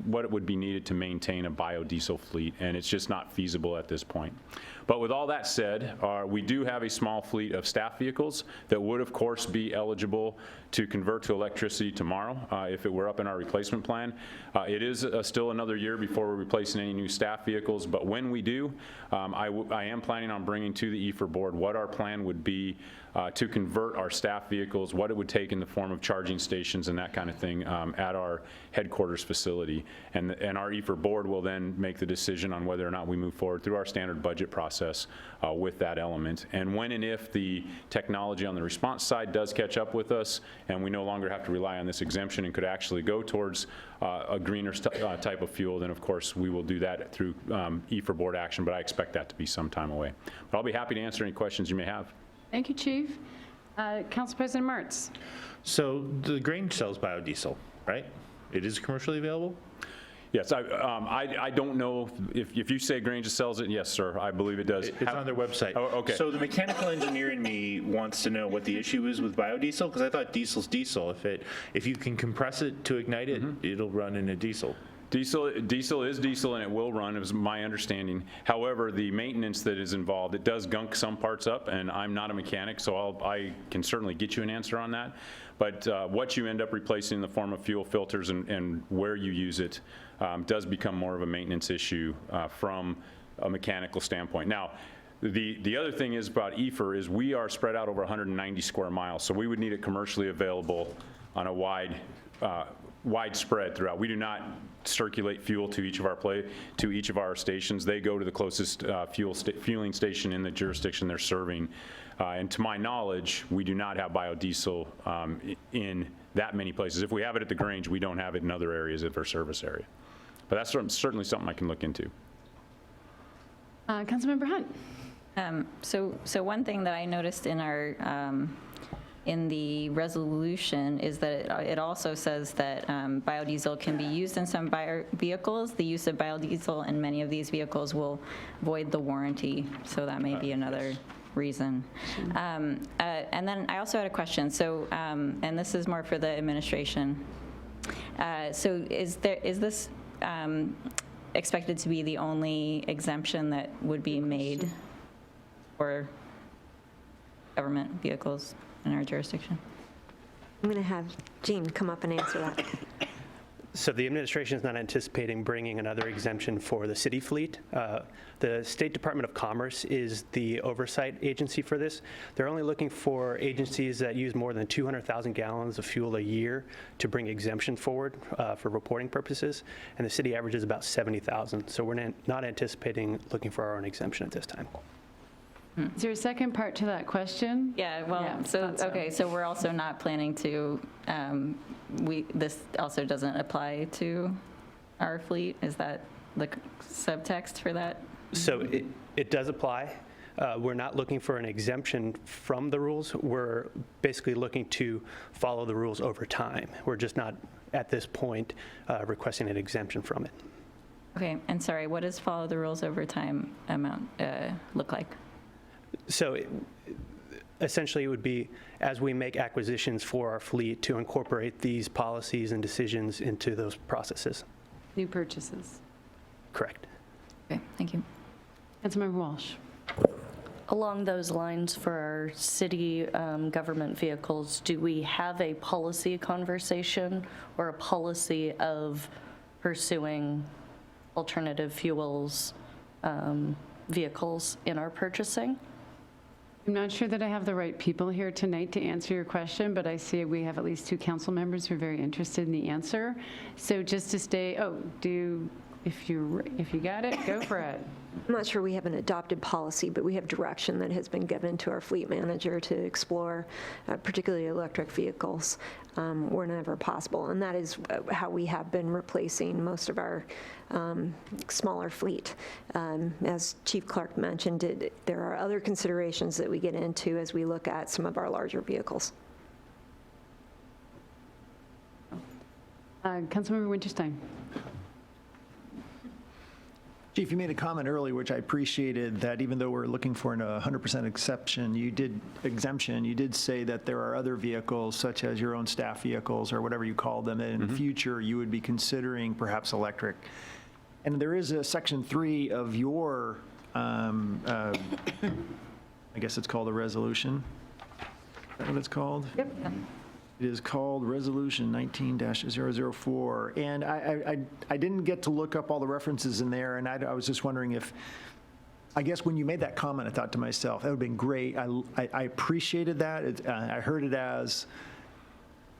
what would be needed to maintain a biodiesel fleet, and it's just not feasible at this point. But with all that said, we do have a small fleet of staff vehicles that would, of course, be eligible to convert to electricity tomorrow if it were up in our replacement plan. It is still another year before we're replacing any new staff vehicles, but when we do, I am planning on bringing to the EFR board what our plan would be to convert our staff vehicles, what it would take in the form of charging stations and that kind of thing at our headquarters facility. And our EFR board will then make the decision on whether or not we move forward through our standard budget process with that element. And when and if the technology on the response side does catch up with us and we no longer have to rely on this exemption and could actually go towards a greener type of fuel, then of course we will do that through EFR board action, but I expect that to be some time away. But I'll be happy to answer any questions you may have. Thank you, Chief. Council President Mertz. So the Grange sells biodiesel, right? It is commercially available? Yes, I don't know if you say Grange sells it. Yes, sir, I believe it does. It's on their website. Oh, okay. So the mechanical engineer in me wants to know what the issue is with biodiesel, because I thought diesel's diesel. If you can compress it to ignite it, it'll run in a diesel. Diesel is diesel, and it will run, is my understanding. However, the maintenance that is involved, it does gunk some parts up, and I'm not a mechanic, so I can certainly get you an answer on that. But what you end up replacing in the form of fuel filters and where you use it does become more of a maintenance issue from a mechanical standpoint. Now, the other thing is about EFR is we are spread out over 190 square miles, so we would need it commercially available on a widespread throughout. We do not circulate fuel to each of our stations. They go to the closest fueling station in the jurisdiction they're serving. And to my knowledge, we do not have biodiesel in that many places. If we have it at the Grange, we don't have it in other areas of our service area. But that's certainly something I can look into. Councilmember Hunt. So one thing that I noticed in our in the resolution is that it also says that biodiesel can be used in some vehicles. The use of biodiesel in many of these vehicles will void the warranty, so that may be another reason. And then I also had a question. So, and this is more for the administration. So is this expected to be the only exemption that would be made for government vehicles in our jurisdiction? I'm going to have Jean come up and answer that. So the administration is not anticipating bringing another exemption for the city fleet. The State Department of Commerce is the oversight agency for this. They're only looking for agencies that use more than 200,000 gallons of fuel a year to bring exemption forward for reporting purposes, and the city average is about 70,000. So we're not anticipating looking for our own exemption at this time. Is there a second part to that question? Yeah, well, okay, so we're also not planning to, this also doesn't apply to our fleet? Is that the subtext for that? So it does apply. We're not looking for an exemption from the rules. We're basically looking to follow the rules over time. We're just not, at this point, requesting an exemption from it. Okay, and sorry, what does follow the rules over time amount look like? So essentially it would be as we make acquisitions for our fleet to incorporate these policies and decisions into those processes. New purchases. Correct. Okay, thank you. Councilmember Walsh. Along those lines, for our city government vehicles, do we have a policy conversation or a policy of pursuing alternative fuels vehicles in our purchasing? I'm not sure that I have the right people here tonight to answer your question, but I see we have at least 2 council members who are very interested in the answer. So just to stay, if you got it, go for it. I'm not sure we have an adopted policy, but we have direction that has been given to our fleet manager to explore, particularly electric vehicles, whenever possible. And that is how we have been replacing most of our smaller fleet. As Chief Clark mentioned, there are other considerations that we get into as we look at some of our larger vehicles. Councilmember Winterstein. Chief, you made a comment earlier, which I appreciated, that even though we're looking for a 100% exemption, you did say that there are other vehicles, such as your own staff vehicles or whatever you call them, that in the future you would be considering perhaps electric. And there is a section 3 of your, I guess it's called a resolution. Is that what it's called? Yep. It is called Resolution 19-004, and I didn't get to look up all the references in there, and I was just wondering if, I guess when you made that comment, I thought to myself, that would have been great. I appreciated that. I heard it as,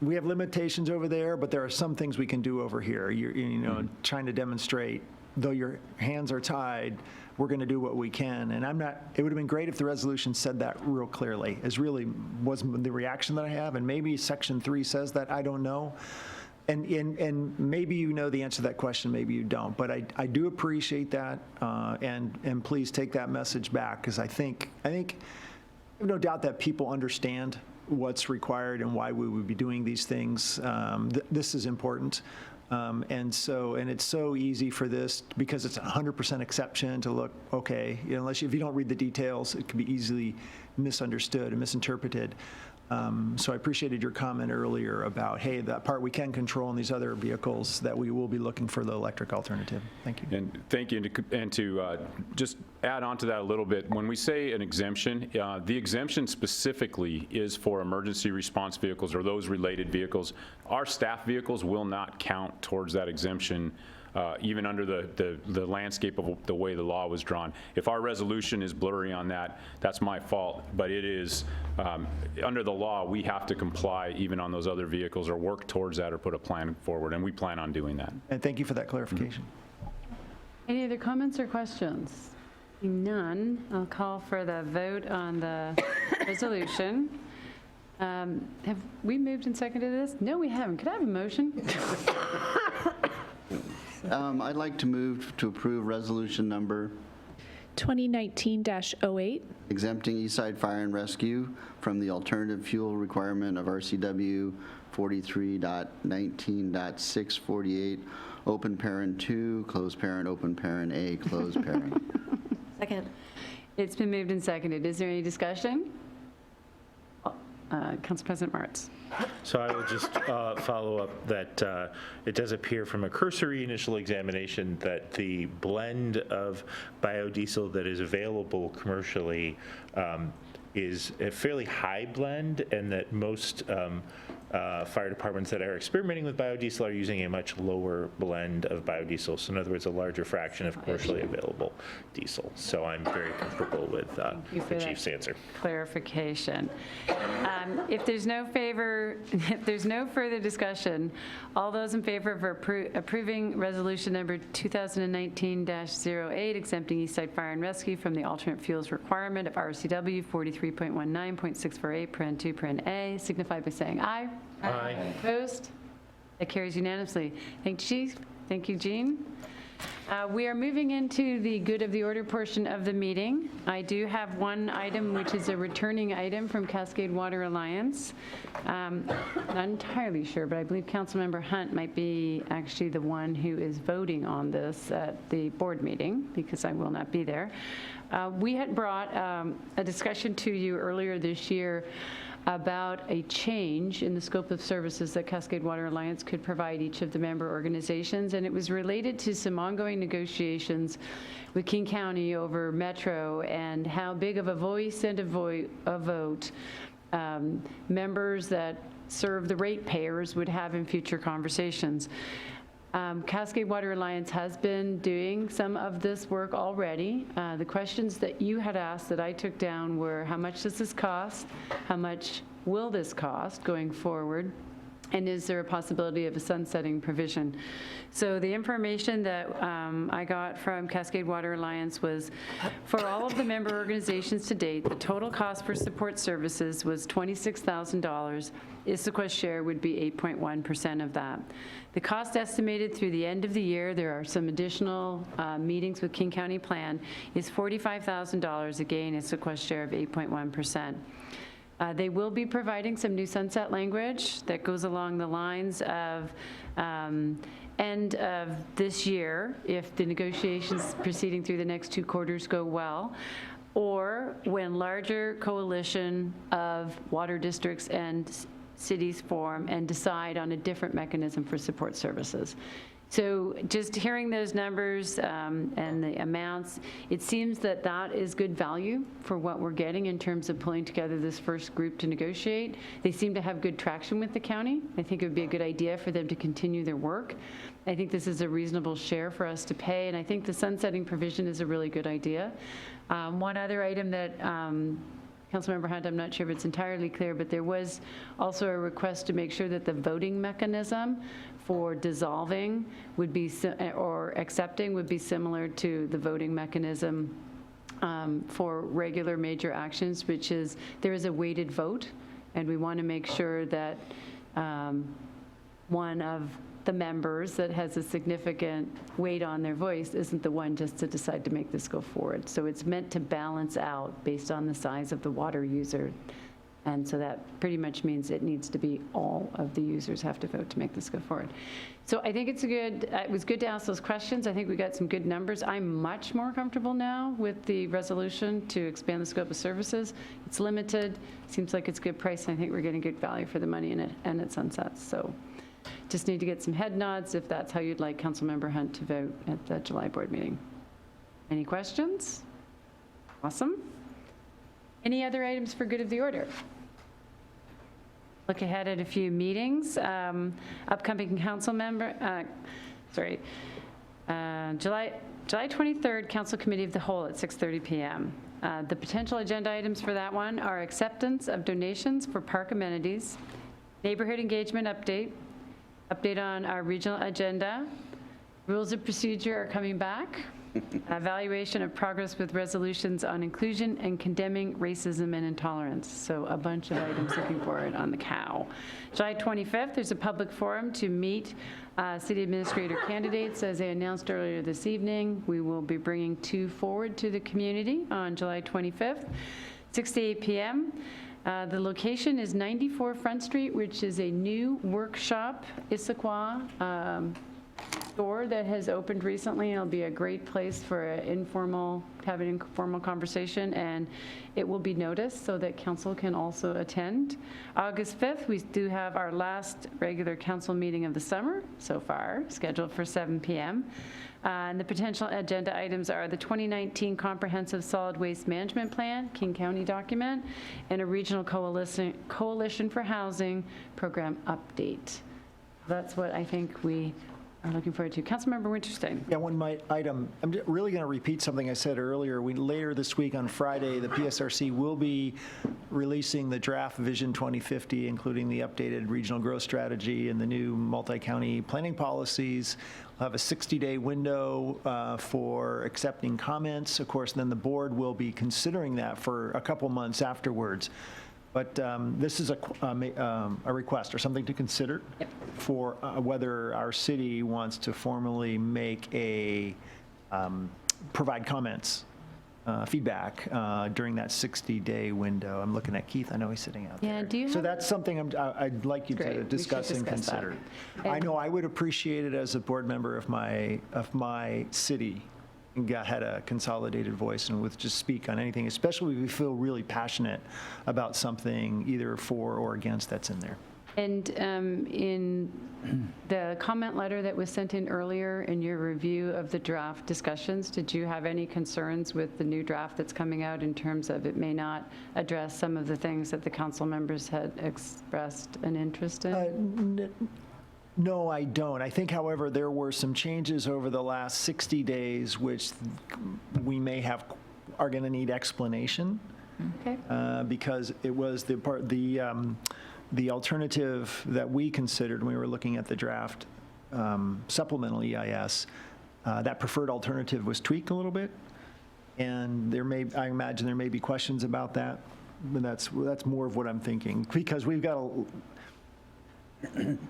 we have limitations over there, but there are some things we can do over here. You know, trying to demonstrate, though your hands are tied, we're going to do what we can. And it would have been great if the resolution said that real clearly, is really was the reaction that I have. And maybe section 3 says that, I don't know. And maybe you know the answer to that question, maybe you don't. But I do appreciate that, and please take that message back, because I think I have no doubt that people understand what's required and why we would be doing these things. This is important. And it's so easy for this, because it's 100% exception, to look, okay, if you don't read the details, it can be easily misunderstood and misinterpreted. So I appreciated your comment earlier about, hey, that part we can control in these other vehicles, that we will be looking for the electric alternative. Thank you. And thank you. And to just add on to that a little bit, when we say an exemption, the exemption specifically is for emergency response vehicles or those related vehicles. Our staff vehicles will not count towards that exemption, even under the landscape of the way the law was drawn. If our resolution is blurry on that, that's my fault. But it is, under the law, we have to comply even on those other vehicles, or work towards that, or put a plan forward, and we plan on doing that. And thank you for that clarification. Any other comments or questions? None. I'll call for the vote on the resolution. Have we moved and seconded this? No, we haven't. Could I have a motion? I'd like to move to approve resolution number 2019-08. exempting Eastside Fire and Rescue from the alternative fuel requirement of RCW 43.19.648, open parent 2, closed parent, open parent A, closed parent. Second. It's been moved and seconded. Is there any discussion? Council President Martz. So I will just follow up that it does appear from a cursory initial examination that the blend of biodiesel that is available commercially is a fairly high blend, and that most fire departments that are experimenting with biodiesel are using a much lower blend of biodiesel. So in other words, a larger fraction of commercially available diesel. So I'm very comfortable with the chief's answer. Clarification. If there's no further discussion, all those in favor of approving resolution number 2019-08, exempting Eastside Fire and Rescue from the alternate fuels requirement of RCW 43.19.648, paren 2, paren A, signify by saying aye. Aye. Opposed? That carries unanimously. Thank you, Chief. Thank you, Jean. We are moving into the good of the order portion of the meeting. I do have one item, which is a returning item from Cascade Water Alliance. Not entirely sure, but I believe Councilmember Hunt might be actually the one who is voting on this at the board meeting, because I will not be there. We had brought a discussion to you earlier this year about a change in the scope of services that Cascade Water Alliance could provide each of the member organizations, and it was related to some ongoing negotiations with King County over Metro and how big of a voice and a vote members that serve the ratepayers would have in future conversations. Cascade Water Alliance has been doing some of this work already. The questions that you had asked that I took down were, how much does this cost? How much will this cost going forward? And is there a possibility of a sunsetting provision? So the information that I got from Cascade Water Alliance was, for all of the member organizations to date, the total cost for support services was $26,000. Issaquah's share would be 8.1% of that. The cost estimated through the end of the year, there are some additional meetings with King County Plan, is $45,000, again, Issaquah's share of 8.1%. They will be providing some new sunset language that goes along the lines of end of this year, if the negotiations proceeding through the next 2 quarters go well, or when larger coalition of water districts and cities form and decide on a different mechanism for support services. So just hearing those numbers and the amounts, it seems that that is good value for what we're getting in terms of pulling together this first group to negotiate. They seem to have good traction with the county. I think it would be a good idea for them to continue their work. I think this is a reasonable share for us to pay, and I think the sunsetting provision is a really good idea. One other item that Councilmember Hunt, I'm not sure if it's entirely clear, but there was also a request to make sure that the voting mechanism for dissolving would be, or accepting would be similar to the voting mechanism for regular major actions, which is there is a weighted vote, and we want to make sure that one of the members that has a significant weight on their voice isn't the one just to decide to make this go forward. So it's meant to balance out based on the size of the water user. And so that pretty much means it needs to be all of the users have to vote to make this go forward. So I think it was good to ask those questions. I think we got some good numbers. I'm much more comfortable now with the resolution to expand the scope of services. It's limited, seems like it's good price, and I think we're getting good value for the money in it, and it sunsets. So just need to get some head nods if that's how you'd like Councilmember Hunt to vote at the July board meeting. Any questions? Awesome. Any other items for good of the order? Look ahead at a few meetings. Upcoming council member, July 23rd, Council Committee of the Whole at 6:30 p.m. The potential agenda items for that one are acceptance of donations for park amenities, neighborhood engagement update on our regional agenda, rules of procedure are coming back, evaluation of progress with resolutions on inclusion and condemning racism and intolerance. So a bunch of items looking forward on the cow. July 25th, there's a public forum to meet city administrator candidates. As I announced earlier this evening, we will be bringing 2 forward to the community on July 25th, 6 to 8 p.m. The location is 94 Front Street, which is a new workshop, Issaquah store that has opened recently. It'll be a great place for an informal conversation, and it will be noticed so that council can also attend. August 5th, we do have our last regular council meeting of the summer so far, scheduled for 7 p.m. And the potential agenda items are the 2019 Comprehensive Solid Waste Management Plan, King County document, and a Regional Coalition for Housing program update. That's what I think we are looking forward to. Councilmember Winterstein. Yeah, one item. I'm really going to repeat something I said earlier. Later this week on Friday, the PSRC will be releasing the draft Vision 2050, including the updated regional growth strategy and the new multi-county planning policies. We'll have a 60-day window for accepting comments. Of course, then the board will be considering that for a couple months afterwards. But this is a request or something to consider for whether our city wants to formally make provide comments, feedback during that 60-day window. I'm looking at Keith. I know he's sitting out there. Do you so that's something I'd like you to discuss and consider. I know I would appreciate it as a board member of my city. Had a consolidated voice and would just speak on anything, especially if we feel really passionate about something either for or against that's in there. And in the comment letter that was sent in earlier in your review of the draft discussions, did you have any concerns with the new draft that's coming out in terms of it may not address some of the things that the council members had expressed an interest in? No, I don't. I think, however, there were some changes over the last 60 days which we are going to need explanation. Okay. Because it was the alternative that we considered when we were looking at the draft supplemental EIS, that preferred alternative was tweaked a little bit. And I imagine there may be questions about that, but that's more of what I'm thinking. Because we've got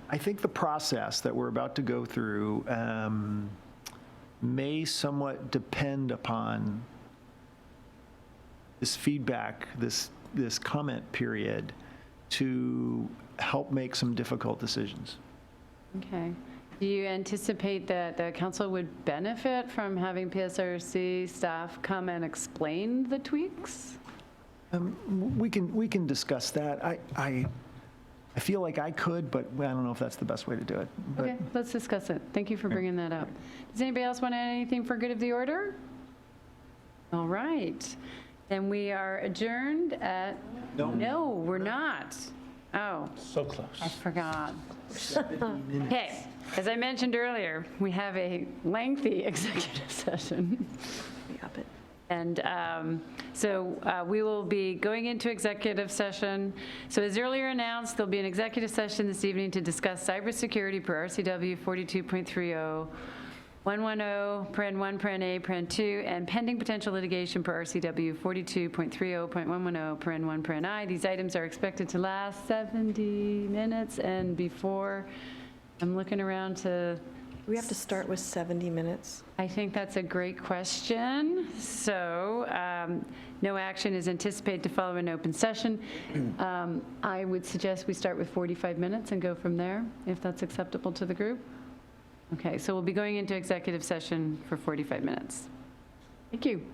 I think the process that we're about to go through may somewhat depend upon this feedback, this comment period, to help make some difficult decisions. Okay. Do you anticipate that the council would benefit from having PSRC staff come and explain the tweaks? We can discuss that. I feel like I could, but I don't know if that's the best way to do it. But Okay, let's discuss it. Thank you for bringing that up. Does anybody else want to add anything for good of the order? All right. Then we are adjourned at... No, we're not. Oh. So close. I forgot. Okay, as I mentioned earlier, we have a lengthy executive session. And so we will be going into executive session. So as earlier announced, there'll be an executive session this evening to discuss cybersecurity per RCW 42.30, 110, paren 1, paren A, paren 2, and pending potential litigation per RCW 42.30.110, paren 1, paren I. These items are expected to last 70 minutes, and before, I'm looking around to... We have to start with 70 minutes. I think that's a great question. So no action is anticipated to follow an open session. I would suggest we start with 45 minutes and go from there, if that's acceptable to the group. Okay, so we'll be going into executive session for 45 minutes. Thank you.